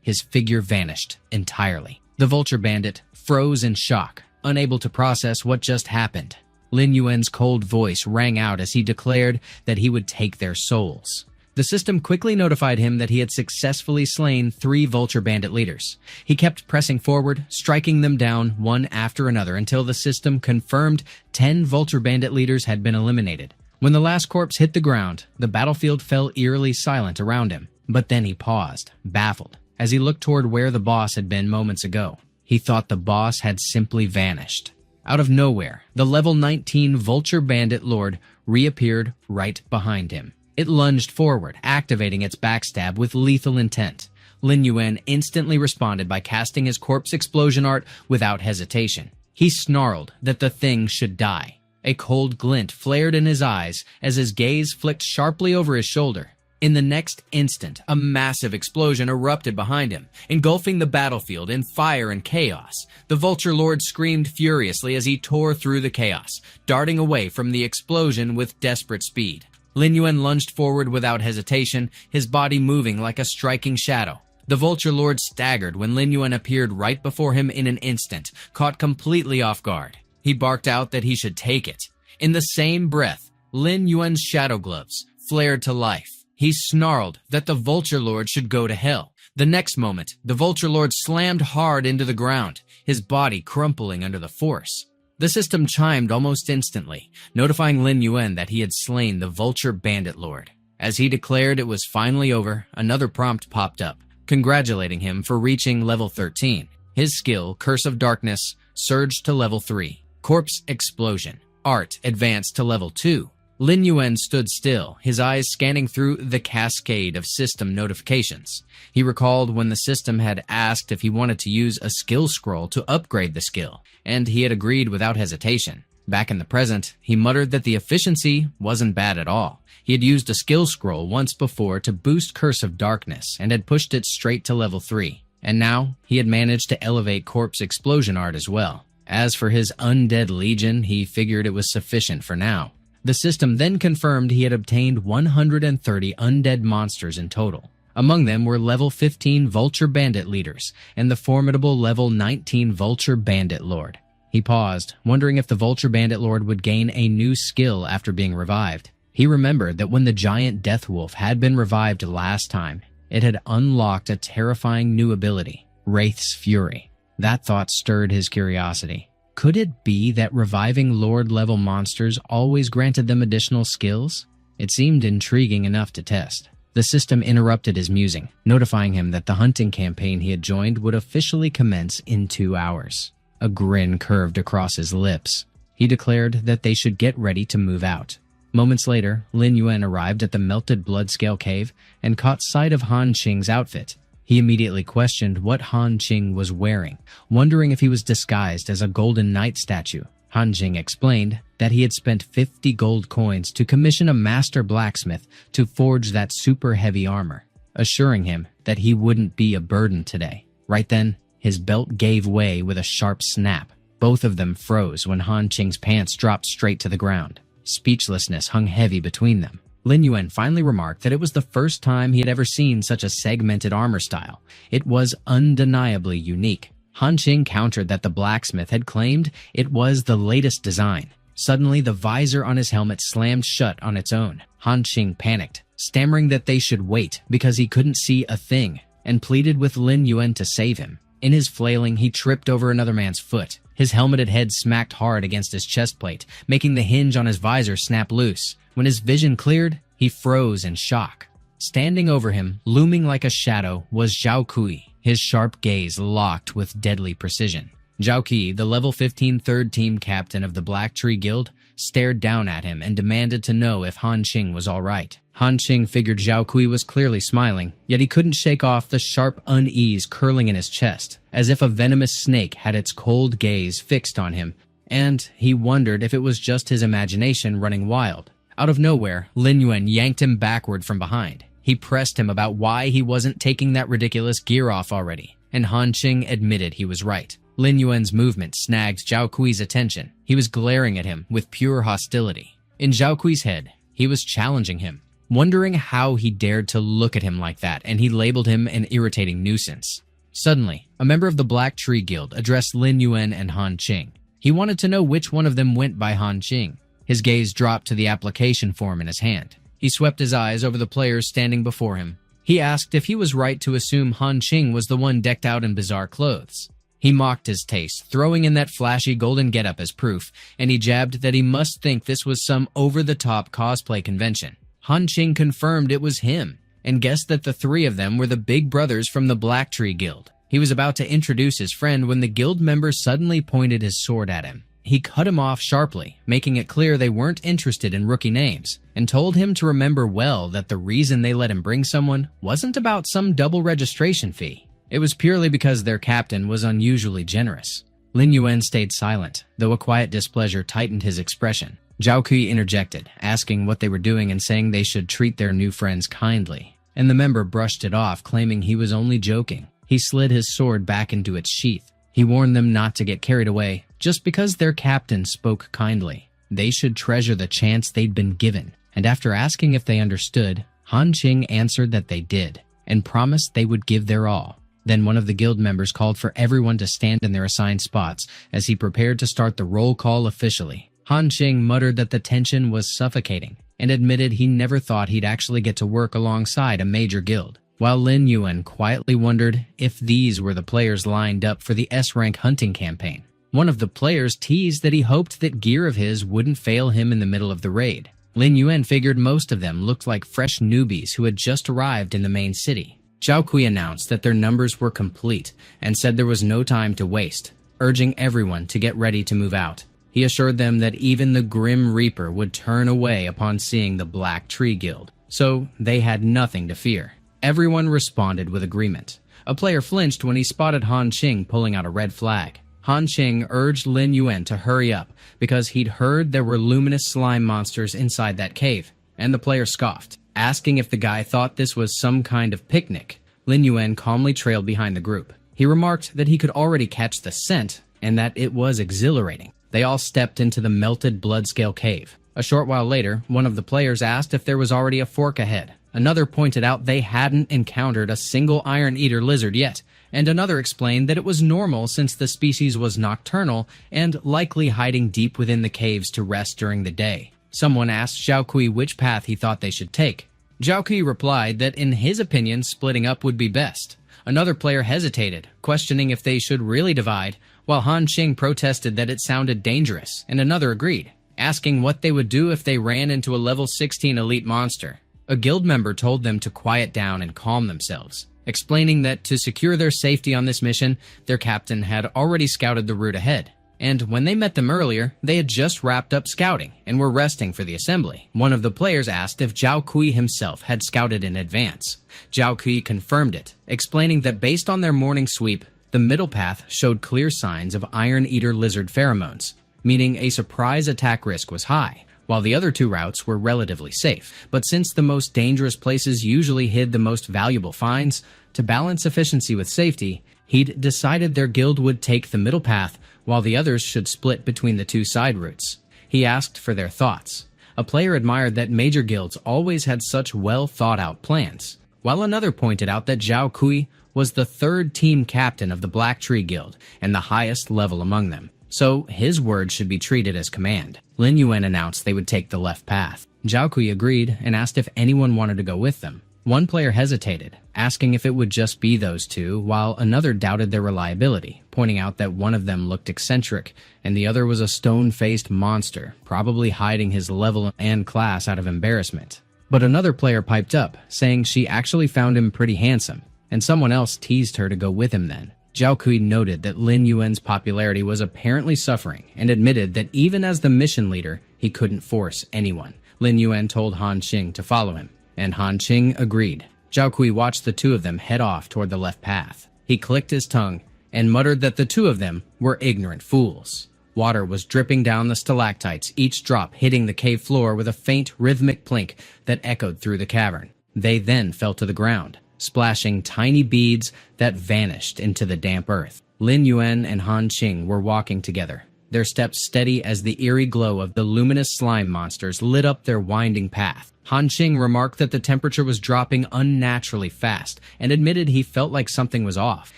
his figure vanished entirely. The Vulture Bandit froze in shock, unable to process what just happened. Lin Yuan's cold voice rang out as he declared that he would take their souls. The system quickly notified him that he had successfully slain 3 Vulture Bandit leaders. He kept pressing forward, striking them down one after another until the system confirmed 10 Vulture Bandit leaders had been eliminated. When the last corpse hit the ground, the battlefield fell eerily silent around him. But then he paused, baffled, as he looked toward where the boss had been moments ago. He thought the boss had simply vanished. Out of nowhere, the level 19 Vulture Bandit Lord reappeared right behind him. It lunged forward, activating its backstab with lethal intent. Lin Yuan instantly responded by casting his corpse explosion art without hesitation. He snarled that the thing should die. A cold glint flared in his eyes as his gaze flicked sharply over his shoulder. In the next instant, a massive explosion erupted behind him, engulfing the battlefield in fire and chaos. The Vulture Lord screamed furiously as he tore through the chaos, darting away from the explosion with desperate speed. Lin Yuan lunged forward without hesitation, his body moving like a striking shadow. The Vulture Lord staggered when Lin Yuan appeared right before him in an instant, caught completely off guard. He barked out that he should take it. In the same breath, Lin Yuan's shadow gloves flared to life. He snarled that the Vulture Lord should go to hell. The next moment, the Vulture Lord slammed hard into the ground, his body crumpling under the force. The system chimed almost instantly, notifying Lin Yuan that he had slain the Vulture Bandit Lord. As he declared it was finally over, another prompt popped up, congratulating him for reaching level 13. His skill, Curse of Darkness, surged to level 3. Corpse Explosion. Art advanced to level 2. Lin Yuan stood still, his eyes scanning through the cascade of system notifications. He recalled when the system had asked if he wanted to use a skill scroll to upgrade the skill, and he had agreed without hesitation. Back in the present, he muttered that the efficiency wasn't bad at all. He had used a skill scroll once before to boost Curse of Darkness and had pushed it straight to level 3, and now he had managed to elevate Corpse Explosion Art as well. As for his Undead Legion, he figured it was sufficient for now. The system then confirmed he had obtained 130 undead monsters in total. Among them were level 15 Vulture Bandit leaders and the formidable level 19 Vulture Bandit Lord. He paused, wondering if the Vulture Bandit Lord would gain a new skill after being revived. He remembered that when the giant Death Wolf had been revived last time, it had unlocked a terrifying new ability, Wraith's Fury. That thought stirred his curiosity. Could it be that reviving Lord-level monsters always granted them additional skills? It seemed intriguing enough to test. The system interrupted his musing, notifying him that the hunting campaign he had joined would officially commence in 2 hours. A grin curved across his lips. He declared that they should get ready to move out. Moments later, Lin Yuan arrived at the Melted Bloodscale Cave and caught sight of Han Qing's outfit. He immediately questioned what Han Qing was wearing, wondering if he was disguised as a Golden Knight statue. Han Qing explained that he had spent 50 gold coins to commission a master blacksmith to forge that super heavy armor, assuring him that he wouldn't be a burden today. Right then, his belt gave way with a sharp snap. Both of them froze when Han Qing's pants dropped straight to the ground. Speechlessness hung heavy between them. Lin Yuan finally remarked that it was the first time he had ever seen such a segmented armor style. It was undeniably unique. Han Qing countered that the blacksmith had claimed it was the latest design. Suddenly, the visor on his helmet slammed shut on its own. Han Qing panicked, stammering that they should wait because he couldn't see a thing, and pleaded with Lin Yuan to save him. In his flailing, he tripped over another man's foot. His helmeted head smacked hard against his chest plate, making the hinge on his visor snap loose. When his vision cleared, he froze in shock. Standing over him, looming like a shadow, was Zhao Kui, his sharp gaze locked with deadly precision. Zhao Kui, the level 15 third team captain of the Black Tree Guild, stared down at him and demanded to know if Han Qing was all right. Han Qing figured Zhao Kui was clearly smiling, yet he couldn't shake off the sharp unease curling in his chest, as if a venomous snake had its cold gaze fixed on him, and he wondered if it was just his imagination running wild. Out of nowhere, Lin Yuan yanked him backward from behind. He pressed him about why he wasn't taking that ridiculous gear off already, and Han Qing admitted he was right. Lin Yuan's movement snagged Zhao Kui's attention. He was glaring at him with pure hostility. In Zhao Kui's head, he was challenging him. wondering how he dared to look at him like that, and he labeled him an irritating nuisance. Suddenly, a member of the Black Tree Guild addressed Lin Yuan and Han Qing. He wanted to know which one of them went by Han Qing. His gaze dropped to the application form in his hand. He swept his eyes over the players standing before him. He asked if he was right to assume Han Qing was the one decked out in bizarre clothes. He mocked his taste, throwing in that flashy golden getup as proof, and he jabbed that he must think this was some over-the-top cosplay convention. Han Qing confirmed it was him, and guessed that the three of them were the big brothers from the Black Tree Guild. He was about to introduce his friend when the guild member suddenly pointed his sword at him. He cut him off sharply, making it clear they weren't interested in rookie names, and told him to remember well that the reason they let him bring someone wasn't about some double registration fee. It was purely because their captain was unusually generous. Lin Yuan stayed silent, though a quiet displeasure tightened his expression. Zhao Kui interjected, asking what they were doing and saying they should treat their new friends kindly, and the member brushed it off, claiming he was only joking. He slid his sword back into its sheath. He warned them not to get carried away. Just because their captain spoke kindly, they should treasure the chance they'd been given. And after asking if they understood, Han Qing answered that they did, and promised they would give their all. Then one of the guild members called for everyone to stand in their assigned spots as he prepared to start the roll call officially. Han Qing muttered that the tension was suffocating, and admitted he never thought he'd actually get to work alongside a major guild, while Lin Yuan quietly wondered if these were the players lined up for the S-Rank hunting campaign. One of the players teased that he hoped that gear of his wouldn't fail him in the middle of the raid. Lin Yuan figured most of them looked like fresh newbies who had just arrived in the main city. Zhao Kui announced that their numbers were complete and said there was no time to waste, urging everyone to get ready to move out. He assured them that even the Grim Reaper would turn away upon seeing the Black Tree Guild, so they had nothing to fear. Everyone responded with agreement. A player flinched when he spotted Han Qing pulling out a red flag. Han Qing urged Lin Yuan to hurry up because he'd heard there were luminous slime monsters inside that cave, and the player scoffed, asking if the guy thought this was some kind of picnic. Lin Yuan calmly trailed behind the group. He remarked that he could already catch the scent and that it was exhilarating. They all stepped into the melted bloodscale cave. A short while later, one of the players asked if there was already a fork ahead. Another pointed out they hadn't encountered a single Iron Eater lizard yet, and another explained that it was normal since the species was nocturnal and likely hiding deep within the caves to rest during the day. Someone asked Zhao Kui which path he thought they should take. Zhao Kui replied that in his opinion splitting up would be best. Another player hesitated, questioning if they should really divide, while Han Qing protested that it sounded dangerous, and another agreed, asking what they would do if they ran into a level 16 elite monster. A guild member told them to quiet down and calm themselves, explaining that to secure their safety on this mission, their captain had already scouted the route ahead. And when they met them earlier, they had just wrapped up scouting and were resting for the assembly. One of the players asked if Zhao Kui himself had scouted in advance. Zhao Kui confirmed it, explaining that based on their morning sweep, the middle path showed clear signs of Iron Eater lizard pheromones, meaning a surprise attack risk was high, while the other two routes were relatively safe. But since the most dangerous places usually hid the most valuable finds, to balance efficiency with safety, he'd decided their guild would take the middle path while the others should split between the two side routes. He asked for their thoughts. A player admired that major guilds always had such well-thought-out plans, while another pointed out that Zhao Kui was the third team captain of the Black Tree Guild and the highest level among them, so his words should be treated as command. Lin Yuan announced they would take the left path. Zhao Kui agreed and asked if anyone wanted to go with them. One player hesitated, asking if it would just be those two, while another doubted their reliability, pointing out that one of them looked eccentric and the other was a stone-faced monster, probably hiding his level and class out of embarrassment. But another player piped up, saying she actually found him pretty handsome, and someone else teased her to go with him then. Zhao Kui noted that Lin Yuan's popularity was apparently suffering and admitted that even as the mission leader, he couldn't force anyone. Lin Yuan told Han Qing to follow him, and Han Qing agreed. Zhao Kui watched the two of them head off toward the left path. He clicked his tongue and muttered that the two of them were ignorant fools. Water was dripping down the stalactites, each drop hitting the cave floor with a faint rhythmic plink that echoed through the cavern. They then fell to the ground, splashing tiny beads that vanished into the damp earth. Lin Yuan and Han Qing were walking together, their steps steady as the eerie glow of the luminous slime monsters lit up their winding path. Han Qing remarked that the temperature was dropping unnaturally fast and admitted he felt like something was off.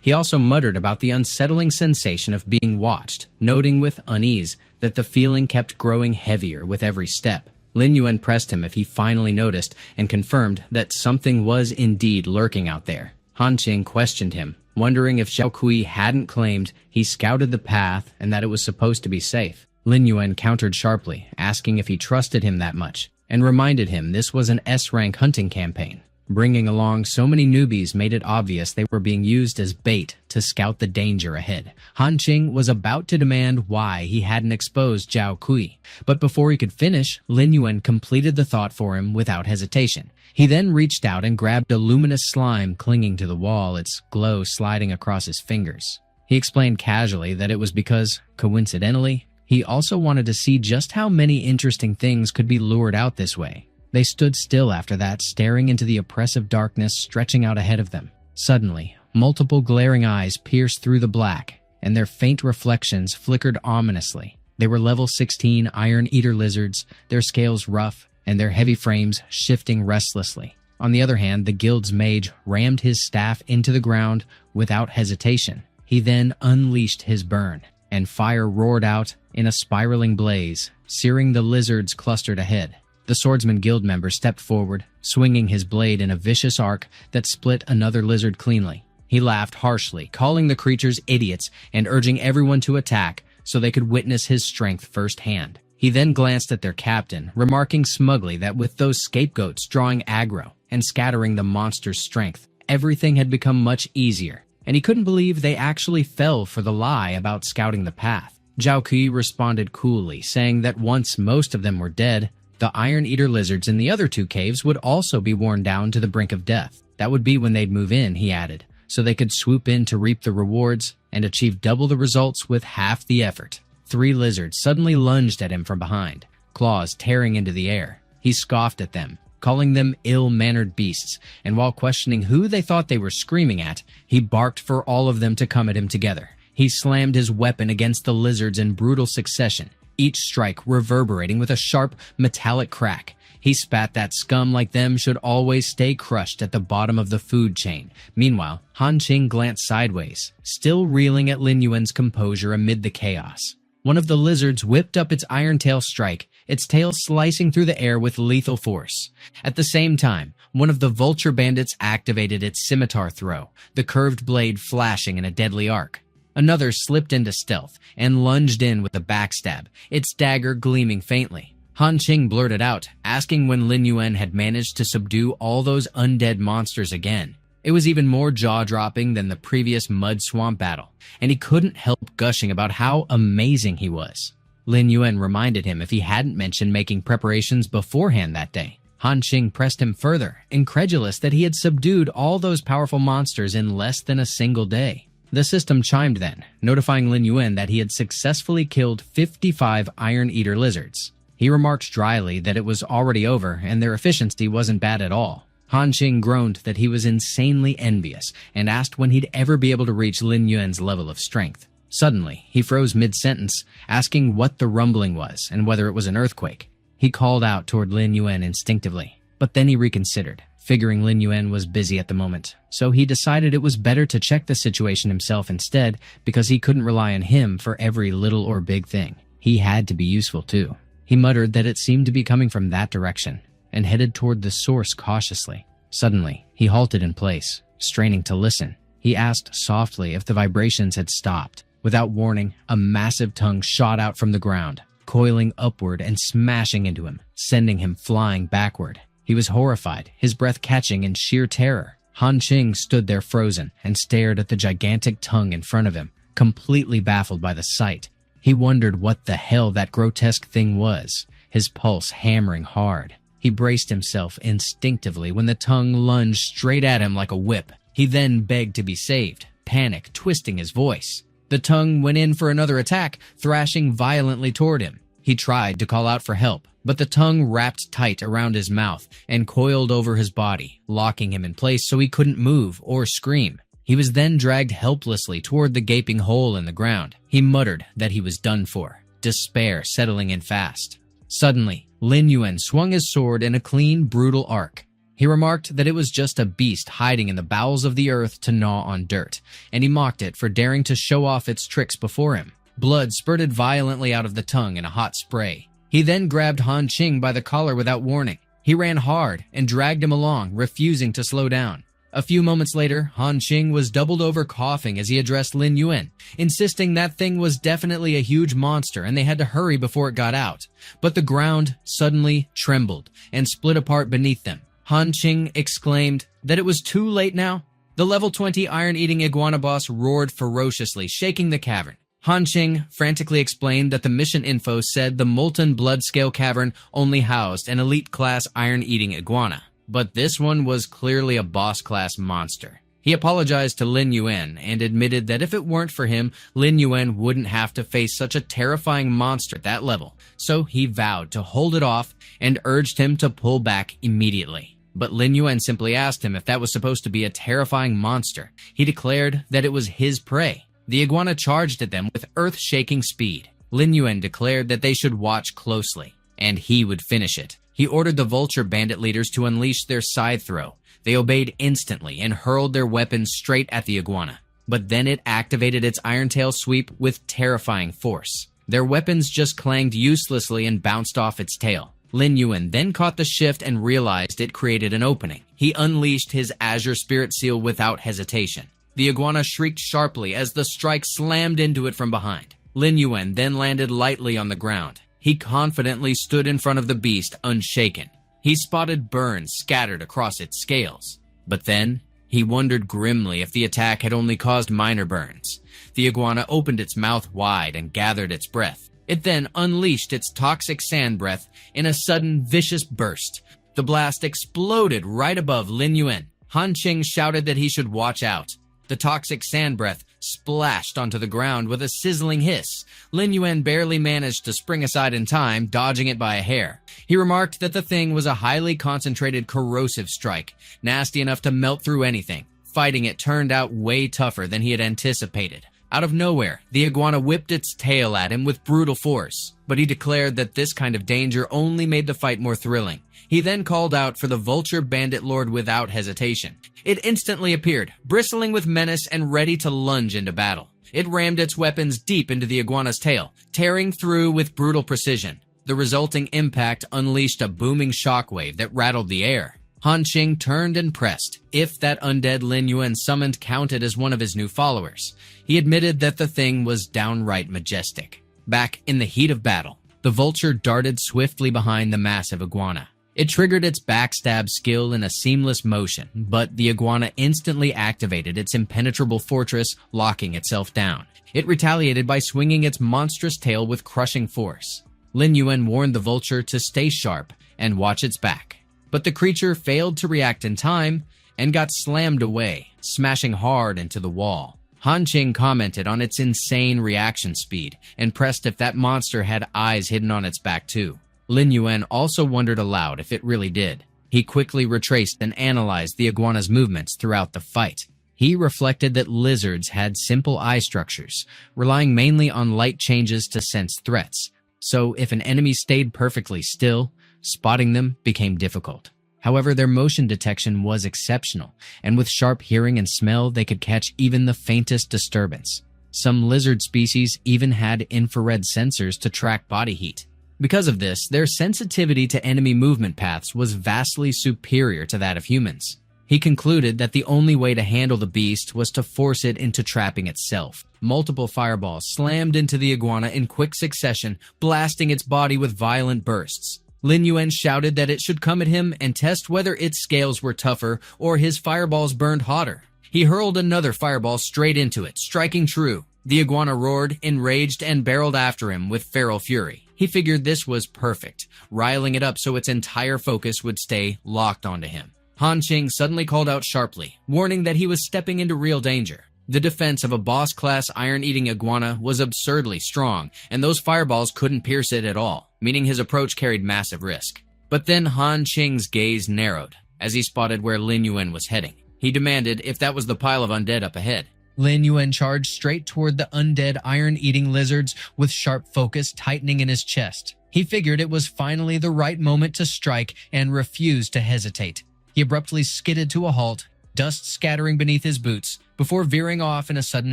He also muttered about the unsettling sensation of being watched, noting with unease that the feeling kept growing heavier with every step. Lin Yuan pressed him if he finally noticed and confirmed that something was indeed lurking out there. Han Qing questioned him, wondering if Xiao Kui hadn't claimed he scouted the path and that it was supposed to be safe. Lin Yuan countered sharply, asking if he trusted him that much, and reminded him this was an S-rank hunting campaign. Bringing along so many newbies made it obvious they were being used as bait to scout the danger ahead. Han Qing was about to demand why he hadn't exposed Zhao Kui, but before he could finish, Lin Yuan completed the thought for him without hesitation. He then reached out and grabbed a luminous slime clinging to the wall, its glow sliding across his fingers. He explained casually that it was because, coincidentally, he also wanted to see just how many interesting things could be lured out this way. They stood still after that, staring into the oppressive darkness stretching out ahead of them. Suddenly, multiple glaring eyes pierced through the black, and their faint reflections flickered ominously. They were level 16 Iron Eater lizards, their scales rough, and their heavy frames shifting restlessly. On the other hand, the guild's mage rammed his staff into the ground without hesitation. He then unleashed his burn, and fire roared out in a spiraling blaze, searing the lizards clustered ahead. The swordsman guild member stepped forward, swinging his blade in a vicious arc that split another lizard cleanly. He laughed harshly, calling the creatures idiots and urging everyone to attack so they could witness his strength firsthand. He then glanced at their captain, remarking smugly that with those scapegoats drawing aggro and scattering the monster's strength, everything had become much easier, and he couldn't believe they actually fell for the lie about scouting the path. Zhao Kui responded coolly, saying that once most of them were dead, the Iron Eater lizards in the other two caves would also be worn down to the brink of death. That would be when they'd move in, he added, so they could swoop in to reap the rewards and achieve double the results with half the effort. 3 lizards suddenly lunged at him from behind, claws tearing into the air. He scoffed at them, calling them ill-mannered beasts, and while questioning who they thought they were screaming at, he barked for all of them to come at him together. He slammed his weapon against the lizards in brutal succession, each strike reverberating with a sharp, metallic crack. He spat that scum like them should always stay crushed at the bottom of the food chain. Meanwhile, Han Qing glanced sideways, still reeling at Lin Yuan's composure amid the chaos. One of the lizards whipped up its iron tail strike, its tail slicing through the air with lethal force. At the same time, one of the vulture bandits activated its scimitar throw, the curved blade flashing in a deadly arc. Another slipped into stealth and lunged in with a backstab, its dagger gleaming faintly. Han Qing blurted out, asking when Lin Yuan had managed to subdue all those undead monsters again. It was even more jaw-dropping than the previous mud swamp battle, and he couldn't help gushing about how amazing he was. Lin Yuan reminded him if he hadn't mentioned making preparations beforehand that day. Han Qing pressed him further, incredulous that he had subdued all those powerful monsters in less than a single day. The system chimed then, notifying Lin Yuan that he had successfully killed 55 Iron Eater lizards. He remarked dryly that it was already over and their efficiency wasn't bad at all. Han Qing groaned that he was insanely envious and asked when he'd ever be able to reach Lin Yuan's level of strength. Suddenly, he froze mid-sentence, asking what the rumbling was and whether it was an earthquake. He called out toward Lin Yuan instinctively, but then he reconsidered, figuring Lin Yuan was busy at the moment, so he decided it was better to check the situation himself instead because he couldn't rely on him for every little or big thing. He had to be useful too. He muttered that it seemed to be coming from that direction and headed toward the source cautiously. Suddenly, he halted in place, straining to listen. He asked softly if the vibrations had stopped. Without warning, a massive tongue shot out from the ground, coiling upward and smashing into him, sending him flying backward. He was horrified, his breath catching in sheer terror. Han Qing stood there frozen and stared at the gigantic tongue in front of him, completely baffled by the sight. He wondered what the hell that grotesque thing was, his pulse hammering hard. He braced himself instinctively when the tongue lunged straight at him like a whip. He then begged to be saved, panic twisting his voice. The tongue went in for another attack, thrashing violently toward him. He tried to call out for help, but the tongue wrapped tight around his mouth and coiled over his body, locking him in place so he couldn't move or scream. He was then dragged helplessly toward the gaping hole in the ground. He muttered that he was done for, despair settling in fast. Suddenly, Lin Yuan swung his sword in a clean, brutal arc. He remarked that it was just a beast hiding in the bowels of the earth to gnaw on dirt, and he mocked it for daring to show off its tricks before him. Blood spurted violently out of the tongue in a hot spray. He then grabbed Han Qing by the collar without warning. He ran hard and dragged him along, refusing to slow down. A few moments later, Han Qing was doubled over coughing as he addressed Lin Yuan, insisting that thing was definitely a huge monster and they had to hurry before it got out. But the ground suddenly trembled and split apart beneath them. Han Qing exclaimed that it was too late now. The level 20 iron-eating iguana boss roared ferociously, shaking the cavern. Han Qing frantically explained that the mission info said the Molten Bloodscale Cavern only housed an elite-class iron-eating iguana. But this one was clearly a boss-class monster. He apologized to Lin Yuan and admitted that if it weren't for him, Lin Yuan wouldn't have to face such a terrifying monster at that level. So he vowed to hold it off and urged him to pull back immediately. But Lin Yuan simply asked him if that was supposed to be a terrifying monster. He declared that it was his prey. The iguana charged at them with earth-shaking speed. Lin Yuan declared that they should watch closely, and he would finish it. He ordered the vulture bandit leaders to unleash their side throw. They obeyed instantly and hurled their weapons straight at the iguana. But then it activated its iron tail sweep with terrifying force. Their weapons just clanged uselessly and bounced off its tail. Lin Yuan then caught the shift and realized it created an opening. He unleashed his Azure Spirit Seal without hesitation. The iguana shrieked sharply as the strike slammed into it from behind. Lin Yuan then landed lightly on the ground. He confidently stood in front of the beast, unshaken. He spotted burns scattered across its scales. But then, he wondered grimly if the attack had only caused minor burns. The iguana opened its mouth wide and gathered its breath. It then unleashed its toxic sand breath in a sudden, vicious burst. The blast exploded right above Lin Yuan. Han Qing shouted that he should watch out. The toxic sand breath splashed onto the ground with a sizzling hiss. Lin Yuan barely managed to spring aside in time, dodging it by a hair. He remarked that the thing was a highly concentrated corrosive strike, nasty enough to melt through anything. Fighting it turned out way tougher than he had anticipated. Out of nowhere, the iguana whipped its tail at him with brutal force, but he declared that this kind of danger only made the fight more thrilling. He then called out for the vulture bandit lord without hesitation. It instantly appeared, bristling with menace and ready to lunge into battle. It rammed its weapons deep into the iguana's tail, tearing through with brutal precision. The resulting impact unleashed a booming shockwave that rattled the air. Han Qing turned and pressed, if that undead Lin Yuan summoned counted as one of his new followers. He admitted that the thing was downright majestic. Back in the heat of battle, the vulture darted swiftly behind the massive iguana. It triggered its backstab skill in a seamless motion, but the iguana instantly activated its impenetrable fortress, locking itself down. It retaliated by swinging its monstrous tail with crushing force. Lin Yuan warned the vulture to stay sharp and watch its back. But the creature failed to react in time and got slammed away, smashing hard into the wall. Han Qing commented on its insane reaction speed and pressed if that monster had eyes hidden on its back too. Lin Yuan also wondered aloud if it really did. He quickly retraced and analyzed the iguana's movements throughout the fight. He reflected that lizards had simple eye structures, relying mainly on light changes to sense threats. So if an enemy stayed perfectly still, spotting them became difficult. However, their motion detection was exceptional, and with sharp hearing and smell, they could catch even the faintest disturbance. Some lizard species even had infrared sensors to track body heat. Because of this, their sensitivity to enemy movement paths was vastly superior to that of humans. He concluded that the only way to handle the beast was to force it into trapping itself. Multiple fireballs slammed into the iguana in quick succession, blasting its body with violent bursts. Lin Yuan shouted that it should come at him and test whether its scales were tougher or his fireballs burned hotter. He hurled another fireball straight into it, striking true. The iguana roared, enraged, and barreled after him with feral fury. He figured this was perfect, riling it up so its entire focus would stay locked onto him. Han Qing suddenly called out sharply, warning that he was stepping into real danger. The defense of a boss-class iron-eating iguana was absurdly strong, and those fireballs couldn't pierce it at all, meaning his approach carried massive risk. But then Han Qing's gaze narrowed as he spotted where Lin Yuan was heading. He demanded if that was the pile of undead up ahead. Lin Yuan charged straight toward the undead iron-eating lizards with sharp focus tightening in his chest. He figured it was finally the right moment to strike and refused to hesitate. He abruptly skidded to a halt, dust scattering beneath his boots, before veering off in a sudden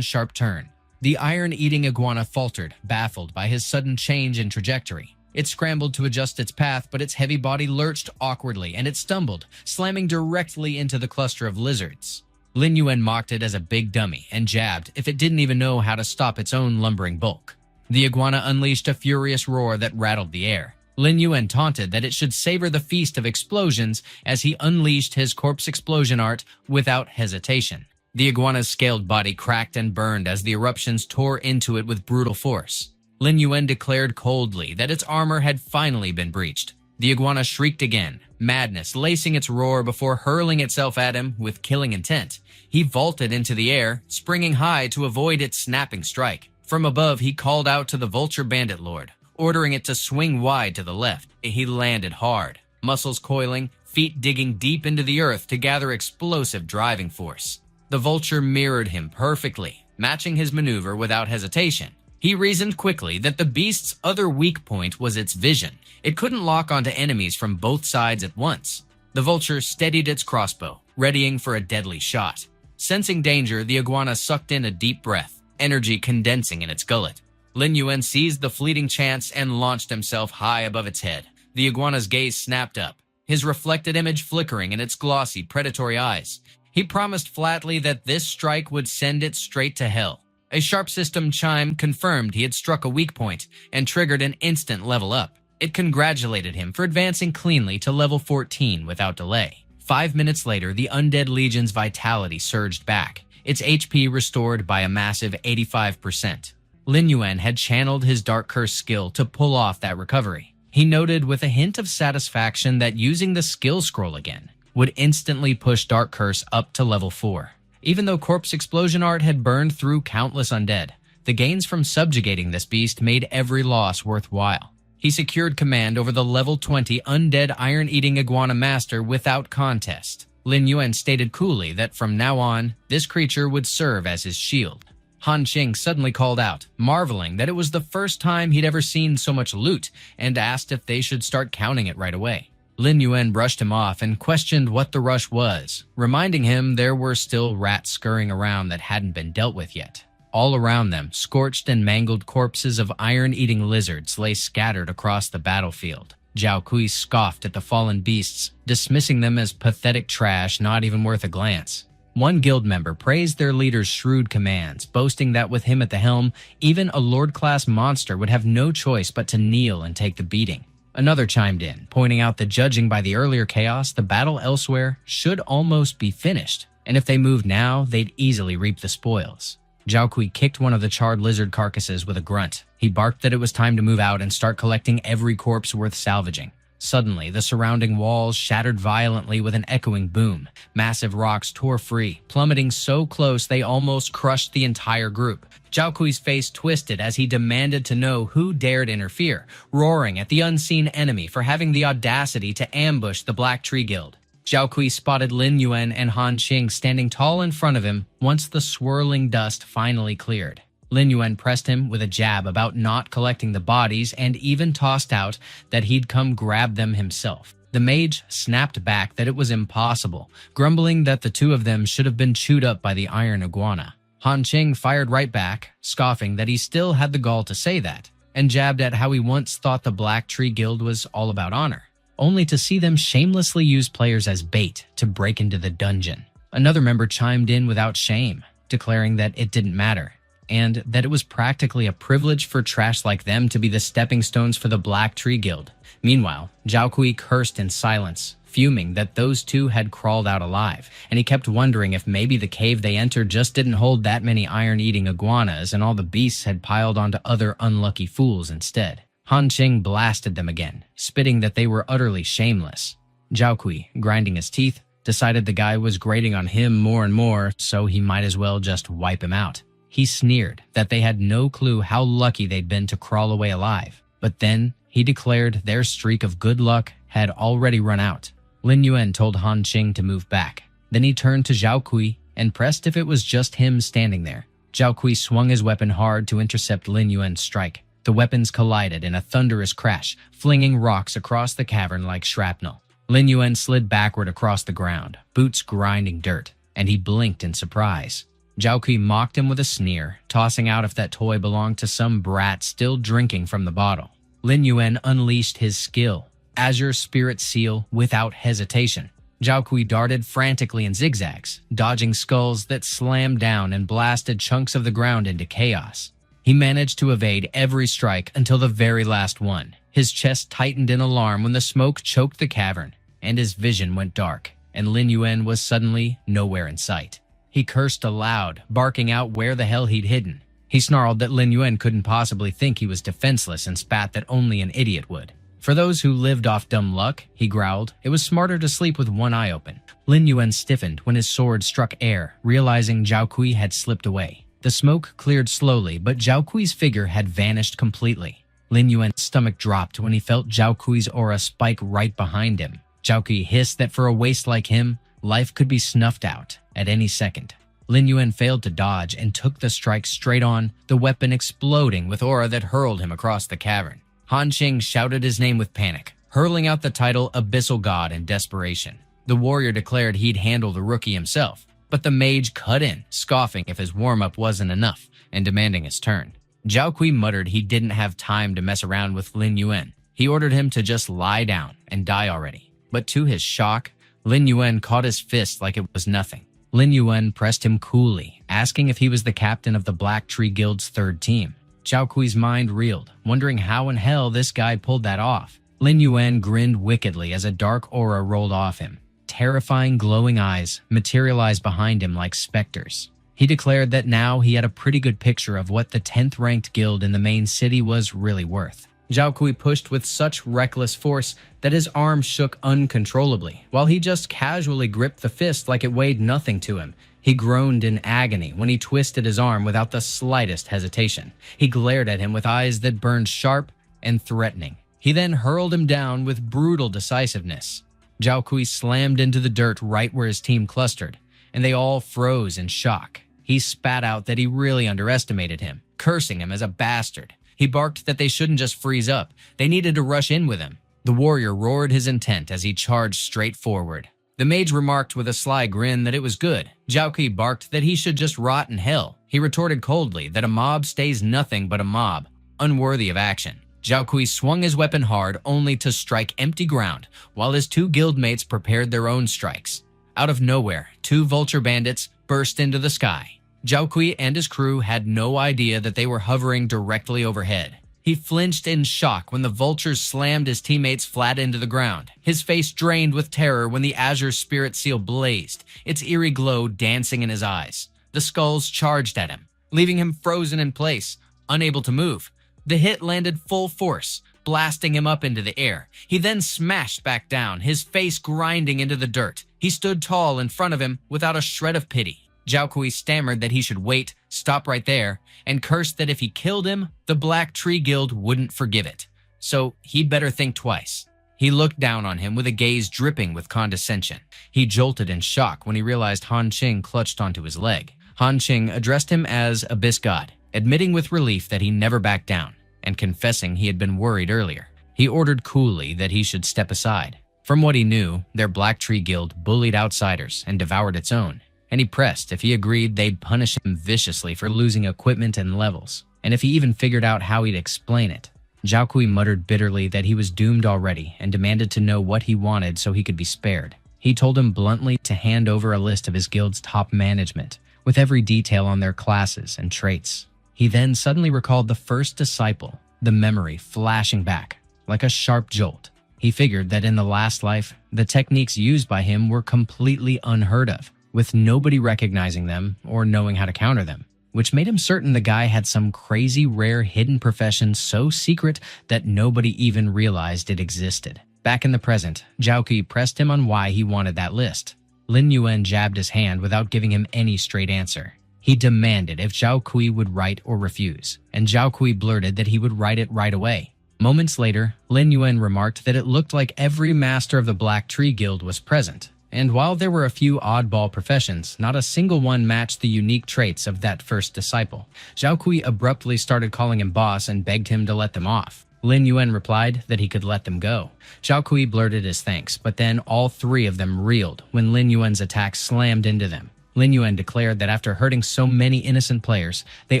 sharp turn. The iron-eating iguana faltered, baffled by his sudden change in trajectory. It scrambled to adjust its path, but its heavy body lurched awkwardly, and it stumbled, slamming directly into the cluster of lizards. Lin Yuan mocked it as a big dummy and jabbed if it didn't even know how to stop its own lumbering bulk. The iguana unleashed a furious roar that rattled the air. Lin Yuan taunted that it should savor the feast of explosions as he unleashed his corpse explosion art without hesitation. The iguana's scaled body cracked and burned as the eruptions tore into it with brutal force. Lin Yuan declared coldly that its armor had finally been breached. The iguana shrieked again, madness lacing its roar before hurling itself at him with killing intent. He vaulted into the air, springing high to avoid its snapping strike. From above, he called out to the vulture bandit lord, ordering it to swing wide to the left. He landed hard, muscles coiling, feet digging deep into the earth to gather explosive driving force. The vulture mirrored him perfectly, matching his maneuver without hesitation. He reasoned quickly that the beast's other weak point was its vision. It couldn't lock onto enemies from both sides at once. The vulture steadied its crossbow, readying for a deadly shot. Sensing danger, the iguana sucked in a deep breath, energy condensing in its gullet. Lin Yuan seized the fleeting chance and launched himself high above its head. The iguana's gaze snapped up, his reflected image flickering in its glossy, predatory eyes. He promised flatly that this strike would send it straight to hell. A sharp system chime confirmed he had struck a weak point and triggered an instant level up. It congratulated him for advancing cleanly to level 14 without delay. 5 minutes later, the Undead Legion's vitality surged back, its HP restored by a massive 85%. Lin Yuan had channeled his Dark Curse skill to pull off that recovery. He noted with a hint of satisfaction that using the skill scroll again would instantly push Dark Curse up to level 4. Even though Corpse Explosion Art had burned through countless undead, the gains from subjugating this beast made every loss worthwhile. He secured command over the level 20 undead iron-eating iguana master without contest. Lin Yuan stated coolly that from now on, this creature would serve as his shield. Han Qing suddenly called out, marveling that it was the first time he'd ever seen so much loot, and asked if they should start counting it right away. Lin Yuan brushed him off and questioned what the rush was, reminding him there were still rats scurrying around that hadn't been dealt with yet. All around them, scorched and mangled corpses of iron-eating lizards lay scattered across the battlefield. Zhao Kui scoffed at the fallen beasts, dismissing them as pathetic trash not even worth a glance. One guild member praised their leader's shrewd commands, boasting that with him at the helm, even a lord-class monster would have no choice but to kneel and take the beating. Another chimed in, pointing out that judging by the earlier chaos, the battle elsewhere should almost be finished, and if they moved now, they'd easily reap the spoils. Zhao Kui kicked one of the charred lizard carcasses with a grunt. He barked that it was time to move out and start collecting every corpse worth salvaging. Suddenly, the surrounding walls shattered violently with an echoing boom. Massive rocks tore free, plummeting so close they almost crushed the entire group. Zhao Kui's face twisted as he demanded to know who dared interfere, roaring at the unseen enemy for having the audacity to ambush the Black Tree Guild. Zhao Kui spotted Lin Yuan and Han Qing standing tall in front of him once the swirling dust finally cleared. Lin Yuan pressed him with a jab about not collecting the bodies and even tossed out that he'd come grab them himself. The mage snapped back that it was impossible, grumbling that the two of them should have been chewed up by the iron iguana. Han Qing fired right back, scoffing that he still had the gall to say that, and jabbed at how he once thought the Black Tree Guild was all about honor, only to see them shamelessly use players as bait to break into the dungeon. Another member chimed in without shame, declaring that it didn't matter, and that it was practically a privilege for trash like them to be the stepping stones for the Black Tree Guild. Meanwhile, Zhao Kui cursed in silence, fuming that those two had crawled out alive, and he kept wondering if maybe the cave they entered just didn't hold that many iron-eating iguanas and all the beasts had piled onto other unlucky fools instead. Han Qing blasted them again, spitting that they were utterly shameless. Zhao Kui, grinding his teeth, decided the guy was grating on him more and more, so he might as well just wipe him out. He sneered that they had no clue how lucky they'd been to crawl away alive. But then, he declared their streak of good luck had already run out. Lin Yuan told Han Qing to move back. Then he turned to Zhao Kui and pressed if it was just him standing there. Zhao Kui swung his weapon hard to intercept Lin Yuan's strike. The weapons collided in a thunderous crash, flinging rocks across the cavern like shrapnel. Lin Yuan slid backward across the ground, boots grinding dirt, and he blinked in surprise. Zhao Kui mocked him with a sneer, tossing out if that toy belonged to some brat still drinking from the bottle. Lin Yuan unleashed his skill, Azure Spirit Seal, without hesitation. Zhao Kui darted frantically in zigzags, dodging skulls that slammed down and blasted chunks of the ground into chaos. He managed to evade every strike until the very last one. His chest tightened in alarm when the smoke choked the cavern, and his vision went dark, and Lin Yuan was suddenly nowhere in sight. He cursed aloud, barking out where the hell he'd hidden. He snarled that Lin Yuan couldn't possibly think he was defenseless and spat that only an idiot would. For those who lived off dumb luck, he growled, it was smarter to sleep with one eye open. Lin Yuan stiffened when his sword struck air, realizing Zhao Kui had slipped away. The smoke cleared slowly, but Zhao Kui's figure had vanished completely. Lin Yuan's stomach dropped when he felt Zhao Kui's aura spike right behind him. Zhao Kui hissed that for a waste like him, life could be snuffed out at any second. Lin Yuan failed to dodge and took the strike straight on, the weapon exploding with aura that hurled him across the cavern. Han Qing shouted his name with panic, hurling out the title Abyssal God in desperation. The warrior declared he'd handle the rookie himself, but the mage cut in, scoffing if his warm-up wasn't enough, and demanding his turn. Zhao Kui muttered he didn't have time to mess around with Lin Yuan. He ordered him to just lie down and die already. But to his shock, Lin Yuan caught his fist like it was nothing. Lin Yuan pressed him coolly, asking if he was the captain of the Black Tree Guild's third team. Zhao Kui's mind reeled, wondering how in hell this guy pulled that off. Lin Yuan grinned wickedly as a dark aura rolled off him. Terrifying glowing eyes materialized behind him like specters. He declared that now he had a pretty good picture of what the 10th ranked guild in the main city was really worth. Zhao Kui pushed with such reckless force that his arm shook uncontrollably, while he just casually gripped the fist like it weighed nothing to him. He groaned in agony when he twisted his arm without the slightest hesitation. He glared at him with eyes that burned sharp and threatening. He then hurled him down with brutal decisiveness. Zhao Kui slammed into the dirt right where his team clustered, and they all froze in shock. He spat out that he really underestimated him, cursing him as a bastard. He barked that they shouldn't just freeze up. They needed to rush in with him. The warrior roared his intent as he charged straight forward. The mage remarked with a sly grin that it was good. Zhao Kui barked that he should just rot in hell. He retorted coldly that a mob stays nothing but a mob, unworthy of action. Zhao Kui swung his weapon hard only to strike empty ground, while his two guildmates prepared their own strikes. Out of nowhere, two vulture bandits burst into the sky. Zhao Kui and his crew had no idea that they were hovering directly overhead. He flinched in shock when the vultures slammed his teammates flat into the ground. His face drained with terror when the Azure Spirit Seal blazed, its eerie glow dancing in his eyes. The skulls charged at him, leaving him frozen in place, unable to move. The hit landed full force, blasting him up into the air. He then smashed back down, his face grinding into the dirt. He stood tall in front of him without a shred of pity. Zhao Kui stammered that he should wait, stop right there, and cursed that if he killed him, the Black Tree Guild wouldn't forgive it. So he'd better think twice. He looked down on him with a gaze dripping with condescension. He jolted in shock when he realized Han Qing clutched onto his leg. Han Qing addressed him as Abyss God, admitting with relief that he never backed down, and confessing he had been worried earlier. He ordered coolly that he should step aside. From what he knew, their Black Tree Guild bullied outsiders and devoured its own. And he pressed if he agreed they'd punish him viciously for losing equipment and levels, and if he even figured out how he'd explain it. Zhao Kui muttered bitterly that he was doomed already and demanded to know what he wanted so he could be spared. He told him bluntly to hand over a list of his guild's top management, with every detail on their classes and traits. He then suddenly recalled the first disciple, the memory flashing back like a sharp jolt. He figured that in the last life, the techniques used by him were completely unheard of, with nobody recognizing them or knowing how to counter them, which made him certain the guy had some crazy rare hidden profession so secret that nobody even realized it existed. Back in the present, Zhao Kui pressed him on why he wanted that list. Lin Yuan jabbed his hand without giving him any straight answer. He demanded if Zhao Kui would write or refuse, and Zhao Kui blurted that he would write it right away. Moments later, Lin Yuan remarked that it looked like every master of the Black Tree Guild was present, And while there were a few oddball professions, not a single one matched the unique traits of that first disciple. Zhao Kui abruptly started calling him boss and begged him to let them off. Lin Yuan replied that he could let them go. Zhao Kui blurted his thanks, but then all three of them reeled when Lin Yuan's attack slammed into them. Lin Yuan declared that after hurting so many innocent players, they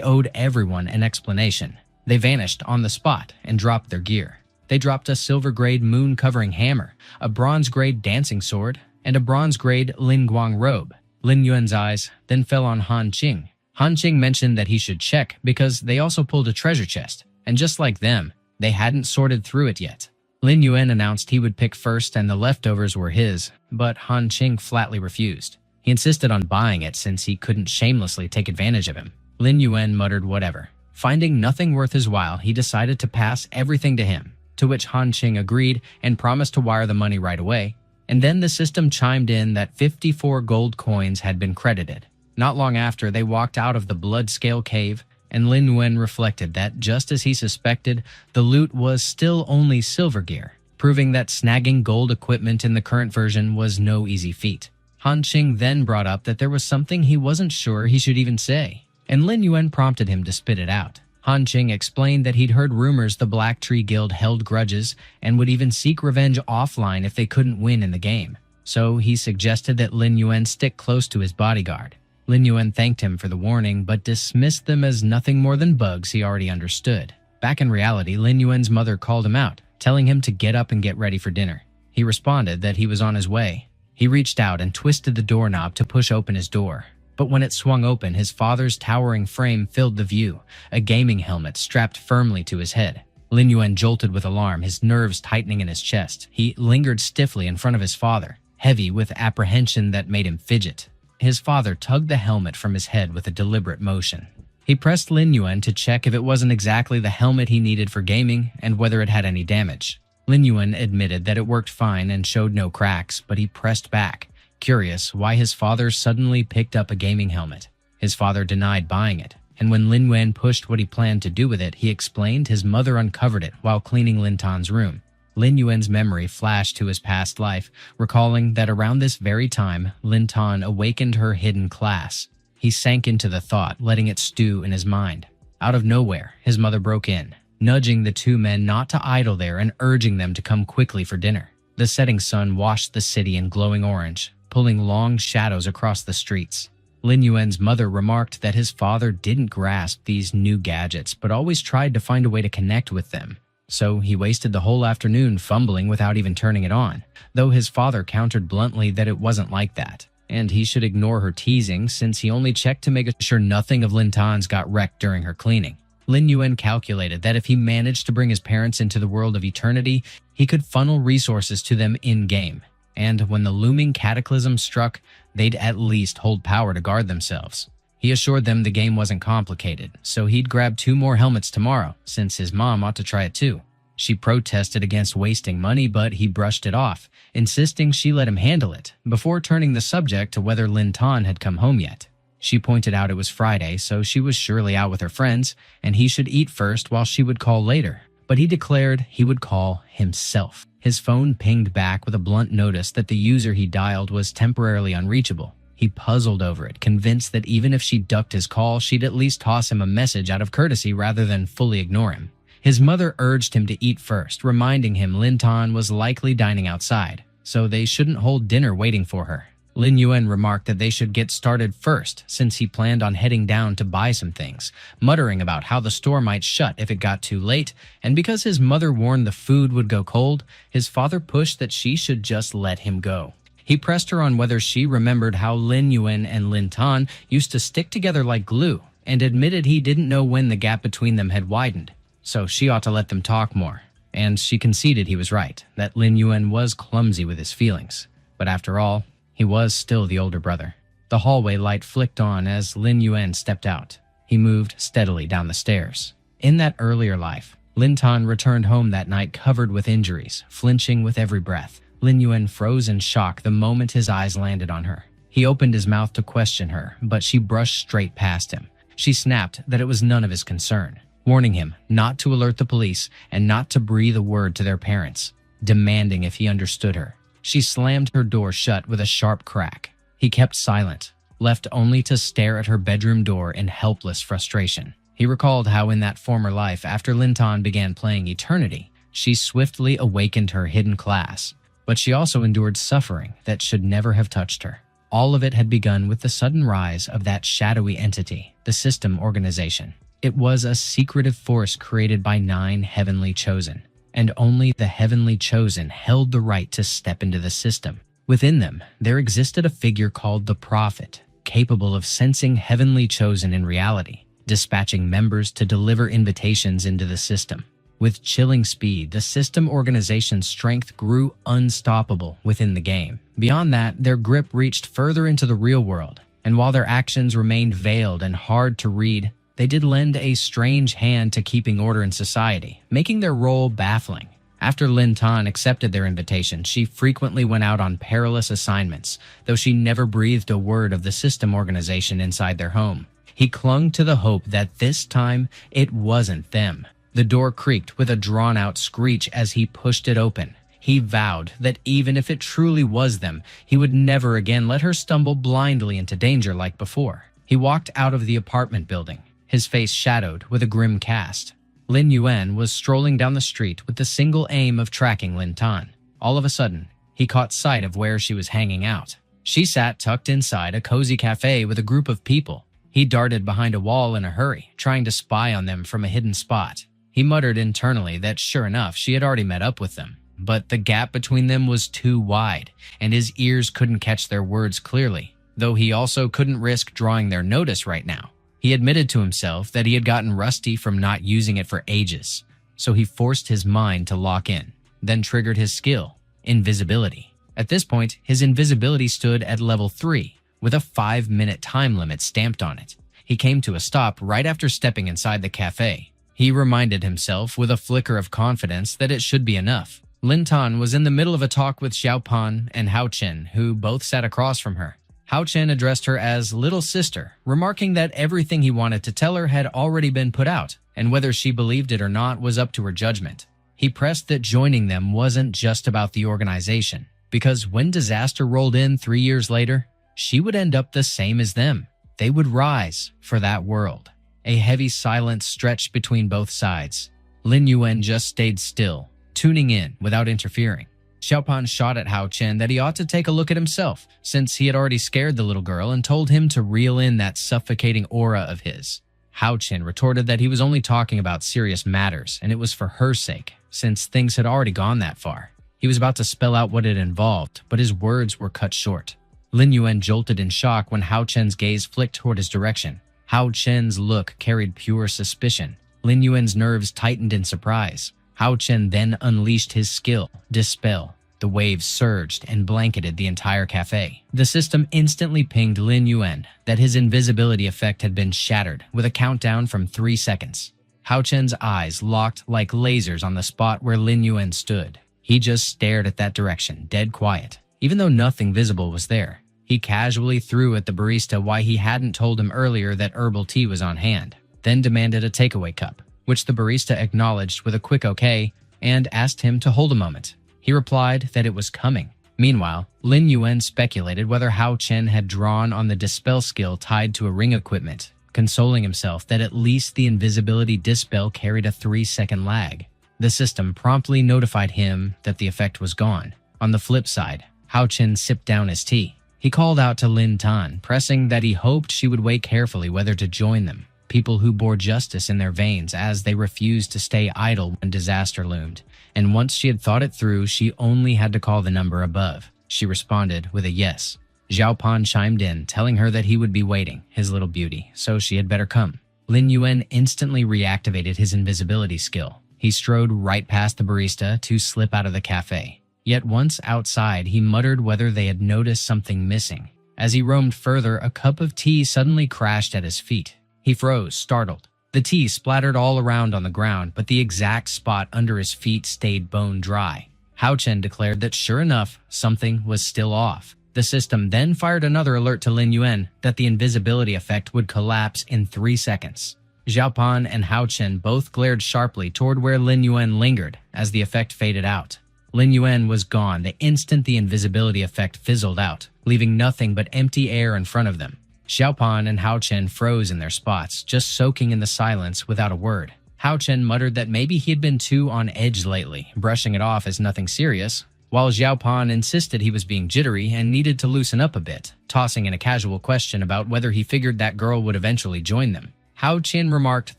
owed everyone an explanation. They vanished on the spot and dropped their gear. They dropped a silver-grade moon-covering hammer, a bronze-grade dancing sword, and a bronze-grade Lin Guang robe. Lin Yuan's eyes then fell on Han Qing. Han Qing mentioned that he should check because they also pulled a treasure chest, and just like them, they hadn't sorted through it yet. Lin Yuan announced he would pick first and the leftovers were his, but Han Qing flatly refused. He insisted on buying it since he couldn't shamelessly take advantage of him. Lin Yuan muttered whatever. Finding nothing worth his while, he decided to pass everything to him, to which Han Qing agreed and promised to wire the money right away. And then the system chimed in that 54 gold coins had been credited. Not long after, they walked out of the blood-scale cave, and Lin Yuan reflected that, just as he suspected, the loot was still only silver gear, proving that snagging gold equipment in the current version was no easy feat. Han Qing then brought up that there was something he wasn't sure he should even say, and Lin Yuan prompted him to spit it out. Han Qing explained that he'd heard rumors the Black Tree Guild held grudges and would even seek revenge offline if they couldn't win in the game. So he suggested that Lin Yuan stick close to his bodyguard. Lin Yuan thanked him for the warning, but dismissed them as nothing more than bugs he already understood. Back in reality, Lin Yuan's mother called him out, telling him to get up and get ready for dinner. He responded that he was on his way. He reached out and twisted the doorknob to push open his door. But when it swung open, his father's towering frame filled the view, a gaming helmet strapped firmly to his head. Lin Yuan jolted with alarm, his nerves tightening in his chest. He lingered stiffly in front of his father, heavy with apprehension that made him fidget. His father tugged the helmet from his head with a deliberate motion. He pressed Lin Yuan to check if it wasn't exactly the helmet he needed for gaming and whether it had any damage. Lin Yuan admitted that it worked fine and showed no cracks, but he pressed back, curious why his father suddenly picked up a gaming helmet. His father denied buying it, and when Lin Yuan pushed what he planned to do with it, he explained his mother uncovered it while cleaning Lin Tan's room. Lin Yuan's memory flashed to his past life, recalling that around this very time, Lin Tan awakened her hidden class. He sank into the thought, letting it stew in his mind. Out of nowhere, his mother broke in, nudging the two men not to idle there and urging them to come quickly for dinner. The setting sun washed the city in glowing orange, pulling long shadows across the streets. Lin Yuan's mother remarked that his father didn't grasp these new gadgets, but always tried to find a way to connect with them. So he wasted the whole afternoon fumbling without even turning it on, though his father countered bluntly that it wasn't like that, and he should ignore her teasing since he only checked to make sure nothing of Lin Tan's got wrecked during her cleaning. Lin Yuan calculated that if he managed to bring his parents into the world of eternity, he could funnel resources to them in-game. And when the looming cataclysm struck, they'd at least hold power to guard themselves. He assured them the game wasn't complicated, so he'd grab 2 more helmets tomorrow, since his mom ought to try it too. She protested against wasting money, but he brushed it off, insisting she let him handle it, before turning the subject to whether Lin Tan had come home yet. She pointed out it was Friday, so she was surely out with her friends, and he should eat first while she would call later. But he declared he would call himself. His phone pinged back with a blunt notice that the user he dialed was temporarily unreachable. He puzzled over it, convinced that even if she ducked his call, she'd at least toss him a message out of courtesy rather than fully ignore him. His mother urged him to eat first, reminding him Lin Tan was likely dining outside, so they shouldn't hold dinner waiting for her. Lin Yuan remarked that they should get started first, since he planned on heading down to buy some things, muttering about how the store might shut if it got too late, and because his mother warned the food would go cold, his father pushed that she should just let him go. He pressed her on whether she remembered how Lin Yuan and Lin Tan used to stick together like glue, and admitted he didn't know when the gap between them had widened, so she ought to let them talk more. And she conceded he was right, that Lin Yuan was clumsy with his feelings. But after all, he was still the older brother. The hallway light flicked on as Lin Yuan stepped out. He moved steadily down the stairs. In that earlier life, Lin Tan returned home that night covered with injuries, flinching with every breath. Lin Yuan froze in shock the moment his eyes landed on her. He opened his mouth to question her, but she brushed straight past him. She snapped that it was none of his concern, warning him not to alert the police and not to breathe a word to their parents, demanding if he understood her. She slammed her door shut with a sharp crack. He kept silent, left only to stare at her bedroom door in helpless frustration. He recalled how in that former life, after Linton began playing Eternity, she swiftly awakened her hidden class, but she also endured suffering that should never have touched her. All of it had begun with the sudden rise of that shadowy entity, the System Organization. It was a secretive force created by 9 Heavenly Chosen, and only the Heavenly Chosen held the right to step into the system. Within them, there existed a figure called the Prophet, capable of sensing Heavenly Chosen in reality, dispatching members to deliver invitations into the system. With chilling speed, the System Organization's strength grew unstoppable within the game. Beyond that, their grip reached further into the real world, and while their actions remained veiled and hard to read, they did lend a strange hand to keeping order in society, making their role baffling. After Linton accepted their invitation, she frequently went out on perilous assignments, though she never breathed a word of the System Organization inside their home. He clung to the hope that this time it wasn't them. The door creaked with a drawn-out screech as he pushed it open. He vowed that even if it truly was them, he would never again let her stumble blindly into danger like before. He walked out of the apartment building, his face shadowed with a grim cast. Lin Yuan was strolling down the street with the single aim of tracking Linton. All of a sudden, he caught sight of where she was hanging out. She sat tucked inside a cozy cafe with a group of people. He darted behind a wall in a hurry, trying to spy on them from a hidden spot. He muttered internally that sure enough, she had already met up with them. But the gap between them was too wide, and his ears couldn't catch their words clearly, though he also couldn't risk drawing their notice right now. He admitted to himself that he had gotten rusty from not using it for ages, so he forced his mind to lock in, then triggered his skill, invisibility. At this point, his invisibility stood at level 3, with a 5-minute time limit stamped on it. He came to a stop right after stepping inside the cafe. He reminded himself with a flicker of confidence that it should be enough. Linton was in the middle of a talk with Xiaopan and Hao Chen, who both sat across from her. Hao Chen addressed her as little sister, remarking that everything he wanted to tell her had already been put out, and whether she believed it or not was up to her judgment. He pressed that joining them wasn't just about the organization, because when disaster rolled in 3 years later, she would end up the same as them. They would rise for that world. A heavy silence stretched between both sides. Lin Yuan just stayed still, tuning in without interfering. Xiaopan shot at Hao Chen that he ought to take a look at himself, since he had already scared the little girl and told him to reel in that suffocating aura of his. Hao Chen retorted that he was only talking about serious matters, and it was for her sake, since things had already gone that far. He was about to spell out what it involved, but his words were cut short. Lin Yuan jolted in shock when Hao Chen's gaze flicked toward his direction. Hao Chen's look carried pure suspicion. Lin Yuan's nerves tightened in surprise. Hao Chen then unleashed his skill, Dispel. The waves surged and blanketed the entire cafe. The system instantly pinged Lin Yuan that his invisibility effect had been shattered with a countdown from 3 seconds. Hao Chen's eyes locked like lasers on the spot where Lin Yuan stood. He just stared at that direction, dead quiet, even though nothing visible was there. He casually threw at the barista why he hadn't told him earlier that herbal tea was on hand, then demanded a takeaway cup, which the barista acknowledged with a quick okay and asked him to hold a moment. He replied that it was coming. Meanwhile, Lin Yuan speculated whether Hao Chen had drawn on the Dispel skill tied to a ring equipment, consoling himself that at least the invisibility Dispel carried a 3-second lag. The system promptly notified him that the effect was gone. On the flip side, Hao Chen sipped down his tea. He called out to Lin Tan, pressing that he hoped she would weigh carefully whether to join them, people who bore justice in their veins as they refused to stay idle when disaster loomed. And once she had thought it through, she only had to call the number above. She responded with a yes. Xiaopan chimed in, telling her that he would be waiting, his little beauty, so she had better come. Lin Yuan instantly reactivated his invisibility skill. He strode right past the barista to slip out of the cafe. Yet once outside, he muttered whether they had noticed something missing. As he roamed further, a cup of tea suddenly crashed at his feet. He froze, startled. The tea splattered all around on the ground, but the exact spot under his feet stayed bone dry. Hao Chen declared that sure enough, something was still off. The system then fired another alert to Lin Yuan that the invisibility effect would collapse in 3 seconds. Xiaopan and Hao Chen both glared sharply toward where Lin Yuan lingered as the effect faded out. Lin Yuan was gone the instant the invisibility effect fizzled out, leaving nothing but empty air in front of them. Xiaopan and Hao Chen froze in their spots, just soaking in the silence without a word. Hao Chen muttered that maybe he had been too on edge lately, brushing it off as nothing serious, while Xiaopan insisted he was being jittery and needed to loosen up a bit, tossing in a casual question about whether he figured that girl would eventually join them. Hao Chen remarked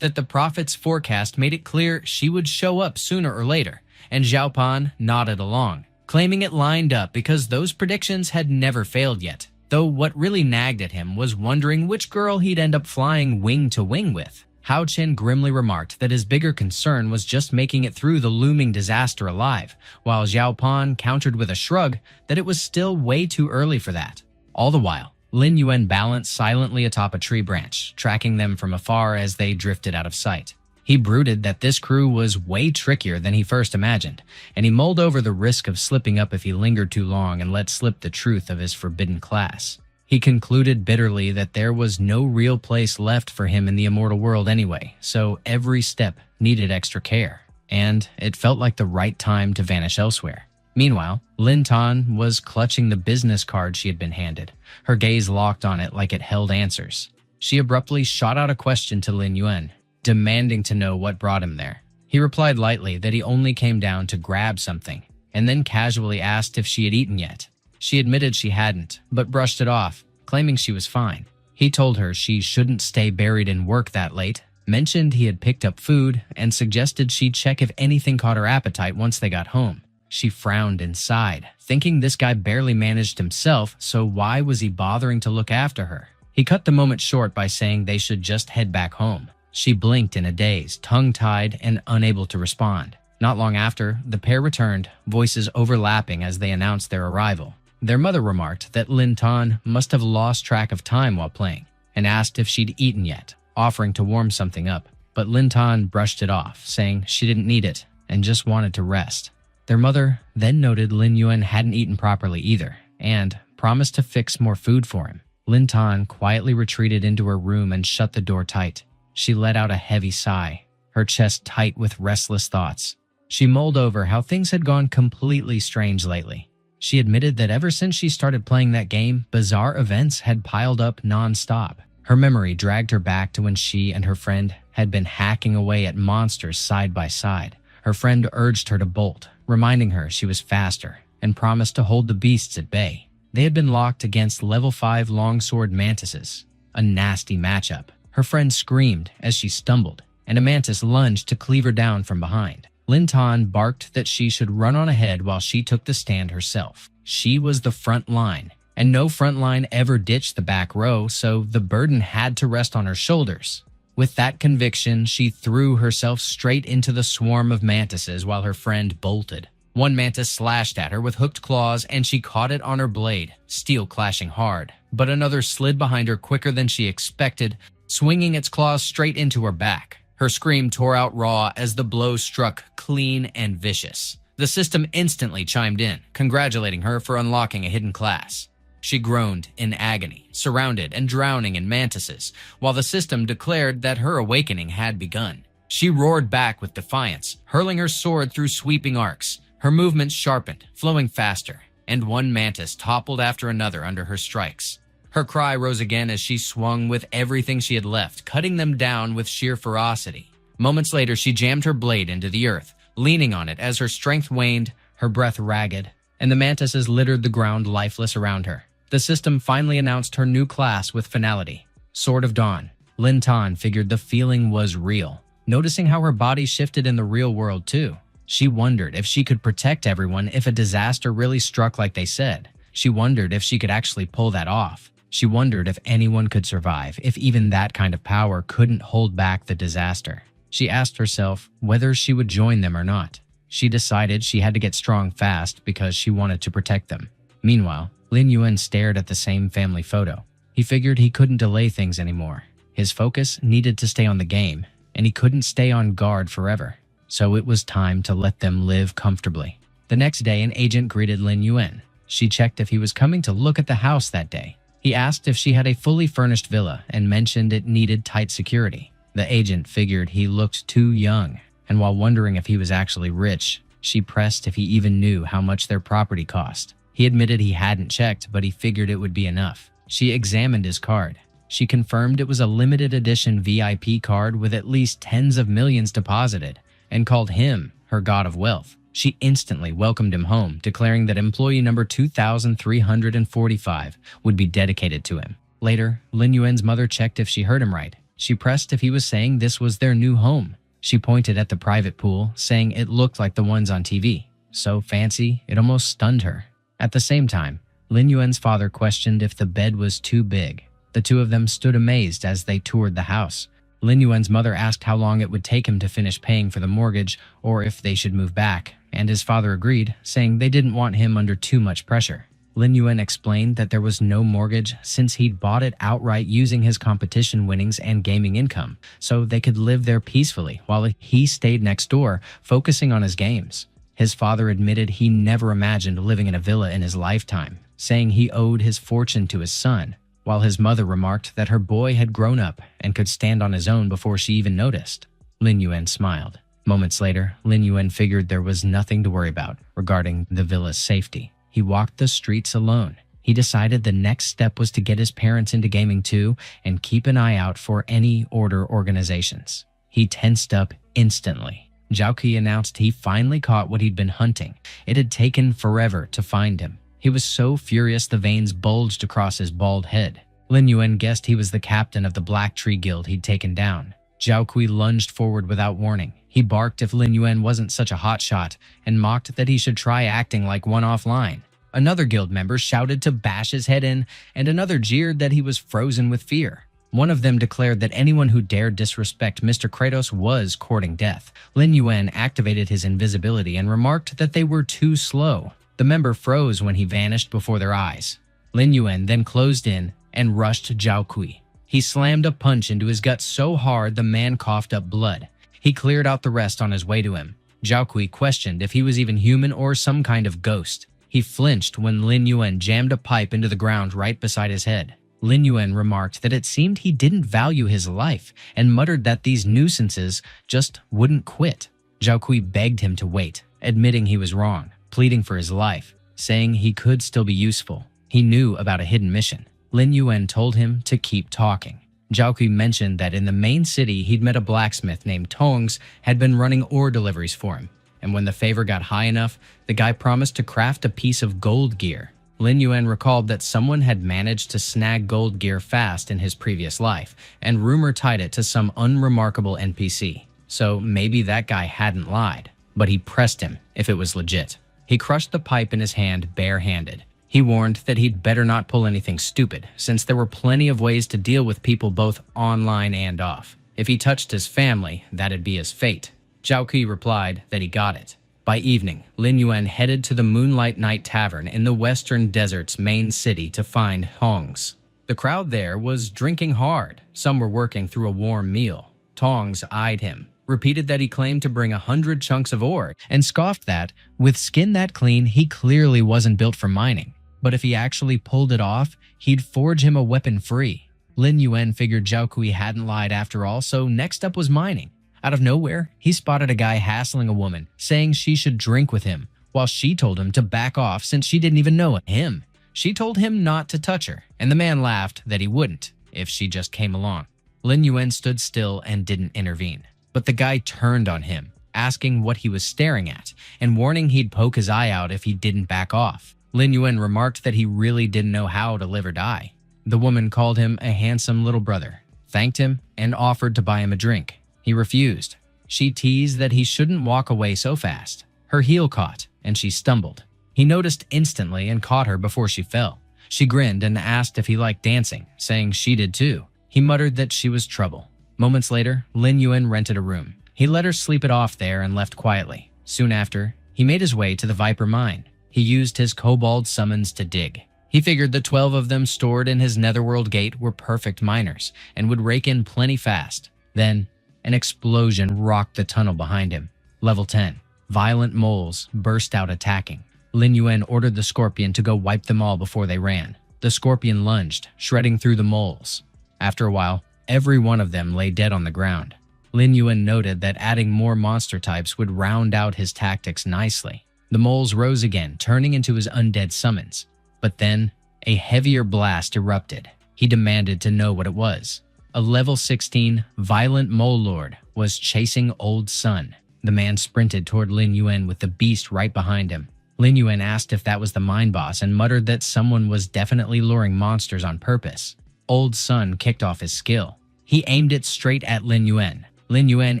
that the prophet's forecast made it clear she would show up sooner or later, and Xiaopan nodded along, claiming it lined up because those predictions had never failed yet, though what really nagged at him was wondering which girl he'd end up flying wing to wing with. Hao Chen grimly remarked that his bigger concern was just making it through the looming disaster alive, while Xiaopan countered with a shrug that it was still way too early for that. All the while, Lin Yuan balanced silently atop a tree branch, tracking them from afar as they drifted out of sight. He brooded that this crew was way trickier than he first imagined, and he mulled over the risk of slipping up if he lingered too long and let slip the truth of his forbidden class. He concluded bitterly that there was no real place left for him in the immortal world anyway, so every step needed extra care, and it felt like the right time to vanish elsewhere. Meanwhile, Lin Tan was clutching the business card she had been handed, her gaze locked on it like it held answers. She abruptly shot out a question to Lin Yuan, demanding to know what brought him there. He replied lightly that he only came down to grab something, and then casually asked if she had eaten yet. She admitted she hadn't, but brushed it off, claiming she was fine. He told her she shouldn't stay buried in work that late, mentioned he had picked up food, and suggested she'd check if anything caught her appetite once they got home. She frowned and sighed, thinking this guy barely managed himself, so why was he bothering to look after her? He cut the moment short by saying they should just head back home. She blinked in a daze, tongue-tied and unable to respond. Not long after, the pair returned, voices overlapping as they announced their arrival. Their mother remarked that Lin Tan must have lost track of time while playing, and asked if she'd eaten yet, offering to warm something up. But Lin Tan brushed it off, saying she didn't need it and just wanted to rest. Their mother then noted Lin Yuan hadn't eaten properly either, and promised to fix more food for him. Lin Tan quietly retreated into her room and shut the door tight. She let out a heavy sigh, her chest tight with restless thoughts. She mulled over how things had gone completely strange lately. She admitted that ever since she started playing that game, bizarre events had piled up non-stop. Her memory dragged her back to when she and her friend had been hacking away at monsters side by side. Her friend urged her to bolt, reminding her she was faster, and promised to hold the beasts at bay. They had been locked against level 5 longsword mantises, a nasty matchup. Her friend screamed as she stumbled, and a mantis lunged to cleave her down from behind. Lin Tan barked that she should run on ahead while she took the stand herself. She was the front line, and no front line ever ditched the back row, so the burden had to rest on her shoulders. With that conviction, she threw herself straight into the swarm of mantises while her friend bolted. One mantis slashed at her with hooked claws, and she caught it on her blade, steel clashing hard. But another slid behind her quicker than she expected, swinging its claws straight into her back. Her scream tore out raw as the blow struck clean and vicious. The system instantly chimed in, congratulating her for unlocking a hidden class. She groaned in agony, surrounded and drowning in mantises, while the system declared that her awakening had begun. She roared back with defiance, hurling her sword through sweeping arcs. Her movements sharpened, flowing faster, and one mantis toppled after another under her strikes. Her cry rose again as she swung with everything she had left, cutting them down with sheer ferocity. Moments later, she jammed her blade into the earth, leaning on it as her strength waned, her breath ragged, and the mantises littered the ground lifeless around her. The system finally announced her new class with finality, Sword of Dawn. Lin Tan figured the feeling was real, noticing how her body shifted in the real world too. She wondered if she could protect everyone if a disaster really struck like they said. She wondered if she could actually pull that off. She wondered if anyone could survive, if even that kind of power couldn't hold back the disaster. She asked herself whether she would join them or not. She decided she had to get strong fast because she wanted to protect them. Meanwhile, Lin Yuan stared at the same family photo. He figured he couldn't delay things anymore. His focus needed to stay on the game, and he couldn't stay on guard forever. So it was time to let them live comfortably. The next day, an agent greeted Lin Yuan. She checked if he was coming to look at the house that day. He asked if she had a fully furnished villa and mentioned it needed tight security. The agent figured he looked too young, and while wondering if he was actually rich, She pressed if he even knew how much their property cost. He admitted he hadn't checked, but he figured it would be enough. She examined his card. She confirmed it was a limited edition VIP card with at least tens of millions deposited, and called him her god of wealth. She instantly welcomed him home, declaring that employee number 2345 would be dedicated to him. Later, Lin Yuan's mother checked if she heard him right. She pressed if he was saying this was their new home. She pointed at the private pool, saying it looked like the ones on TV. So fancy, it almost stunned her. At the same time, Lin Yuan's father questioned if the bed was too big. The two of them stood amazed as they toured the house. Lin Yuan's mother asked how long it would take him to finish paying for the mortgage or if they should move back, and his father agreed, saying they didn't want him under too much pressure. Lin Yuan explained that there was no mortgage since he'd bought it outright using his competition winnings and gaming income, so they could live there peacefully while he stayed next door, focusing on his games. His father admitted he never imagined living in a villa in his lifetime, saying he owed his fortune to his son, while his mother remarked that her boy had grown up and could stand on his own before she even noticed. Lin Yuan smiled. Moments later, Lin Yuan figured there was nothing to worry about regarding the villa's safety. He walked the streets alone. He decided the next step was to get his parents into gaming too and keep an eye out for any order organizations. He tensed up instantly. Zhao Qi announced he finally caught what he'd been hunting. It had taken forever to find him. He was so furious the veins bulged across his bald head. Lin Yuan guessed he was the captain of the Black Tree Guild he'd taken down. Zhao Qi lunged forward without warning. He barked if Lin Yuan wasn't such a hotshot and mocked that he should try acting like one offline. Another guild member shouted to bash his head in, and another jeered that he was frozen with fear. One of them declared that anyone who dared disrespect Mr. Kratos was courting death. Lin Yuan activated his invisibility and remarked that they were too slow. The member froze when he vanished before their eyes. Lin Yuan then closed in and rushed Zhao Qi. He slammed a punch into his gut so hard the man coughed up blood. He cleared out the rest on his way to him. Zhao Qi questioned if he was even human or some kind of ghost. He flinched when Lin Yuan jammed a pipe into the ground right beside his head. Lin Yuan remarked that it seemed he didn't value his life and muttered that these nuisances just wouldn't quit. Zhao Qi begged him to wait, admitting he was wrong, pleading for his life, saying he could still be useful. He knew about a hidden mission. Lin Yuan told him to keep talking. Zhao Qi mentioned that in the main city he'd met a blacksmith named Tongs had been running ore deliveries for him, and when the favor got high enough, the guy promised to craft a piece of gold gear. Lin Yuan recalled that someone had managed to snag gold gear fast in his previous life, and rumor tied it to some unremarkable NPC. So maybe that guy hadn't lied, but he pressed him if it was legit. He crushed the pipe in his hand barehanded. He warned that he'd better not pull anything stupid, since there were plenty of ways to deal with people both online and off. If he touched his family, that'd be his fate. Zhao Qi replied that he got it. By evening, Lin Yuan headed to the Moonlight Night Tavern in the Western Desert's main city to find Tongs. The crowd there was drinking hard. Some were working through a warm meal. Tongs eyed him, repeated that he claimed to bring 100 chunks of ore, and scoffed that, with skin that clean, he clearly wasn't built for mining. But if he actually pulled it off, he'd forge him a weapon free. Lin Yuan figured Zhao Qi hadn't lied after all, so next up was mining. Out of nowhere, he spotted a guy hassling a woman, saying she should drink with him, while she told him to back off since she didn't even know him. She told him not to touch her, and the man laughed that he wouldn't if she just came along. Lin Yuan stood still and didn't intervene, but the guy turned on him, asking what he was staring at, and warning he'd poke his eye out if he didn't back off. Lin Yuan remarked that he really didn't know how to live or die. The woman called him a handsome little brother, thanked him, and offered to buy him a drink. He refused. She teased that he shouldn't walk away so fast. Her heel caught, and she stumbled. He noticed instantly and caught her before she fell. She grinned and asked if he liked dancing, saying she did too. He muttered that she was trouble. Moments later, Lin Yuan rented a room. He let her sleep it off there and left quietly. Soon after, he made his way to the Viper mine. He used his kobold summons to dig. He figured the 12 of them stored in his netherworld gate were perfect miners and would rake in plenty fast. Then, an explosion rocked the tunnel behind him. Level 10. Violent moles burst out attacking. Lin Yuan ordered the scorpion to go wipe them all before they ran. The scorpion lunged, shredding through the moles. After a while, every one of them lay dead on the ground. Lin Yuan noted that adding more monster types would round out his tactics nicely. The moles rose again, turning into his undead summons. But then, a heavier blast erupted. He demanded to know what it was. A level 16 violent mole lord was chasing Old Sun. The man sprinted toward Lin Yuan with the beast right behind him. Lin Yuan asked if that was the mine boss and muttered that someone was definitely luring monsters on purpose. Old Sun kicked off his skill. He aimed it straight at Lin Yuan. Lin Yuan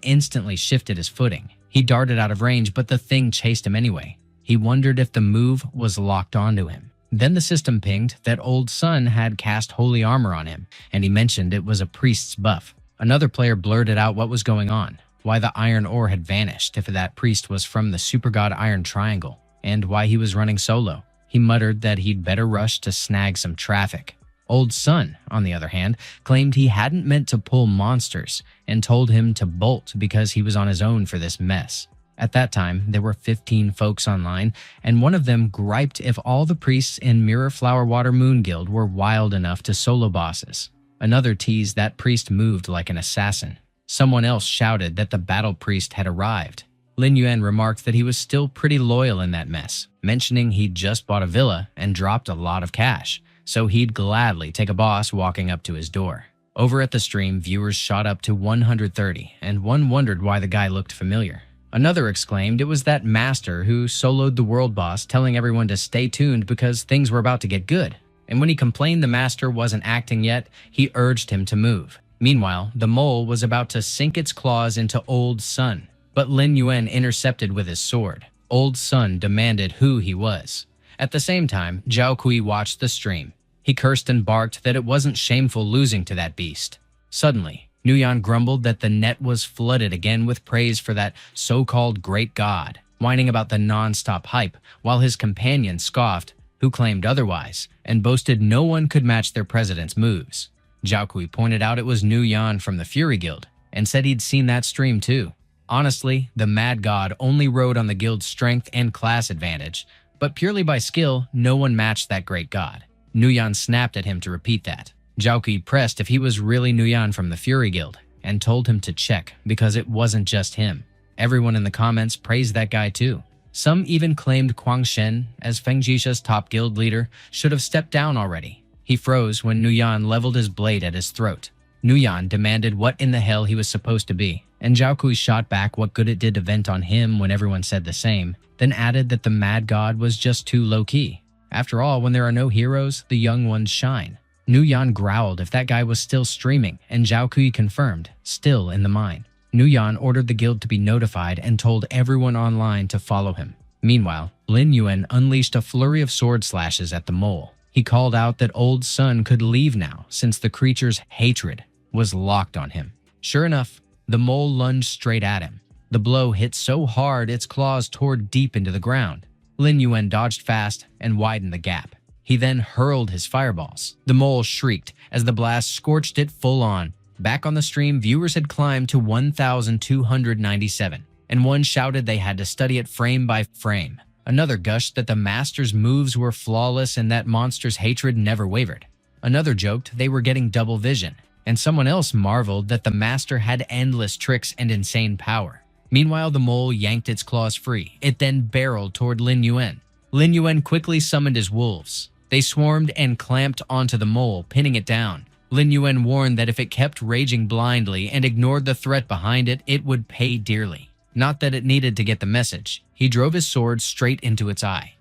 instantly shifted his footing. He darted out of range, but the thing chased him anyway. He wondered if the move was locked onto him. Then the system pinged that Old Sun had cast holy armor on him, and he mentioned it was a priest's buff. Another player blurted out what was going on, why the iron ore had vanished if that priest was from the super god Iron Triangle, and why he was running solo. He muttered that he'd better rush to snag some traffic. Old Sun, on the other hand, claimed he hadn't meant to pull monsters and told him to bolt because he was on his own for this mess. At that time, there were 15 folks online, and one of them griped if all the priests in Mirror Flower Water Moon Guild were wild enough to solo bosses. Another teased that priest moved like an assassin. Someone else shouted that the battle priest had arrived. Lin Yuan remarked that he was still pretty loyal in that mess, mentioning he'd just bought a villa and dropped a lot of cash, so he'd gladly take a boss walking up to his door. Over at the stream, viewers shot up to 130, and one wondered why the guy looked familiar. Another exclaimed it was that master who soloed the world boss, telling everyone to stay tuned because things were about to get good. And when he complained the master wasn't acting yet, he urged him to move. Meanwhile, the mole was about to sink its claws into Old Sun, but Lin Yuan intercepted with his sword. Old Sun demanded who he was. At the same time, Zhao Kui watched the stream. He cursed and barked that it wasn't shameful losing to that beast. Suddenly, Nuyan grumbled that the net was flooded again with praise for that so-called great god, whining about the non-stop hype, while his companion scoffed, who claimed otherwise, and boasted no one could match their president's moves. Zhao Kui pointed out it was Nuyan from the Fury Guild, and said he'd seen that stream too. Honestly, the mad god only rode on the guild's strength and class advantage, but purely by skill, no one matched that great god. Nuyan snapped at him to repeat that. Zhao Kui pressed if he was really Nuyan from the Fury Guild, and told him to check because it wasn't just him. Everyone in the comments praised that guy too. Some even claimed Quang Shen, as Feng Jisha's top guild leader, should have stepped down already. He froze when Nuyan leveled his blade at his throat. Nuyan demanded what in the hell he was supposed to be, and Zhao Kui shot back what good it did to vent on him when everyone said the same, then added that the mad god was just too low-key. After all, when there are no heroes, the young ones shine. Nuyan growled if that guy was still streaming, and Zhao Kui confirmed, still in the mine. Nuyan ordered the guild to be notified and told everyone online to follow him. Meanwhile, Lin Yuan unleashed a flurry of sword slashes at the mole. He called out that Old Sun could leave now since the creature's hatred was locked on him. Sure enough, the mole lunged straight at him. The blow hit so hard its claws tore deep into the ground. Lin Yuan dodged fast and widened the gap. He then hurled his fireballs. The mole shrieked as the blast scorched it full on. Back on the stream, viewers had climbed to 1,297, and one shouted they had to study it frame by frame. Another gushed that the master's moves were flawless and that monster's hatred never wavered. Another joked they were getting double vision, and someone else marveled that the master had endless tricks and insane power. Meanwhile, the mole yanked its claws free. It then barreled toward Lin Yuan. Lin Yuan quickly summoned his wolves. They swarmed and clamped onto the mole, pinning it down. Lin Yuan warned that if it kept raging blindly and ignored the threat behind it, it would pay dearly. Not that it needed to get the message. He drove his sword straight into its eye.